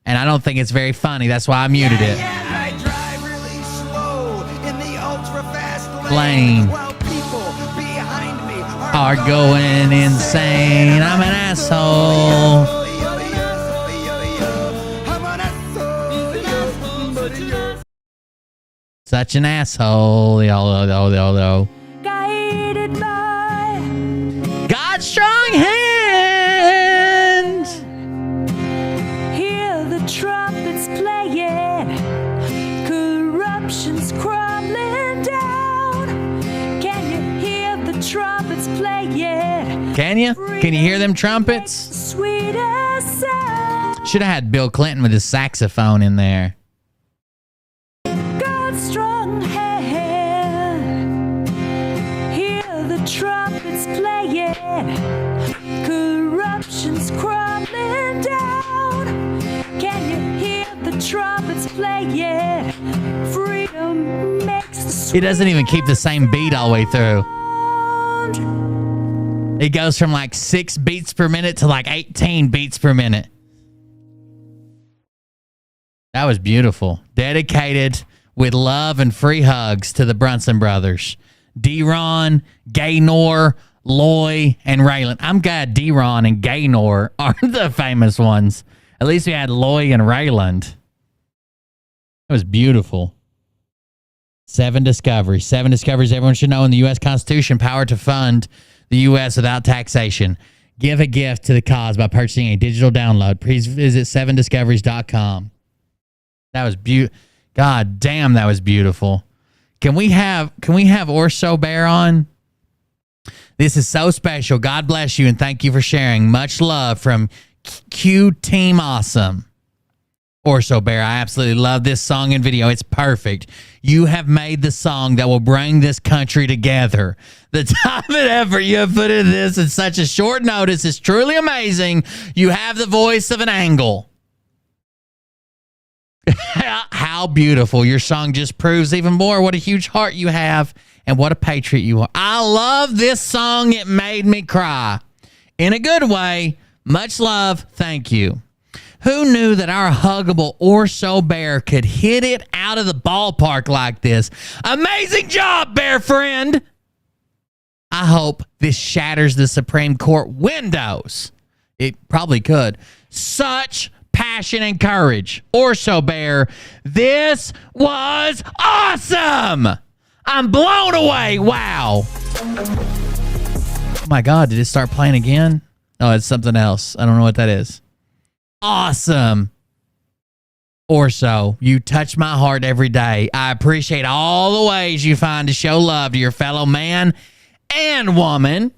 and I don't think it's very funny. That's why I muted it. I drive really slow in the ultra fast Lane. while people behind me Are going insane. I'm an asshole. Such an asshole. Yo. Guided by God's strong hand. hear the trumpets playing, corruption's crumbling down. Can you hear the trumpets playing? Can you? Can you hear them trumpets? Sweetest sound. Should have had Bill Clinton with his saxophone in there. God's strong hand. Hear the trumpets playing, corruption's crumbling down. Can you hear the trumpets playing? Freedom makes the He doesn't even keep the same beat all the way through. It goes from like 6 beats per minute to like 18 beats per minute. That was beautiful. Dedicated with love and free hugs to the Brunson Brothers. D-Ron, Gaynor, Loy, and Raylan. I'm glad D-Ron and Gaynor are the famous ones. At least we had Loy and Rayland. It was beautiful. 7 discoveries. 7 discoveries everyone should know in the U.S. Constitution. Power to fund the U.S. without taxation. Give a gift to the cause by purchasing a digital download. Please visit 7discoveries.com. That was beautiful. God damn, that was beautiful. Can we have Orso Bear on? This is so special. God bless you and thank you for sharing. Much love from Q Team Awesome. Orso Bear, I absolutely love this song and video. It's perfect. You have made the song that will bring this country together. The time and effort you have put into this in such a short notice is truly amazing. You have the voice of an angle. How beautiful. Your song just proves even more what a huge heart you have and what a patriot you are. I love this song. It made me cry. In a good way. Much love. Thank you. Who knew that our huggable Orso Bear could hit it out of the ballpark like this? Amazing job, bear friend. I hope this shatters the Supreme Court windows. It probably could. Such passion and courage. Orso Bear, this was awesome. I'm blown away. Wow. Oh my God, did it start playing again? Oh, it's something else. I don't know what that is. Awesome. Orso, you touch my heart every day. I appreciate all the ways you find to show love to your fellow man and woman.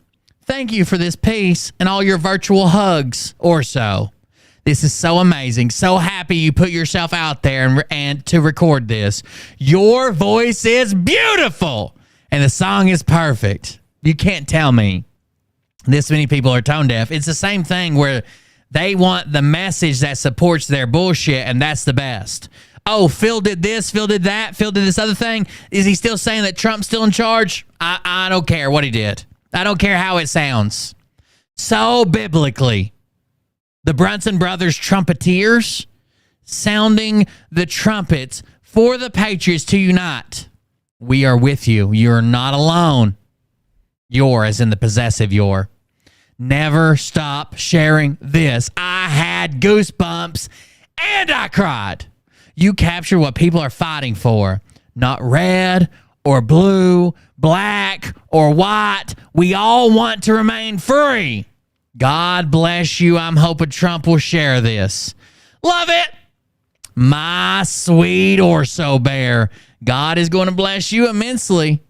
Thank you for this piece and all your virtual hugs, Orso. This is so amazing. So happy you put yourself out there and to record this. Your voice is beautiful and the song is perfect. You can't tell me this many people are tone deaf. It's the same thing where they want the message that supports their bullshit, and that's the best. Oh, Phil did this, Phil did that, Phil did this other thing. Is he still saying that Trump's still in charge? I don't care what he did. I don't care how it sounds. so biblically. The Brunson Brothers trumpeteers sounding the trumpets for the Patriots to unite. We are with you. You're not alone. You're, as in the possessive you're. Never stop sharing this. I had goosebumps and I cried. You capture what people are fighting for. Not red or blue, black or white. We all want to remain free. God bless you. I'm hoping Trump will share this. Love it. My sweet Orso Bear. God is going to bless you immensely.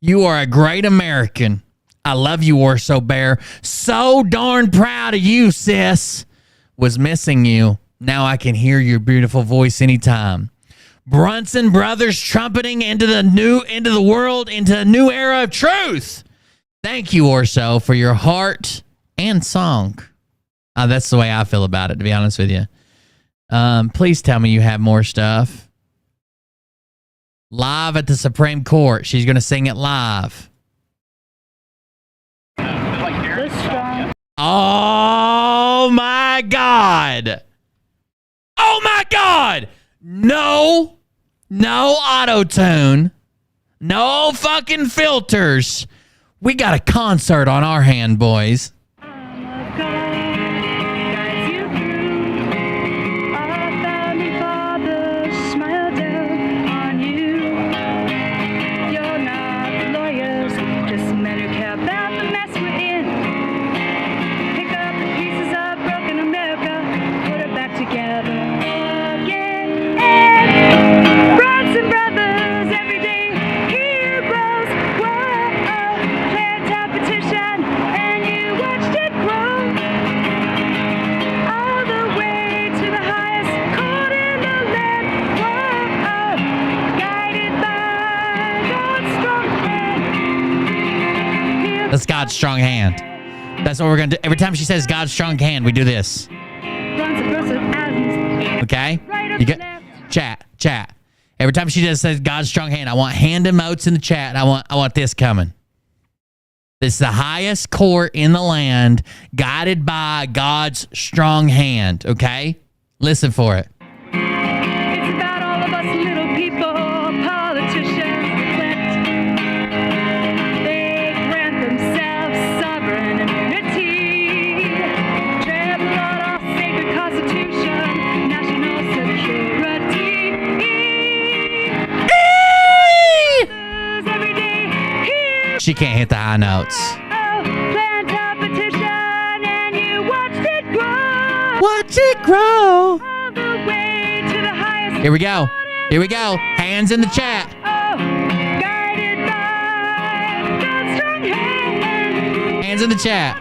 You are a great American. I love you, Orso Bear. So darn proud of you, sis. Was missing you. Now I can hear your beautiful voice anytime. Brunson Brothers trumpeting into the world, into a new era of truth. Thank you, Orso, for your heart and song. That's the way I feel about it, to be honest with you. Please tell me you have more stuff. Live at the Supreme Court. She's going to sing it live. Oh, my God. Oh, my God. No auto-tune. No fucking filters. We got a concert on our hand, boys. That's God's strong hand. That's what we're going to do. Every time she says God's strong hand, we do this. Okay? You get chat. Every time she just says God's strong hand, I want hand emotes in the chat. I want this coming. This is the highest court in the land, guided by God's strong hand. Okay? Listen for it. It's about all of us little people, politicians. They grant themselves sovereign immunity. Trample on our sacred constitution, national security. Every day, She can't hit the high notes. plant a petition and you watched it grow. Watch it grow. All the way to the highest. Here we go. Here we go. Hands in the chat. Guided by God's strong hand. Hands in the chat.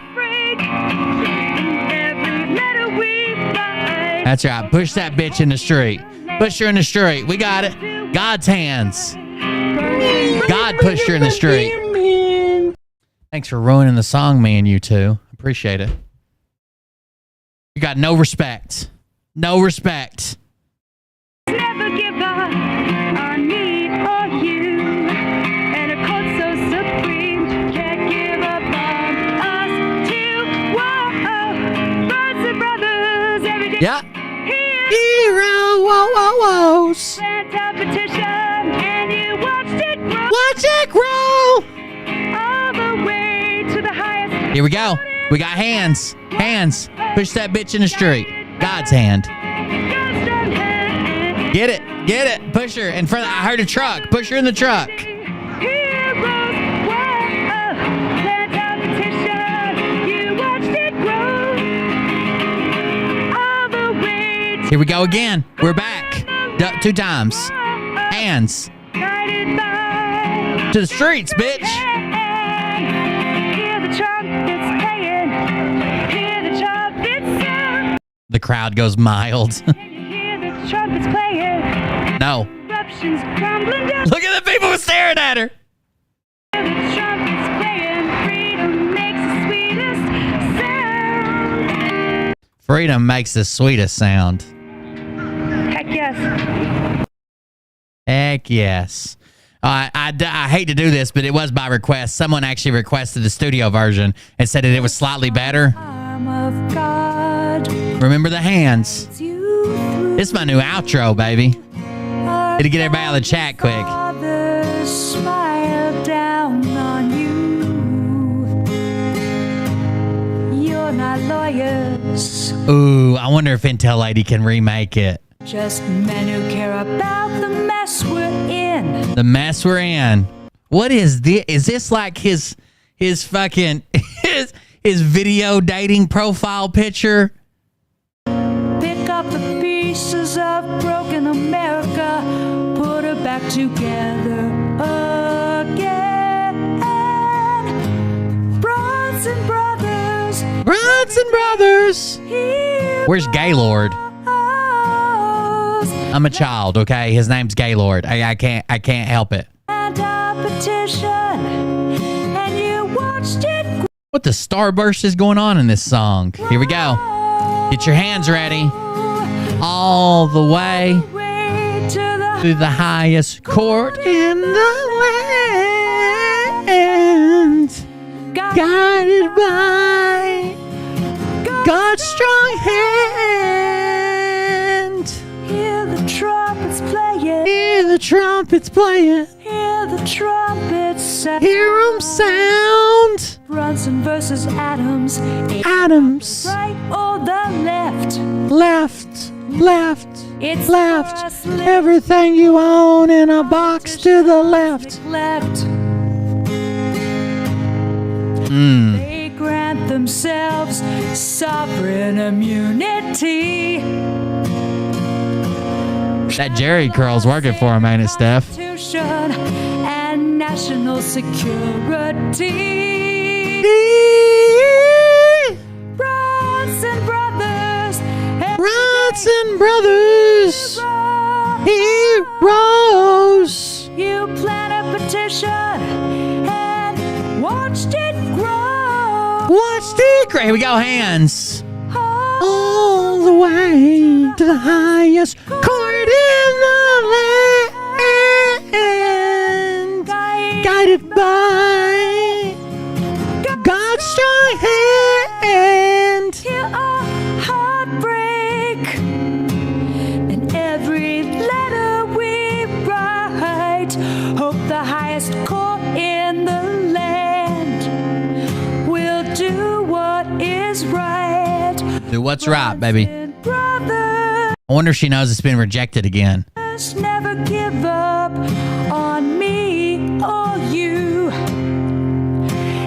Every letter we write. That's right. Push that bitch in the street. Push her in the street. We got it. God's hands. God pushed her in the street. Thanks for ruining the song, me and you two. Appreciate it. You got no respect. No respect. Never give up on me or you. And a court so supreme can't give up on us too. Whoa, Brunson Brothers every day. Yeah. Hero, whoa. Plant a petition and you watched it grow. Watch it grow. All the way to the highest. Here we go. We got hands. Hands. Push that bitch in the street. God's hand. Get it. Get it. Push her in front of, I heard a truck. Push her in the truck. Here we go again. We're back. 2 times. Hands. To the streets, bitch. The crowd goes mild. No. Look at the people staring at her. Freedom makes the sweetest sound. Heck yes. Heck yes. I hate to do this, but it was by request. Someone actually requested the studio version and said that it was slightly better. Remember the hands. This is my new outro, baby. It'll get everybody out of the chat quick. Smile down on you. You're not lawyers. Ooh, I wonder if Intel Lady can remake it. Just men who care about the mess we're in. The mess we're in. What is this? Is this like his fucking his video dating profile picture? Pick up the pieces of broken America, put her back together again. Brunson Brothers. Brunson Brothers. Where's Gaylord? I'm a child, okay? His name's Gaylord. I can't help it. And a petition, and you watched it. What the starburst is going on in this song? Here we go. Get your hands ready. All the way to the highest court in the land, guided by God's strong hand. Hear the trumpets playing. Hear the trumpets playing. Hear the trumpets sound. Hear 'em sound. Brunson versus Adams. Adams. Right or the left. Left. Left. It's left. Everything you own in a box to the left. They grant themselves sovereign immunity. That Jerry curl's working for him, ain't it, Steph? Constitution and national security. Brunson Brothers. Brunson Brothers. Heroes. You plan a petition and watched it grow. Watched it grow. Here we go, hands. All the way to the highest court in the land, guided by God's strong hand. Hear a heartbreak in every letter we write. Hope the highest court in the land will do what is right. Do what's right, baby. Brother, I wonder if she knows it's been rejected again. never give up on me or you.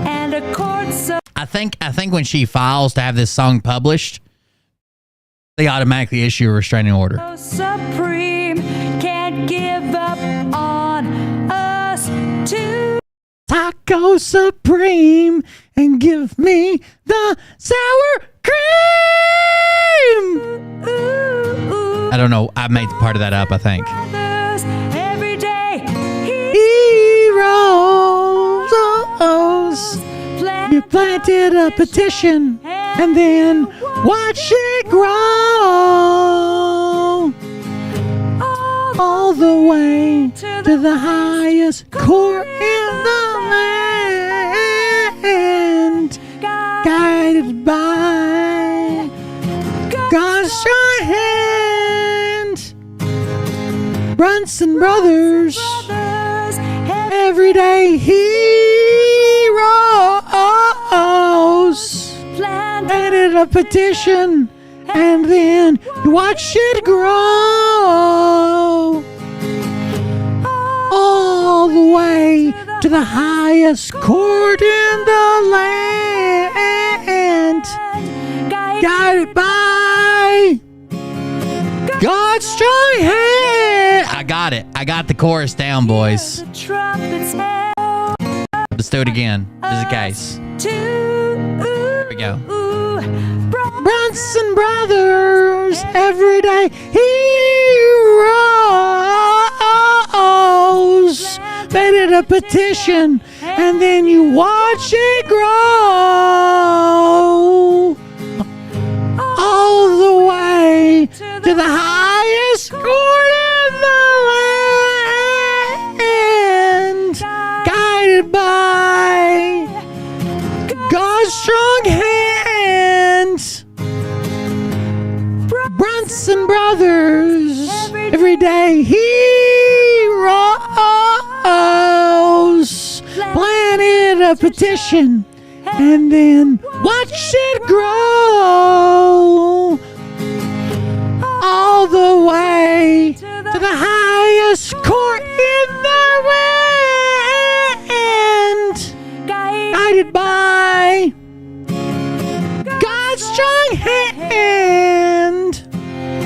And a court so I think when she files to have this song published, they automatically issue a restraining order. supreme can't give up on us too. Taco Supreme and give me the sour cream. I don't know. I made part of that up, I think. Every day Heroes. You planted a petition and then watch it grow. All the way to the highest court in the land, guided by God's strong hand. Brunson Brothers, everyday heroes, planted a petition and then watch it grow. All the way to the highest court in the land, guided by God's strong hand. I got it. I got the chorus down, boys. Let's do it again, just in case. Here we go. Brunson Brothers, everyday heroes. They did a petition, and then you watch it grow. All the way to the highest court in the Brunson Brothers. Everyday heroes. Planted a petition and then watch it grow all the way to the highest court in the land, guided by God's strong hand.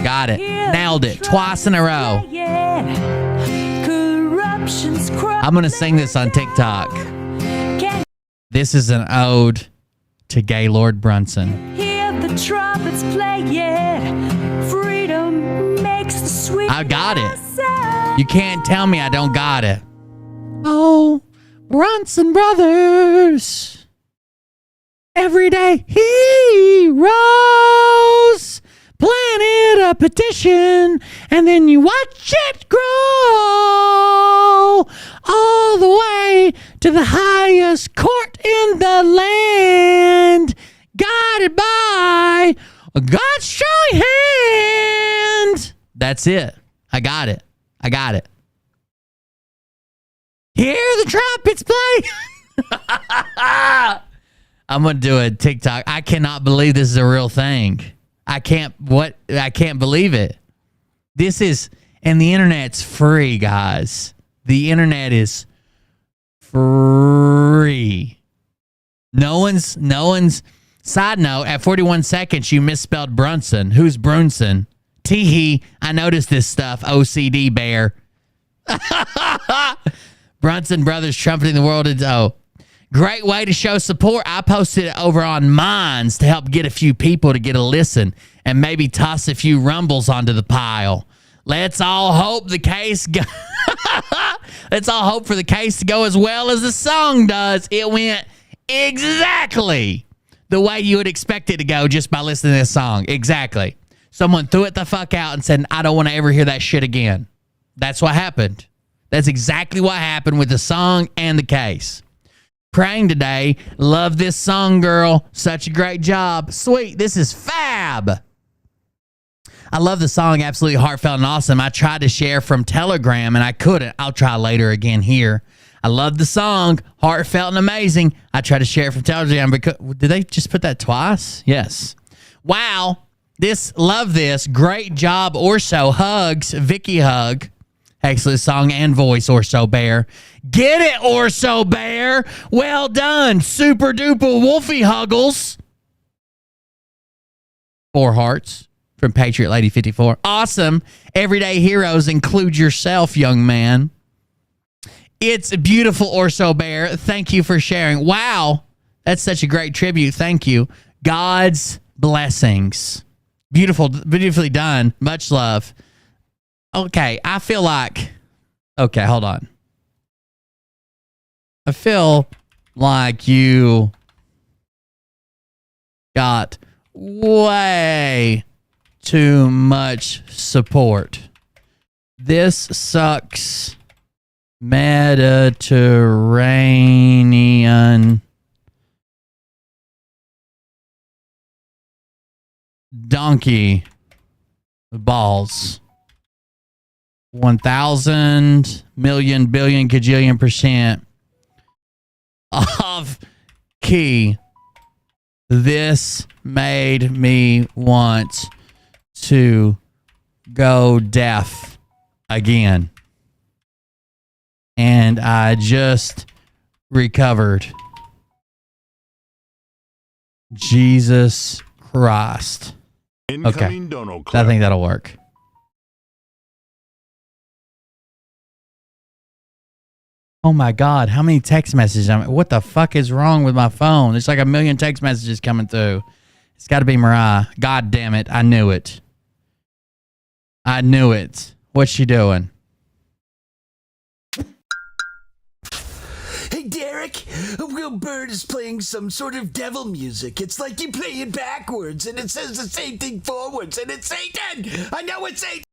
Got it. Nailed it. Twice in a row. I'm going to sing this on TikTok. This is an ode to Gaylord Brunson. Hear the trumpets play it. Freedom makes the sweet. I got it. You can't tell me I don't got it. Oh, Brunson Brothers. Everyday heroes. Planted a petition and then you watch it grow all the way to the highest court in the land, guided by God's strong hand. That's it. I got it. I got it. Hear the trumpets play. I'm going to do a TikTok. I cannot believe this is a real thing. I can't believe it. This is, and the internet's free, guys. The internet is free. No one's, side note, at 41 seconds, you misspelled Brunson. Who's Brunson? Teehee, I noticed this stuff, OCD bear. Brunson Brothers trumpeting the world. Great way to show support. I posted it over on Minds to help get a few people to get a listen and maybe toss a few rumbles onto the pile. Let's all hope the case Let's all hope for the case to go as well as the song does. It went exactly the way you would expect it to go just by listening to this song. Exactly. Someone threw it the fuck out and said, I don't want to ever hear that shit again. That's what happened. That's exactly what happened with the song and the case. Praying today. Love this song, girl. Such a great job. Sweet. This is fab. I love the song. Absolutely heartfelt and awesome. I tried to share from Telegram and I couldn't. I'll try later again here. I love the song. Heartfelt and amazing. I tried to share it from Telegram because did they just put that twice? Yes. Wow. Love this. Great job. Orso. Hugs. Vicky Hug. Excellent song and voice, Orso Bear. Get it, Orso Bear. Well done. Super duper Wolfie Huggles. 4 hearts from Patriot Lady 54. Awesome. Everyday heroes include yourself, young man. It's a beautiful, Orso Bear. Thank you for sharing. Wow. That's such a great tribute. Thank you. God's blessings. Beautiful, beautifully done. Much love. Okay, I feel like... Okay, hold on. I feel like you got way too much support. This sucks. Mediterranean donkey balls. 1,000 million billion kajillion % off key. This made me want to go deaf again. And I just recovered. Jesus Christ. Okay. I think that'll work. Oh my God, how many text messages? What the fuck is wrong with my phone? There's like 1 million text messages coming through. It's got to be Mariah. God damn it. I knew it. I knew it. What's she doing? Hey, Derek, Will Bird is playing some sort of devil music. It's like you play it backwards, and it says the same thing forwards, and it's Satan. I know it's Satan.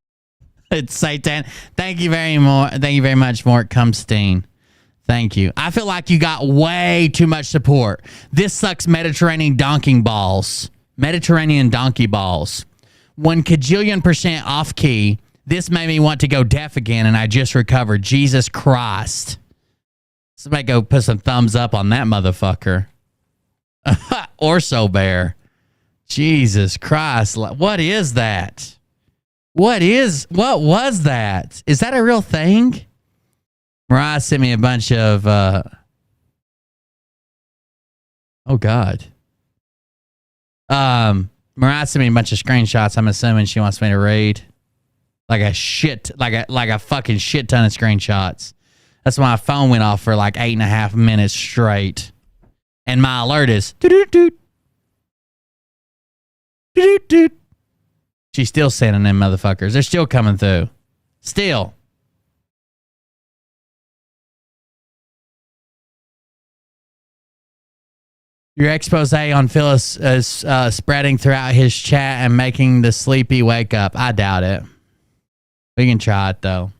It's Satan. Thank you very much, Mort Cumstein. Thank you. I feel like you got way too much support. This sucks. Mediterranean donkey balls. Mediterranean donkey balls. 1,000,000,000% off key. This made me want to go deaf again, and I just recovered. Jesus Christ. Somebody go put some thumbs up on that motherfucker. Orso Bear. Jesus Christ. What is that? What was that? Is that a real thing? Mariah sent me a bunch of, oh God. Mariah sent me a bunch of screenshots. I'm assuming she wants me to read like a fucking shit ton of screenshots. That's why my phone went off for like 8.5 minutes straight. And my alert is doot. She's still sending them motherfuckers. They're still coming through. Still. Your expose on Phyllis is spreading throughout his chat and making the sleepy wake up. I doubt it. We can try it, though.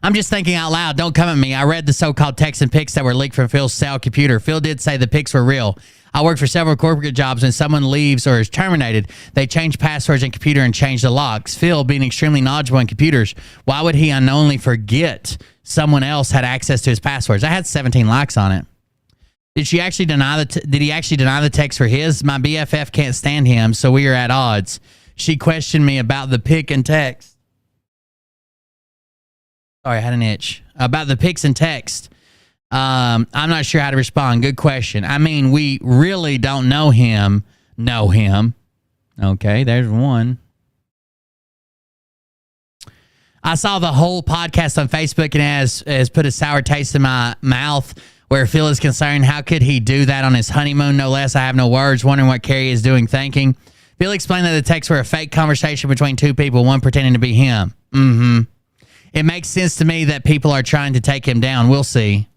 I'm just thinking out loud. Don't come at me. I read the so-called texts and pics that were leaked from Phil's cell computer. Phil did say the pics were real. I worked for several corporate jobs. When someone leaves or is terminated, they change passwords in computer and change the locks. Phil, being extremely knowledgeable in computers, why would he unknowingly forget someone else had access to his passwords? I had 17 likes on it. Did he actually deny the text for his? My BFF can't stand him, so we are at odds. She questioned me about the pic and text. Sorry, I had an itch. About the pics and text. I'm not sure how to respond. Good question. I mean, we really don't know him. Okay, there's one. I saw the whole podcast on Facebook and has put a sour taste in my mouth where Phil is concerned. How could he do that on his honeymoon? No less. I have no words. Wondering what Carrie is doing thinking. Phil explained that the texts were a fake conversation between two people, one pretending to be him. It makes sense to me that people are trying to take him down. We'll see.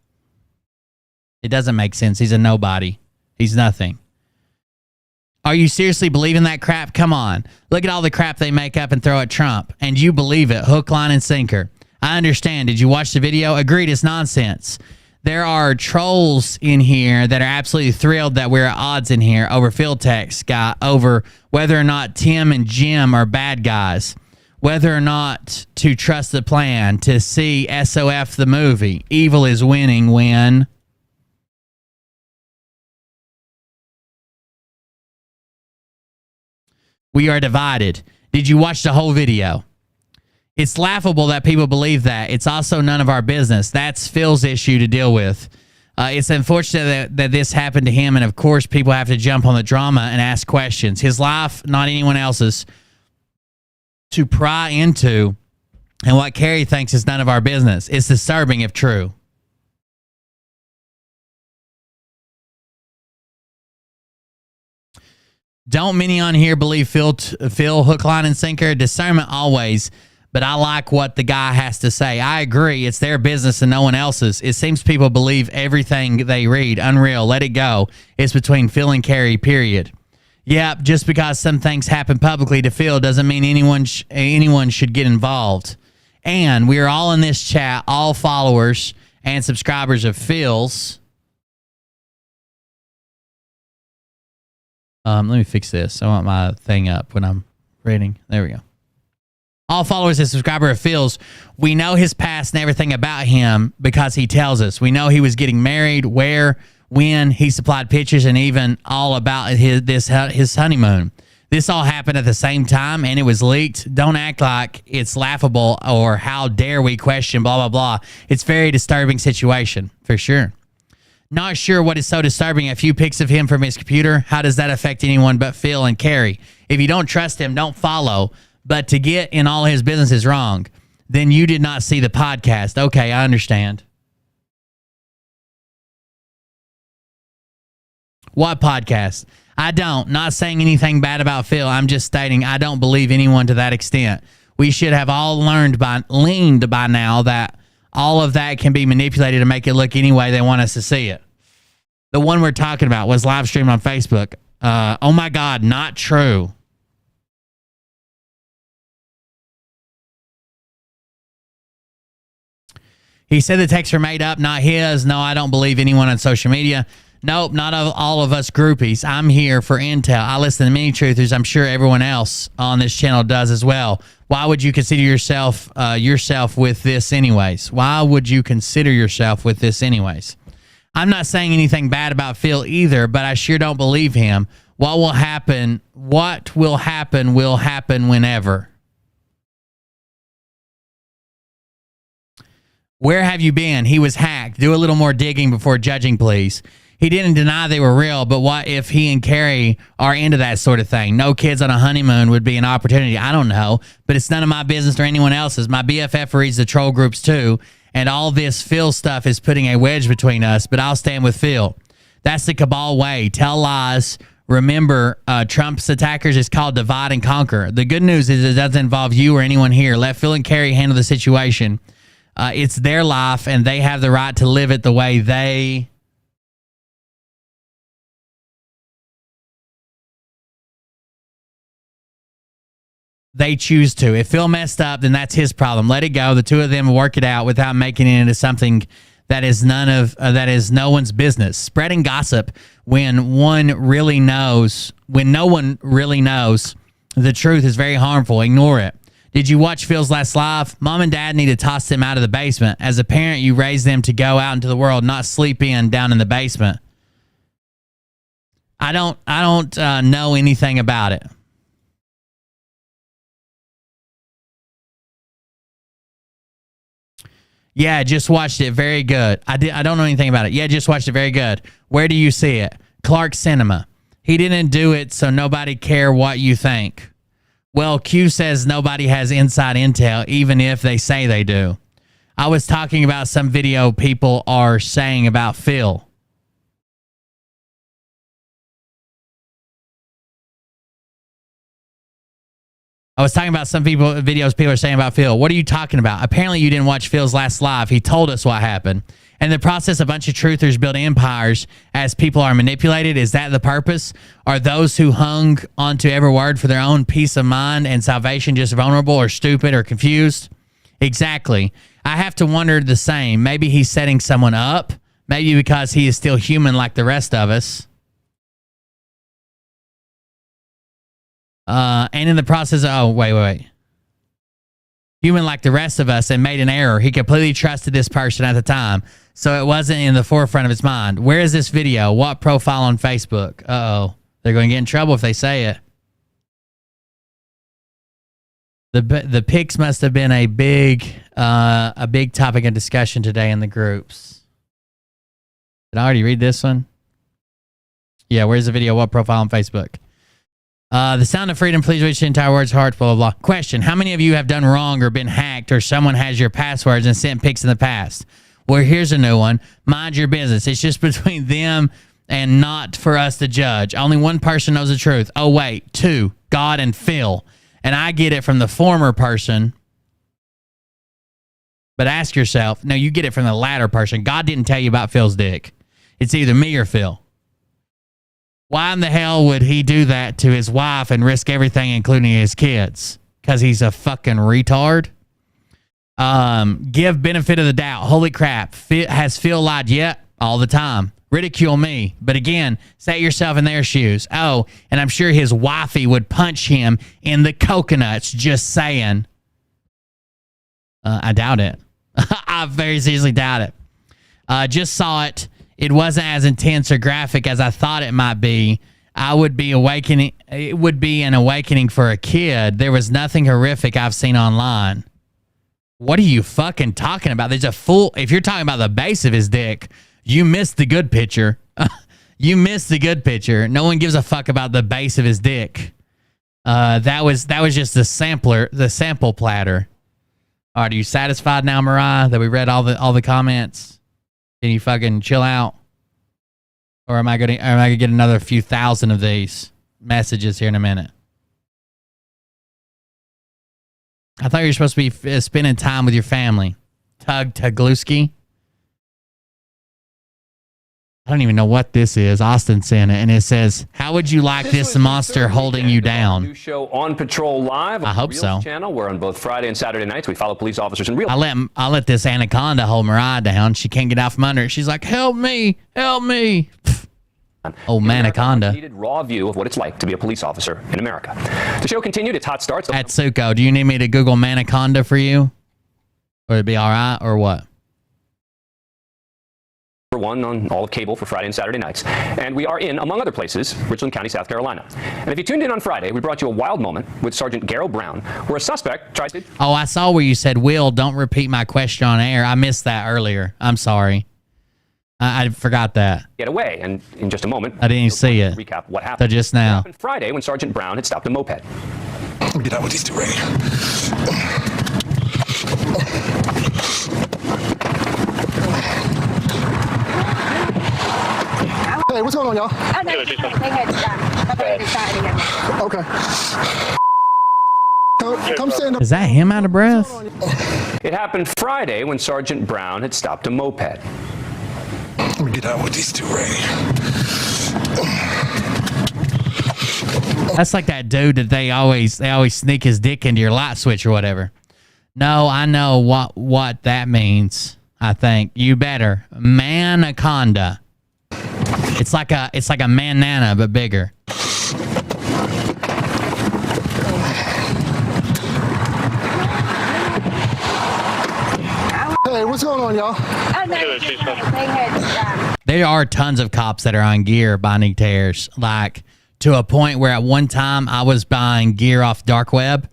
It doesn't make sense. He's a nobody. He's nothing. Are you seriously believing that crap? Come on. Look at all the crap they make up and throw at Trump. And you believe it. Hook, line, and sinker. I understand. Did you watch the video? Agreed, it's nonsense. There are trolls in here that are absolutely thrilled that we're at odds in here over Phil text guy, over whether or not Tim and Jim are bad guys. Whether or not to trust the plan, to see SOF the movie. Evil is winning when. We are divided. Did you watch the whole video? It's laughable that people believe that. It's also none of our business. That's Phil's issue to deal with. It's unfortunate that this happened to him, and of course people have to jump on the drama and ask questions. His life, not anyone else's, to pry into, and what Carrie thinks is none of our business. It's disturbing if true. Don't many on here believe Phil hook, line, and sinker? Discernment always, but I like what the guy has to say. I agree. It's their business and no one else's. It seems people believe everything they read. Unreal. Let it go. It's between Phil and Carrie, period. Yep, just because some things happen publicly to Phil doesn't mean anyone should get involved. And we are all in this chat, all followers and subscribers of Phil's. Let me fix this. I want my thing up when I'm reading. There we go. All followers and subscribers of Phil's. We know his past and everything about him because he tells us. We know he was getting married, where, when. He supplied pictures and even all about his honeymoon. This all happened at the same time and it was leaked. Don't act like it's laughable or how dare we question blah, blah, blah. It's a very disturbing situation, for sure. Not sure what is so disturbing. A few pics of him from his computer. How does that affect anyone but Phil and Carrie? If you don't trust him, don't follow. But to get in all his business is wrong. Then you did not see the podcast. Okay, I understand. What podcast? I don't. Not saying anything bad about Phil. I'm just stating I don't believe anyone to that extent. We should have all leaned by now that all of that can be manipulated to make it look any way they want us to see it. The one we're talking about was live streamed on Facebook. Oh my God, not true. He said the texts are made up, not his. No, I don't believe anyone on social media. Nope, not all of us groupies. I'm here for intel. I listen to many truthers. I'm sure everyone else on this channel does as well. Why would you consider yourself with this anyways? Why would you consider yourself with this anyways? I'm not saying anything bad about Phil either, but I sure don't believe him. What will happen whenever. Where have you been? He was hacked. Do a little more digging before judging, please. He didn't deny they were real, but what if he and Carrie are into that sort of thing? No kids on a honeymoon would be an opportunity. I don't know, but it's none of my business or anyone else's. My BFF reads the troll groups too, and all this Phil stuff is putting a wedge between us, but I'll stand with Phil. That's the cabal way. Tell lies. Remember, Trump's attackers is called divide and conquer. The good news is it doesn't involve you or anyone here. Let Phil and Carrie handle the situation. It's their life, and they have the right to live it the way they choose to. If Phil messed up, then that's his problem. Let it go. The two of them will work it out without making it into something that is no one's business. Spreading gossip when no one really knows the truth is very harmful. Ignore it. Did you watch Phil's last live? Mom and Dad need to toss them out of the basement. As a parent, you raise them to go out into the world, not sleep down in the basement. I don't know anything about it. Yeah, just watched it. Very good. I don't know anything about it. Yeah, just watched it. Very good. Where do you see it? Clark Cinema. He didn't do it, so nobody care what you think. Well, Q says nobody has inside intel, even if they say they do. I was talking about some video people are saying about Phil. I was talking about some videos people are saying about Phil. What are you talking about? Apparently you didn't watch Phil's last live. He told us what happened. In the process, a bunch of truthers build empires as people are manipulated. Is that the purpose? Are those who hung onto every word for their own peace of mind and salvation just vulnerable or stupid or confused? Exactly. I have to wonder the same. Maybe he's setting someone up. Maybe because he is still human like the rest of us. And in the process of, wait. Human like the rest of us and made an error. He completely trusted this person at the time, so it wasn't in the forefront of his mind. Where is this video? What profile on Facebook? Uh-oh. They're going to get in trouble if they say it. The pics must have been a big topic of discussion today in the groups. Did I already read this one? Yeah, where's the video? What profile on Facebook? The sound of freedom, please reach the entire words, hearts, blah, blah, blah. Question, how many of you have done wrong or been hacked or someone has your passwords and sent pics in the past? Well, here's a new one. Mind your business. It's just between them and not for us to judge. Only one person knows the truth. Oh, wait, two, God and Phil. And I get it from the former person. But ask yourself, no, you get it from the latter person. God didn't tell you about Phil's dick. It's either me or Phil. Why in the hell would he do that to his wife and risk everything, including his kids? Because he's a fucking retard? Give benefit of the doubt. Holy crap. Has Phil lied yet? All the time. Ridicule me. But again, set yourself in their shoes. Oh, and I'm sure his wifey would punch him in the coconuts. Just saying. I doubt it. I very seriously doubt it. Just saw it. It wasn't as intense or graphic as I thought it might be. It would be an awakening for a kid. There was nothing horrific I've seen online. What are you fucking talking about? There's a full, if you're talking about the base of his dick, you missed the good picture. You missed the good picture. No one gives a fuck about the base of his dick. That was just the sample platter. All right, are you satisfied now, Mariah, that we read all the comments? Can you fucking chill out? Or am I gonna get another few thousand of these messages here in a minute? I thought you were supposed to be spending time with your family. Tugluski. I don't even know what this is. Austin sent it, and it says, "How would you like this monster holding you down?" New show On Patrol Live. I hope so. Channel. We're on both Friday and Saturday nights. We follow police officers in real. I let this anaconda hold Mariah down. She can't get out from under it. She's like, "Help me, help me." Oh, Manaconda. Needed raw view of what it's like to be a police officer in America. The show continued its hot starts. Atsuko, do you need me to Google Manaconda for you? Would it be all right, or what? One on all of cable for Friday and Saturday nights. And we are in, among other places, Richland County, South Carolina. And if you tuned in on Friday, we brought you a wild moment with Sergeant Garrow Brown, where a suspect tried to... Oh, I saw where you said, Will, don't repeat my question on air. I missed that earlier. I'm sorry. I forgot that. Get away. And in just a moment, I didn't even see it. Recap what happened. So just now. It happened Friday when Sergeant Brown had stopped a moped. Let me get out with these two right here. Hey, what's going on, y'all? Okay. Come stand up. Is that him out of breath? It happened Friday when Sergeant Brown had stopped a moped. Let me get out with these two right here. That's like that dude that they always sneak his dick into your light switch or whatever. No, I know what that means. I think you better Manaconda. It's like a manana but bigger. Hey, what's going on, y'all? There are tons of cops that are on gear buying tears, like to a point where at one time I was buying gear off dark web,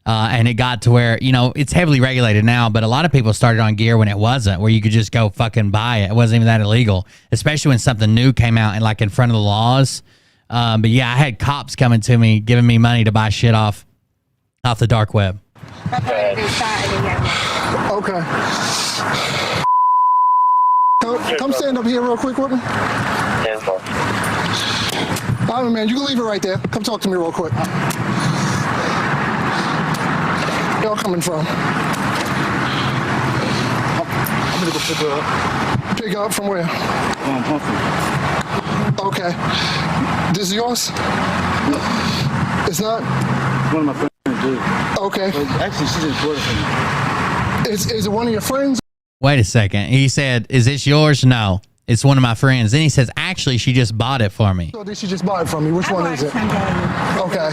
and it got to where, you know, it's heavily regulated now, but a lot of people started on gear when it wasn't, where you could just go fucking buy it. It wasn't even that illegal, especially when something new came out and like in front of the laws. But yeah, I had cops coming to me, giving me money to buy shit off the dark web. Okay. Come stand up here real quick with me. All right, man, you can leave it right there. Come talk to me real quick. Where y'all coming from? I'm gonna go pick her up. Pick her up from where? Okay. This is yours? No. It's not? One of my friends do. Okay. Actually, she just bought it for me. Is it one of your friends? Wait a second. He said, is this yours? No. It's one of my friends. Then he says, actually, she just bought it for me. So did she just buy it from me? Which one is it? Okay.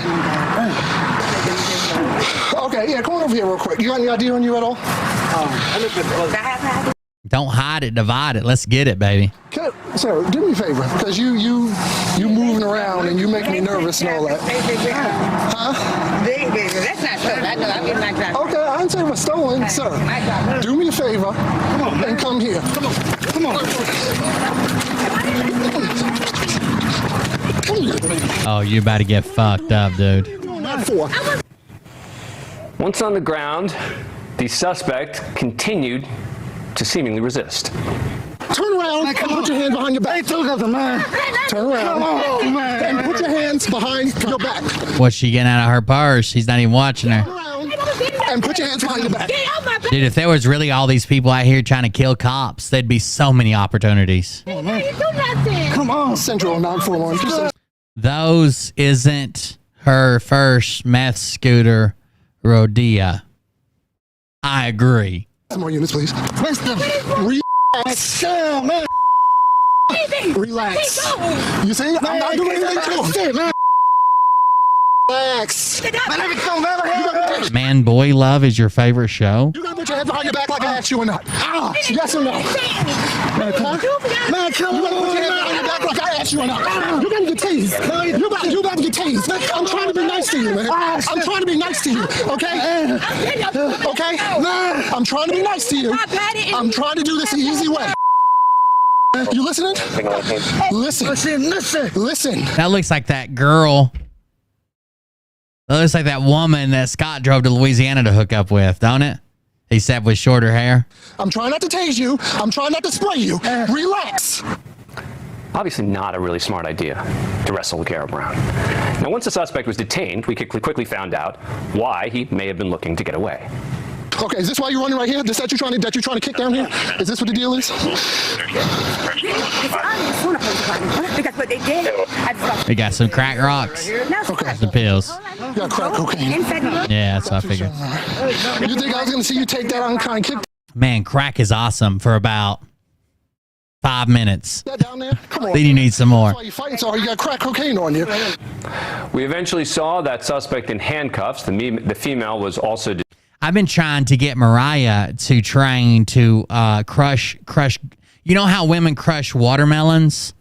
Okay, yeah, come on over here real quick. You got any ID on you at all? Don't hide it, divide it. Let's get it, baby. Sir, do me a favor, because you moving around and you make me nervous and all that. Huh? That's not stolen. I know. I mean, my job. Okay, I didn't say it was stolen, sir. Do me a favor and come here. Come on. Oh, you about to get fucked up, dude. Once on the ground, the suspect continued to seemingly resist. Turn around and put your hands behind your back. Turn around and put your hands behind your back. What's she getting out of her purse? He's not even watching her. And put your hands behind your back. Dude, if there was really all these people out here trying to kill cops, there'd be so many opportunities. Come on, Central 941. Those isn't her first meth scooter rodeo. I agree. Some more units, please. Relax. You see? I'm not doing anything to him. Relax. Man, Boy Love is your favorite show? You gotta put your hands behind your back like I asked you or not. Yes or no? Man, come on. Man, come on. You gotta put your hands behind your back like I asked you or not. You're gonna get tased. You about to get tased. I'm trying to be nice to you, man. I'm trying to be nice to you, okay? Okay? I'm trying to be nice to you. I'm trying to do this the easy way. You listening? Listen. That looks like that girl. That looks like that woman that Scott drove to Louisiana to hook up with, don't it? He said with shorter hair. I'm trying not to tase you. I'm trying not to spray you. Relax. Obviously not a really smart idea to wrestle with Garrow Brown. Now, once the suspect was detained, we quickly found out why he may have been looking to get away. Okay, is this why you're running right here? This that you're trying to kick down here? Is this what the deal is? Because what they did, We got some crack rocks. Okay. Some pills. You got crack cocaine. Yeah, that's what I figured. You think I was going to see you take that on kind of kick? Man, crack is awesome for about 5 minutes. That down there? Come on. Then you need some more. That's why you fighting so hard. You got crack cocaine on you. We eventually saw that suspect in handcuffs. The female was also. I've been trying to get Mariah to train to crush. You know how women crush watermelons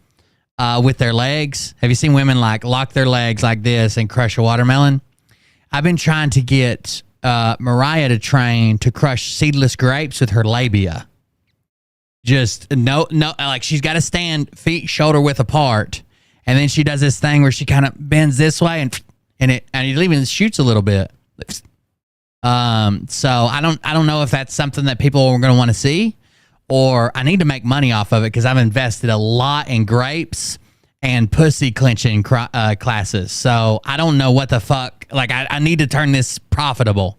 with their legs? Have you seen women like lock their legs like this and crush a watermelon? I've been trying to get Mariah to train to crush seedless grapes with her labia. Just no, like she's got to stand feet shoulder width apart, and then she does this thing where she kind of bends this way and it even shoots a little bit. So I don't know if that's something that people are going to want to see, or I need to make money off of it because I've invested a lot in grapes and pussy clenching classes. So I don't know what the fuck. Like I need to turn this profitable.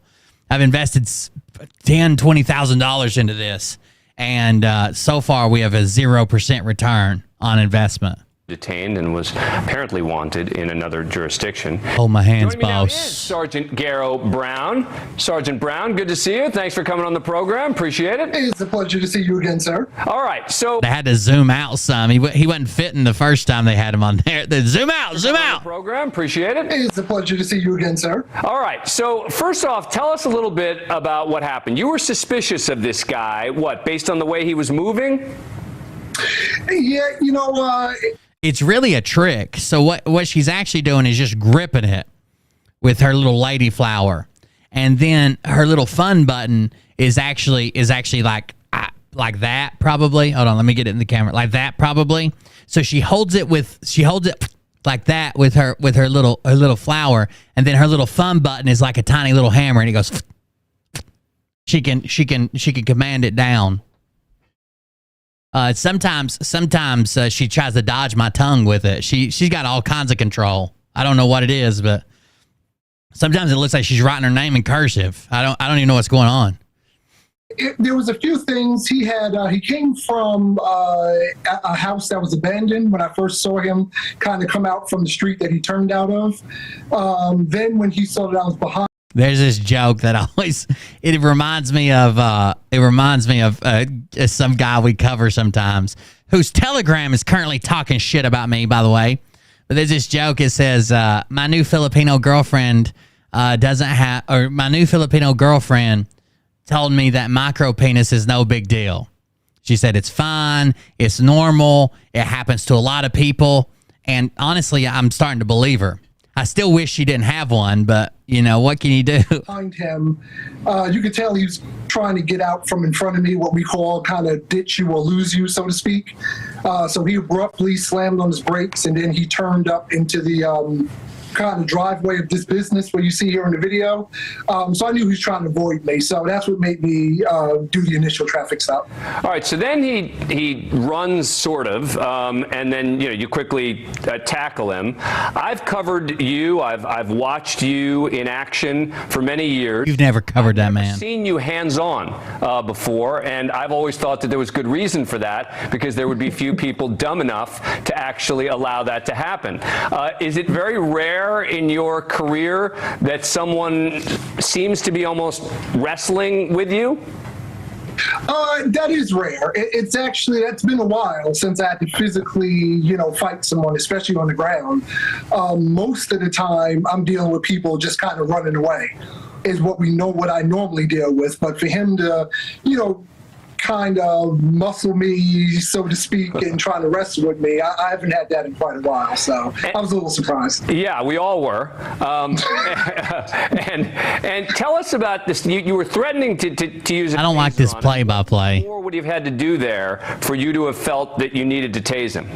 I've invested $10,000-$20,000 into this. And so far, we have a 0% return on investment. Detained and was apparently wanted in another jurisdiction. Hold my hands, Joining me now boss. is Sergeant Garrow Brown. Sergeant Brown, good to see you. Thanks for coming on the program. Appreciate it. It's a pleasure to see you again, sir. All right, so They had to zoom out some. He wasn't fitting the first time they had him on there. They zoom out. Program, appreciate it. It's a pleasure to see you again, sir. All right, so first off, tell us a little bit about what happened. You were suspicious of this guy, what, based on the way he was moving? Yeah, you know, It's really a trick. So what she's actually doing is just gripping it with her little lady flower, and then her little fun button is actually like that probably. Hold on, let me get it in the camera. Like that probably. So she holds it like that with her little flower, and then her little thumb button is like a tiny little hammer, and it goes. She can command it down. Sometimes she tries to dodge my tongue with it. She's got all kinds of control. I don't know what it is, but sometimes it looks like she's writing her name in cursive. I don't even know what's going on. There was a few things he had. He came from a house that was abandoned when I first saw him kind of come out from the street that he turned out of. Then when he saw that I was behind. There's this joke that it reminds me of some guy we cover sometimes whose Telegram is currently talking shit about me, by the way. But there's this joke. It says, my new Filipino girlfriend told me that micro penis is no big deal. She said, it's fine. It's normal. It happens to a lot of people. And honestly, I'm starting to believe her. I still wish she didn't have one, but, you know, what can you do? Behind him, you could tell he was trying to get out from in front of me, what we call kind of ditch you or lose you, so to speak. So he abruptly slammed on his brakes, and then he turned up into the kind of driveway of this business where you see here in the video. So I knew he was trying to avoid me. So that's what made me do the initial traffic stop. All right, so then he runs sort of, and then you quickly tackle him. I've covered you. I've watched you in action for many years. You've never covered that man. I've seen you hands-on before, and I've always thought that there was good reason for that because there would be few people dumb enough to actually allow that to happen. Is it very rare in your career that someone seems to be almost wrestling with you? That is rare. It's been a while since I had to physically, fight someone, especially on the ground. Most of the time, I'm dealing with people just kind of running away, is what I normally deal with. But for him to, kind of muscle me, so to speak, and trying to wrestle with me, I haven't had that in quite a while, so I was a little surprised. Yeah, we all were. And tell us about this. You were threatening to use. I don't like this play-by-play. What would you have had to do there for you to have felt that you needed to tase him?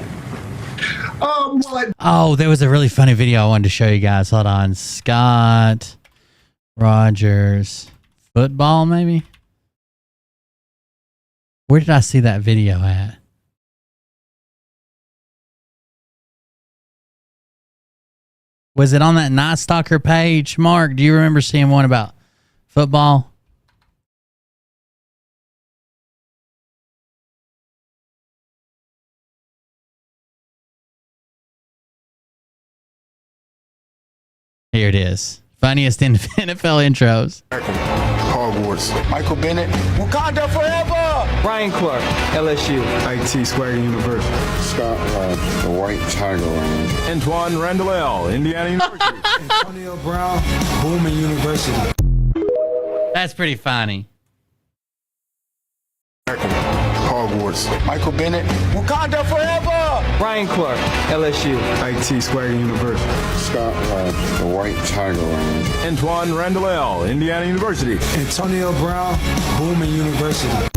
There was a really funny video I wanted to show you guys. Hold on. Scott Rogers football, maybe? Where did I see that video at? Was it on that Night Stalker page, Mark? Do you remember seeing one about football? Here it is. Funniest NFL intros. Hogwarts. Michael Bennett. Wakanda forever! Ryan Clark, LSU. IT Swagger University. Scott Lodge, the White Tiger Range. Antoine Randall, Indiana University. Antonio Brown, Bowman University. That's pretty funny. Hogwarts. Michael Bennett. Wakanda forever! Ryan Clark, LSU. IT Swagger University. Scott Lodge, the White Tiger Range. Antoine Randall, Indiana University. Antonio Brown, Bowman University.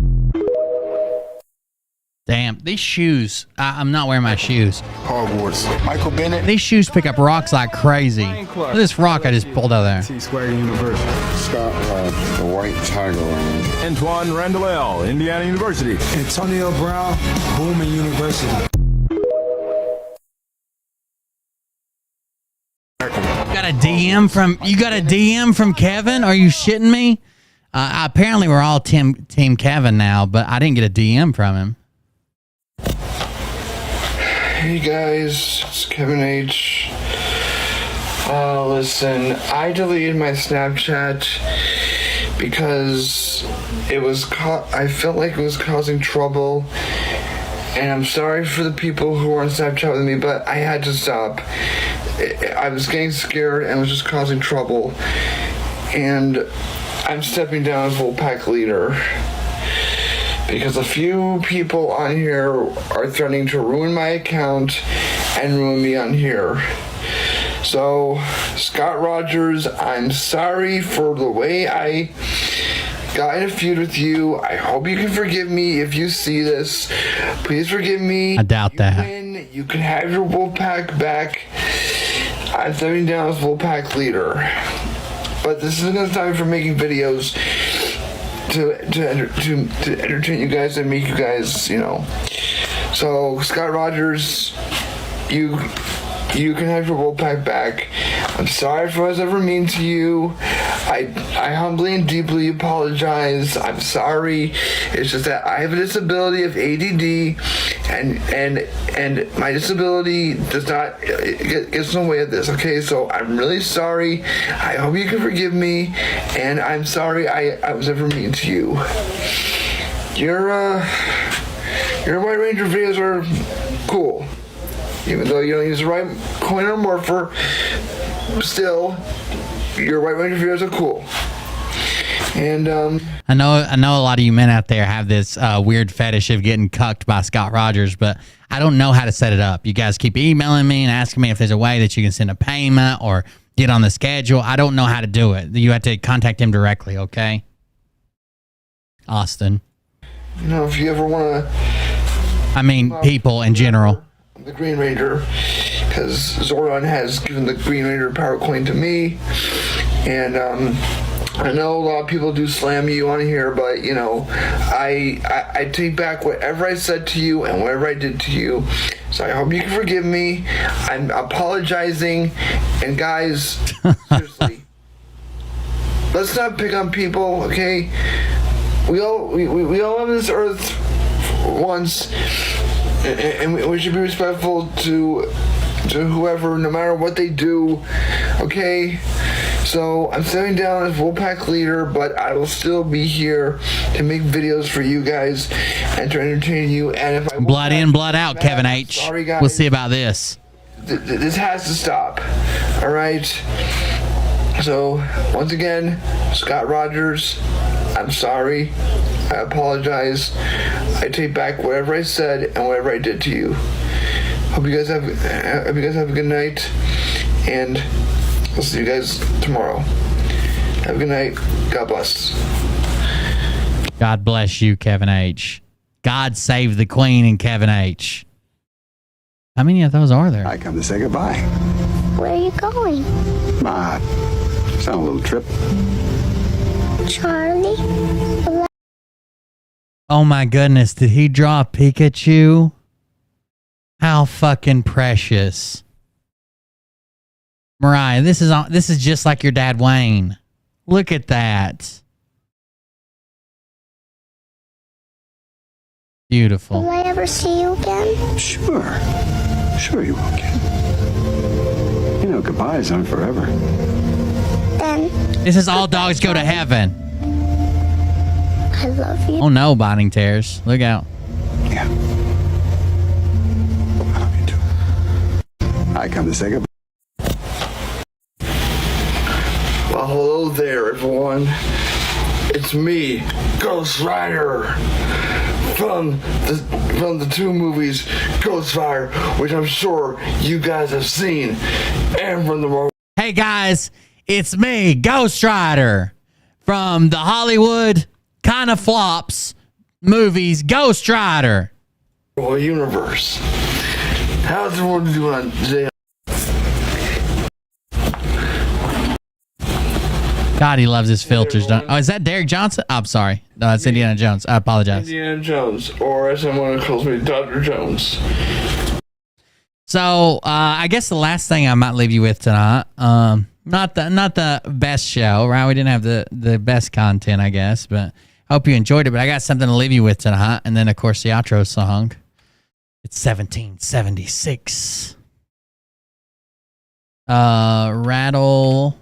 Damn, these shoes. I'm not wearing my shoes. Hogwarts. Michael Bennett. These shoes pick up rocks like crazy. Look at this rock I just pulled out of there. Swagger University. Scott Lodge, the White Tiger Range. Antoine Randall, Indiana University. Antonio Brown, Bowman University. You got a DM from Kevin? Are you shitting me? Apparently we're all team Kevin now, but I didn't get a DM from him. Hey guys, it's Kevin H. Listen, I deleted my Snapchat because I felt like it was causing trouble, and I'm sorry for the people who were on Snapchat with me, but I had to stop. I was getting scared and it was just causing trouble, and I'm stepping down as Wolfpack leader because a few people on here are threatening to ruin my account and ruin me on here. So, Scott Rogers, I'm sorry for the way I got in a feud with you. I hope you can forgive me if you see this. Please forgive me. I doubt that. You can have your Wolfpack back. I'm stepping down as Wolfpack leader. But this isn't the time for making videos to entertain you guys and make you guys, So, Scott Rogers, you can have your Wolfpack back. I'm sorry for what I was ever mean to you. I humbly and deeply apologize. I'm sorry. It's just that I have a disability of ADD, and my disability does not get in the way of this. Okay, so I'm really sorry. I hope you can forgive me, and I'm sorry I was ever mean to you. Your White Ranger videos are cool. Even though you don't use the right coin or morpher, still, your White Ranger videos are cool. And I know a lot of you men out there have this weird fetish of getting cucked by Scott Rogers, but I don't know how to set it up. You guys keep emailing me and asking me if there's a way that you can send a payment or get on the schedule. I don't know how to do it. You have to contact him directly, okay? Austin. If you ever want to... I mean, people in general. The Green Ranger, because Zordon has given the Green Ranger power coin to me, and I know a lot of people do slam you on here, but I take back whatever I said to you and whatever I did to you. So I hope you can forgive me. I'm apologizing, and guys, seriously, let's not pick on people, okay? We all live on this earth once. And we should be respectful to whoever, no matter what they do, okay? So I'm stepping down as Wolfpack leader, but I will still be here to make videos for you guys and to entertain you. And if I blood in, blood out, Kevin H. Sorry, guys. We'll see about this. This has to stop. All right. So once again, Scott Rogers, I'm sorry. I apologize. I take back whatever I said and whatever I did to you. Hope you guys have a good night, and I'll see you guys tomorrow. Have a good night. God bless. God bless you, Kevin H. God save the Queen and Kevin H. How many of those are there? I come to say goodbye. Where are you going? Just on a little trip. Charlie? Oh my goodness, did he draw Pikachu? How fucking precious. Mariah, this is just like your dad Wayne. Look at that. Beautiful. Will I ever see you again? Sure you will, kid. Goodbyes aren't forever. Then this is All Dogs Go to Heaven. I love you. Oh no, binding tears. Look out. Yeah. I love you too. I come to say goodbye. Well, hello there, everyone. It's me, Ghost Rider, from the two movies Ghostfire, which I'm sure you guys have seen, and from the... Hey guys, it's me, Ghost Rider, from the Hollywood kind of flops movies Ghost Rider. Universe. How's everyone doing today? God, he loves his filters. Oh, is that Derek Johnson? I'm sorry. No, it's Indiana Jones. I apologize. Indiana Jones, or as someone calls me, Dr. Jones. So, I guess the last thing I might leave you with tonight, not the best show, right? We didn't have the best content, I guess, but hope you enjoyed it. But I got something to leave you with tonight, and then of course the outro song. It's 1776. Rattle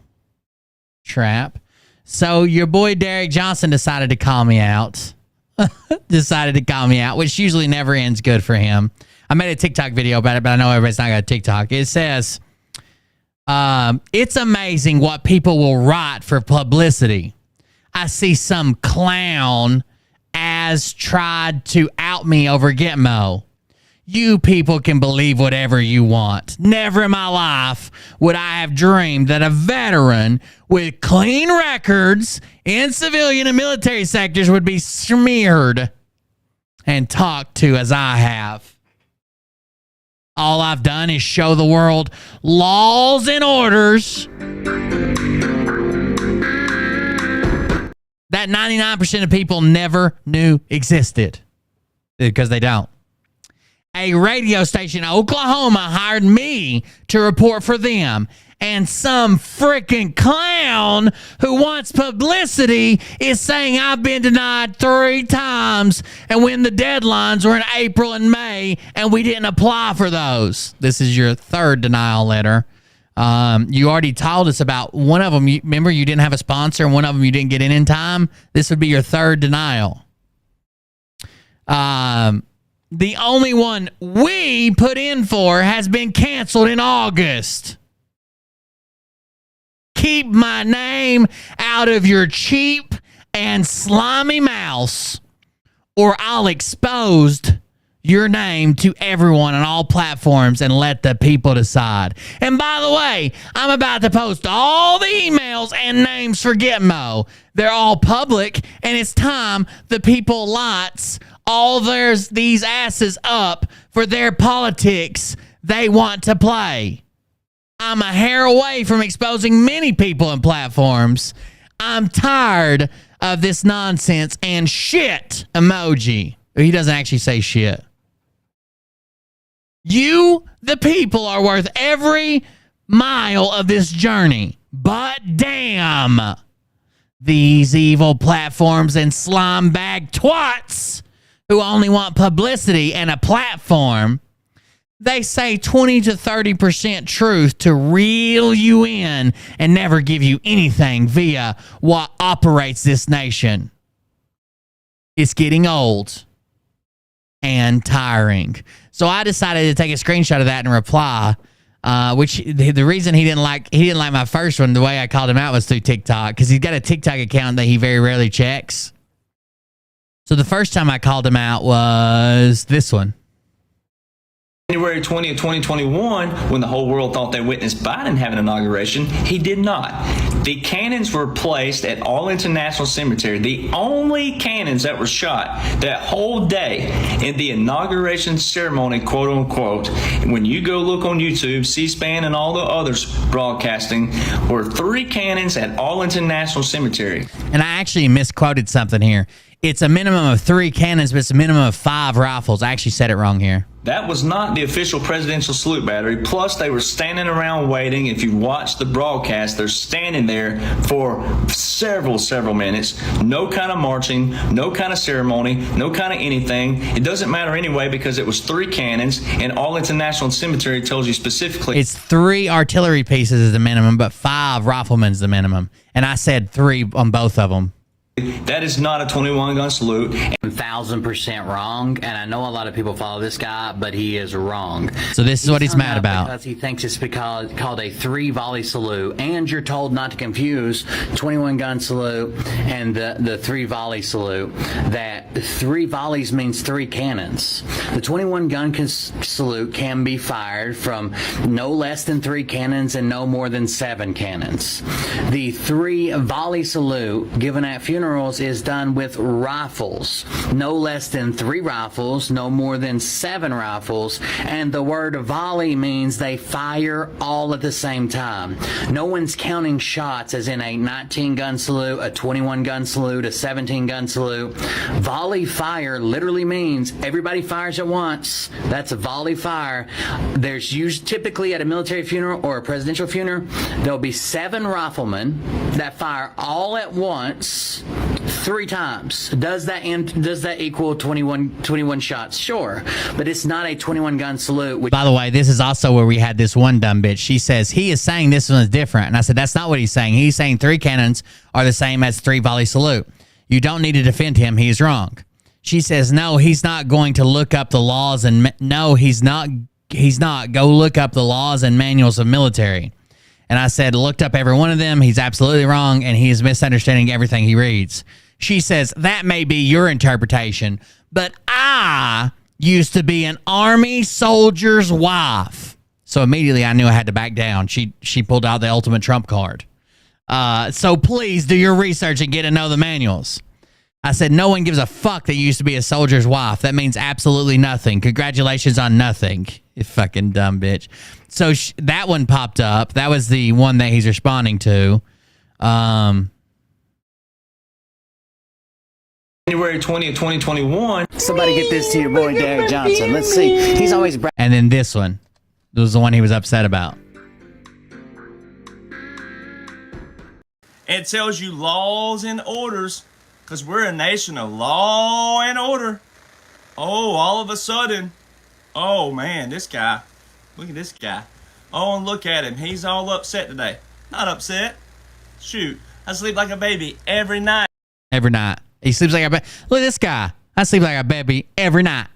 Trap. So your boy Derek Johnson decided to call me out. Which usually never ends good for him. I made a TikTok video about it, but I know everybody's not got a TikTok. It says, it's amazing what people will write for publicity. I see some clown as tried to out me over Gitmo. You people can believe whatever you want. Never in my life would I have dreamed that a veteran with clean records in civilian and military sectors would be smeared and talked to as I have. All I've done is show the world laws and orders that 99% of people never knew existed, because they don't. A radio station in Oklahoma hired me to report for them, and some freaking clown who wants publicity is saying I've been denied 3 times, and when the deadlines were in April and May and we didn't apply for those. This is your 3rd denial letter. You already told us about one of them. Remember, you didn't have a sponsor, and one of them you didn't get in time. This would be your 3rd denial. The only one we put in for has been canceled in August. Keep my name out of your cheap and slimy mouse, or I'll expose your name to everyone on all platforms and let the people decide. And by the way, I'm about to post all the emails and names for Gitmo. They're all public, and it's time the people lights all these asses up for their politics they want to play. I'm a hair away from exposing many people and platforms. I'm tired of this nonsense and shit emoji. He doesn't actually say shit. You, the people, are worth every mile of this journey. But damn, these evil platforms and slime bag twats who only want publicity and a platform, they say 20 to 30% truth to reel you in and never give you anything via what operates this nation. It's getting old and tiring. So I decided to take a screenshot of that and reply, which the reason he didn't like my first one, the way I called him out, was through TikTok, because he's got a TikTok account that he very rarely checks. So the first time I called him out was this one. January 20th, 2021, when the whole world thought they witnessed Biden have an inauguration, he did not. The cannons were placed at Arlington National Cemetery, the only cannons that were shot that whole day in the inauguration ceremony, quote unquote. When you go look on YouTube, C-SPAN and all the others broadcasting, were 3 cannons at Arlington National Cemetery. And I actually misquoted something here. It's a minimum of 3 cannons, but it's a minimum of 5 rifles. I actually said it wrong here. That was not the official presidential salute battery. Plus, they were standing around waiting. If you watch the broadcast, they're standing there for several minutes. No kind of marching, no kind of ceremony, no kind of anything. It doesn't matter anyway, because it was 3 cannons, and Arlington National Cemetery tells you specifically. It's 3 artillery pieces is the minimum, but 5 riflemen's the minimum. And I said 3 on both of them. That is not a 21 gun salute. 1,000% wrong, and I know a lot of people follow this guy, but he is wrong. So this is what he's mad about. Because he thinks it's called a 3-volley salute, and you're told not to confuse 21 gun salute and the 3-volley salute. That 3 volleys means 3 cannons. The 21 gun salute can be fired from no less than 3 cannons and no more than 7 cannons. The 3-volley salute given at funerals is done with rifles. No less than 3 rifles, no more than 7 rifles, and the word volley means they fire all at the same time. No one's counting shots as in a 19 gun salute, a 21 gun salute, a 17 gun salute. Volley fire literally means everybody fires at once. That's a volley fire. There's typically at a military funeral or a presidential funeral, there'll be 7 riflemen that fire all at once 3 times. Does that equal 21 shots? Sure, but it's not a 21 gun salute. By the way, this is also where we had this one dumb bitch. She says he is saying this one is different, and I said that's not what he's saying. He's saying 3 cannons are the same as 3-volley salute. You don't need to defend him. He's wrong. She says no, he's not going to look up the laws and no, he's not. He's not. Go look up the laws and manuals of military. And I said, looked up every one of them. He's absolutely wrong, and he is misunderstanding everything he reads. She says, that may be your interpretation, but I used to be an Army soldier's wife. So immediately I knew I had to back down. She pulled out the ultimate trump card. So please do your research and get to know the manuals. I said, no one gives a fuck that you used to be a soldier's wife. That means absolutely nothing. Congratulations on nothing. You fucking dumb bitch. So that one popped up. That was the one that he's responding to. January 20th, 2021. Somebody get this to your boy, Derek Johnson. Let's see. He's always... And then this one. This was the one he was upset about. It tells you laws and orders, because we're a nation of law and order. Oh, all of a sudden, oh man, this guy, look at this guy. Oh, and look at him, he's all upset today. Not upset. Shoot, I sleep like a baby every night. Every night. He sleeps like a baby. Look at this guy. I sleep like a baby every night.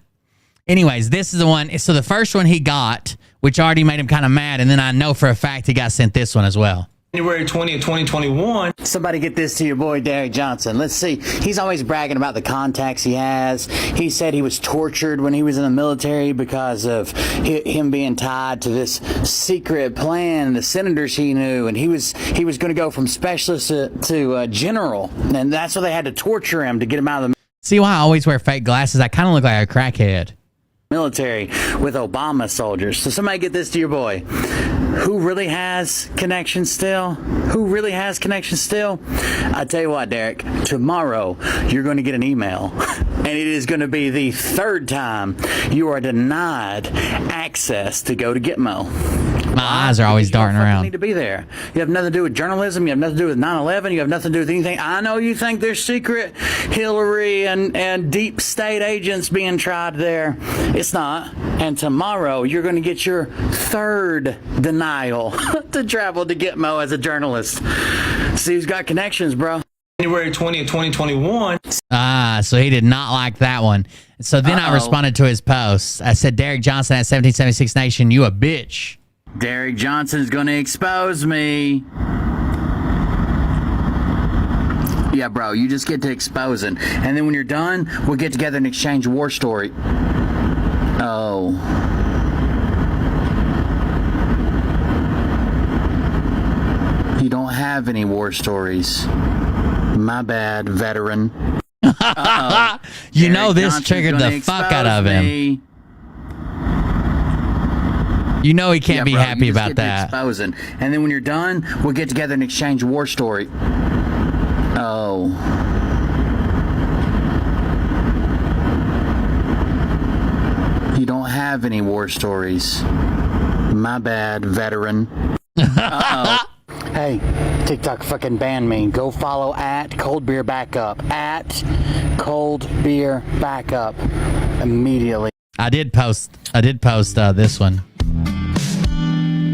Anyways, this is the one. So the first one he got, which already made him kind of mad, and then I know for a fact he got sent this one as well. January 20th, 2021. Somebody get this to your boy, Derek Johnson. Let's see. He's always bragging about the contacts he has. He said he was tortured when he was in the military because of him being tied to this secret plan, the senators he knew, and he was going to go from specialist to general, and that's why they had to torture him to get him out of the See why I always wear fake glasses? I kind of look like a crackhead. Military with Obama soldiers. So somebody get this to your boy. Who really has connections still? Who really has connections still? I tell you what, Derek, tomorrow you're going to get an email, and it is going to be the 3rd time you are denied access to go to Gitmo. My eyes are always darting around. You need to be there. You have nothing to do with journalism. You have nothing to do with 9/11. You have nothing to do with anything. I know you think there's secret Hillary and deep state agents being tried there. It's not. And tomorrow you're going to get your 3rd denial to travel to Gitmo as a journalist. See who's got connections, bro. January 20th, 2021. So he did not like that one. So then I responded to his post. I said, Derek Johnson at 1776 Nation, you a bitch. Derek Johnson's going to expose me. Yeah, bro, you just get to exposing. And then when you're done, we'll get together and exchange a war story. Oh. You don't have any war stories. My bad, veteran. You know this triggered the fuck out of him. You know he can't be happy about that. Exposing. And then when you're done, we'll get together and exchange a war story. Oh. You don't have any war stories. My bad, veteran. Uh-oh. Hey, TikTok fucking banned me. Go follow at Cold Beer Backup. At Cold Beer Backup. Immediately. I did post this one.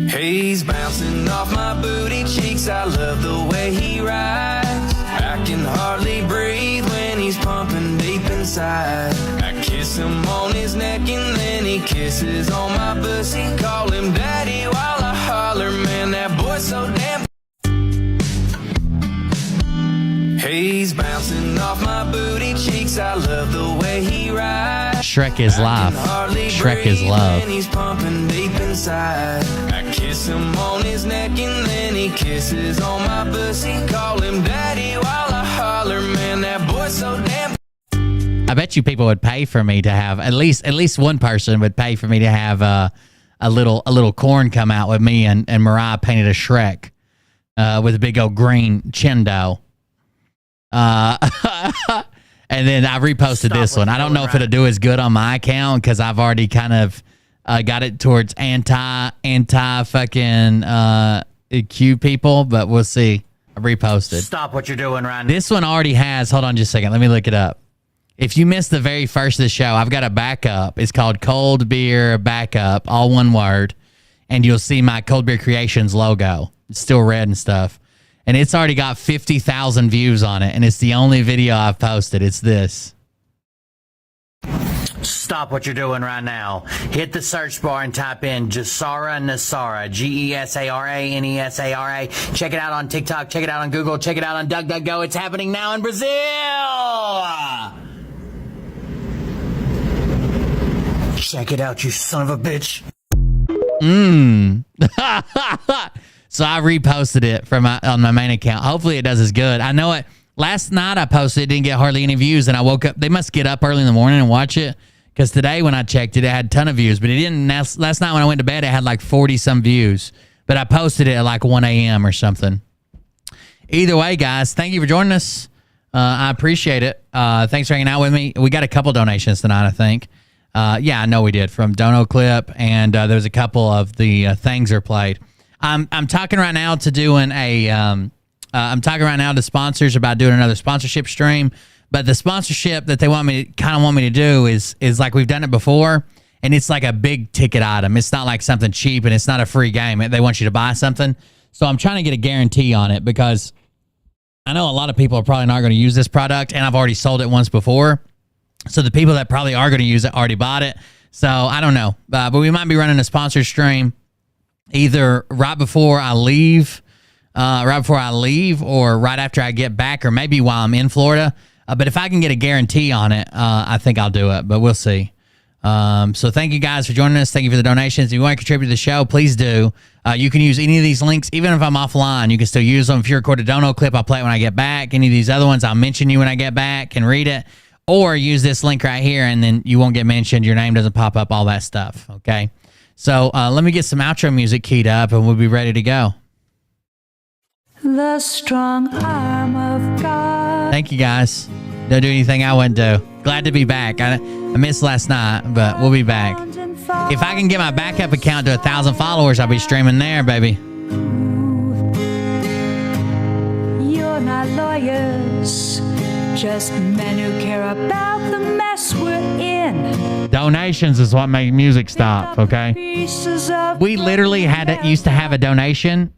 He's bouncing off my booty cheeks. I love the way he rides. I can hardly breathe. kisses on my pussy. Call him daddy while I holler, man, that boy's so damn. He's bouncing off my booty cheeks. I love the way he rides. Shrek is life. Shrek is love. And he's pumping deep inside. I kiss him on his neck and then he kisses on my pussy. Call him daddy while I holler, man, that boy's so damn. I bet you people would pay for me to have at least one person would pay for me to have a little corn come out with me and Mariah painted a Shrek with a big old green chindo. And then I reposted this one. I don't know if it'll do as good on my account because I've already kind of got it towards anti fucking Q people, but we'll see. I reposted. Stop what you're doing right now. This one already has. Hold on just a second. Let me look it up. If you missed the very first of the show, I've got a backup. It's called Cold Beer Backup, all one word, and you'll see my Cold Beer Creations logo. It's still red and stuff. And it's already got 50,000 views on it, and it's the only video I've posted. It's this. Stop what you're doing right now. Hit the search bar and type in Gesara Nesara, Gesara Nesara. Check it out on TikTok. Check it out on Google. Check it out on DuckDuckGo. It's happening now in Brazil. Check it out, you son of a bitch. So I reposted it on my main account. Hopefully it does as good. I know it. Last night I posted it, didn't get hardly any views, and I woke up. They must get up early in the morning and watch it, because today when I checked it, it had a ton of views, but it didn't. Last night when I went to bed, it had like 40-some views, but I posted it at like 1 a.m. or something. Either way, guys, thank you for joining us. I appreciate it. Thanks for hanging out with me. We got a couple donations tonight, I think. Yeah, I know we did, from Dono Clip, and there was a couple of the things are played. I'm talking right now to doing a I'm talking right now to sponsors about doing another sponsorship stream, but the sponsorship that they want me to do is like we've done it before, and it's like a big ticket item. It's not like something cheap, and it's not a free game. They want you to buy something. So I'm trying to get a guarantee on it, because I know a lot of people are probably not going to use this product, and I've already sold it once before. So the people that probably are going to use it already bought it. So I don't know. But we might be running a sponsor stream either right before I leave or right after I get back, or maybe while I'm in Florida. But if I can get a guarantee on it, I think I'll do it. But we'll see. So thank you guys for joining us. Thank you for the donations. If you want to contribute to the show, please do. You can use any of these links. Even if I'm offline, you can still use them. If you record a Dono clip, I'll play it when I get back. Any of these other ones, I'll mention you when I get back and read it. Or use this link right here, and then you won't get mentioned. Your name doesn't pop up, all that stuff, okay? So let me get some outro music keyed up, and we'll be ready to go. The strong arm of God. Thank you, guys. Don't do anything I wouldn't do. Glad to be back. I missed last night, but we'll be back. If I can get my backup account to 1,000 followers, I'll be streaming there, baby. You're not lawyers, just men who care about the mess we're in. Donations is what make music stop, okay? We literally used to have a donation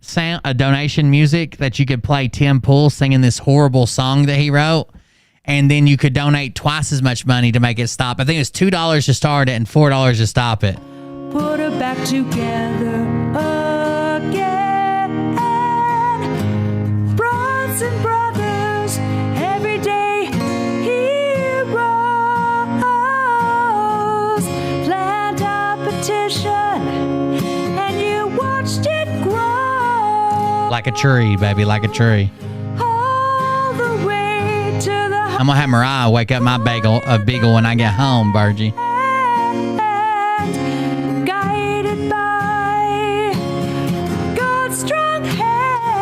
music that you could play Tim Pool singing this horrible song that he wrote, and then you could donate twice as much money to make it stop. I think it was $2 to start it and $4 to stop it. Put her back together again. Brunson Brothers, everyday heroes. Plant a petition, and you watched it grow. Like a tree, baby, like a tree. All the way to the I'm gonna have Mariah wake up my beagle when I get home, Virgie.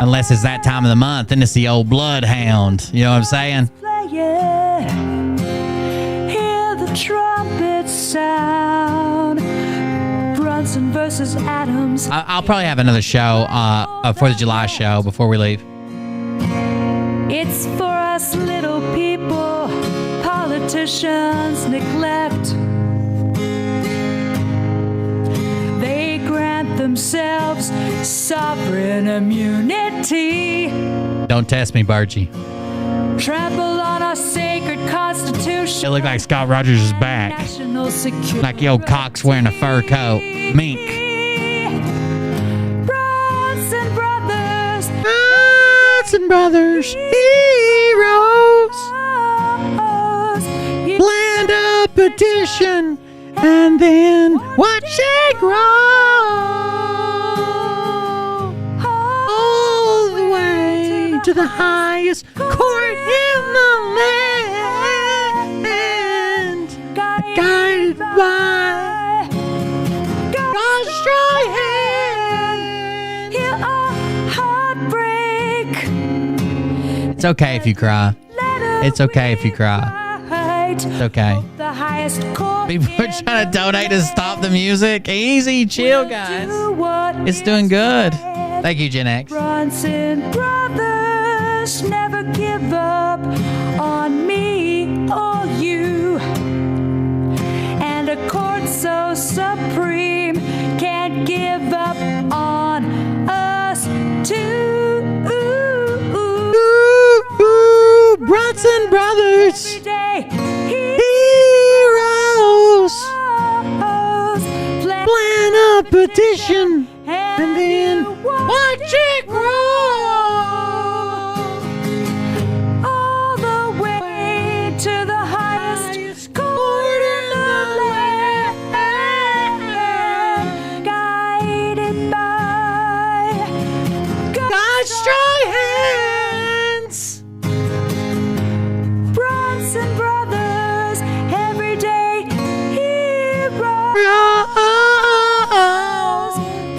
Unless it's that time of the month, then it's the old bloodhound. You know what I'm saying? Hear the trumpet sound. Brunson versus Adams. I'll probably have another show, a 4th of July show before we leave. It's for us little people, politicians neglect. They grant themselves sovereign immunity. Don't test me, Bargy. Trample on our sacred constitution. It looked like Scott Rogers is back. Like yo Cox wearing a fur coat. Mink. Brunson Brothers. Brunson Brothers. Heroes. Planned a petition and then watch it grow. All the way to the highest court in the land. Guided by God's strong hand. Heal our heartbreak. It's okay if you cry. It's okay if you cry. It's okay. The highest court. People are trying to donate to stop the music. Easy, chill, guys. It's doing good. Thank you, Gen X. Brunson Brothers never give up on me or you. And a court so supreme can't give up on us too. Brunson Brothers. Every day. Heroes. Plan a petition and then watch it grow. All the way to the highest court in the land. Guided by God's strong hands. Brunson Brothers, everyday heroes.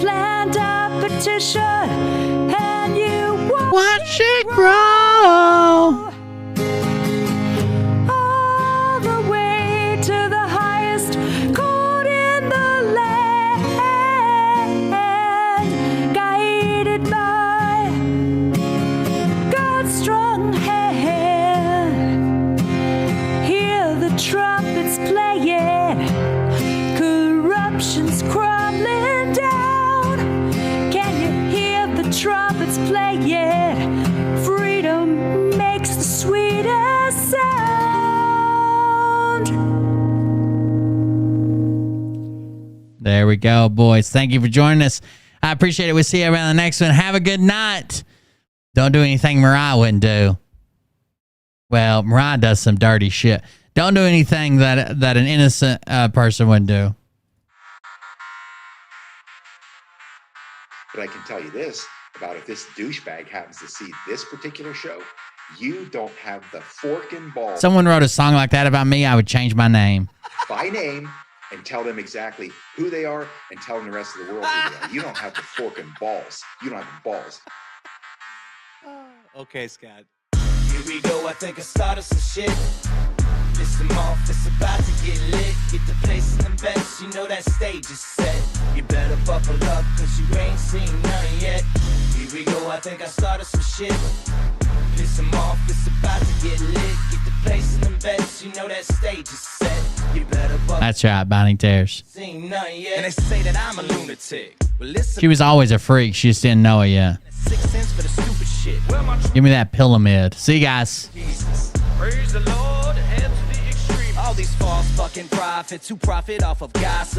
Planned a petition and you watch it grow. all the way to the highest court in the land. Guided by God's strong hand. Hear the trumpets playing, corruption's crumbling down. Can you hear the trumpets playing? Freedom makes the sweetest sound. There we go, boys. Thank you for joining us. I appreciate it. We'll see you around the next one. Have a good night. Don't do anything Mariah wouldn't do. Well, Mariah does some dirty shit. Don't do anything that an innocent person wouldn't do. But I can tell you this about if this douchebag happens to see this particular show, you don't have the fork and ball. Someone wrote a song like that about me, I would change my name. By name and tell them exactly who they are and tell them the rest of the world who they are. You don't have the fork and balls. You don't have the balls. Okay, Scott. Here we go, I think I started some shit. Listen off, it's about to get lit. Get the place in the best, you know that stage is set. You better buckle up, cause you ain't seen none yet. Here we go, I think I started some shit. Listen off, it's about to get lit. Get the place in the best, you know that stage is set. You better buckle That's right, Binding Tears. seen none yet. And they say that I'm a lunatic. Well, listen. She was always a freak. She just didn't know it yet. 6 cents for the stupid shit. Well, my Give me that pyramid. See you guys. Jesus. Praise the Lord, head to the extreme. All these false fucking prophets who profit off of gossip.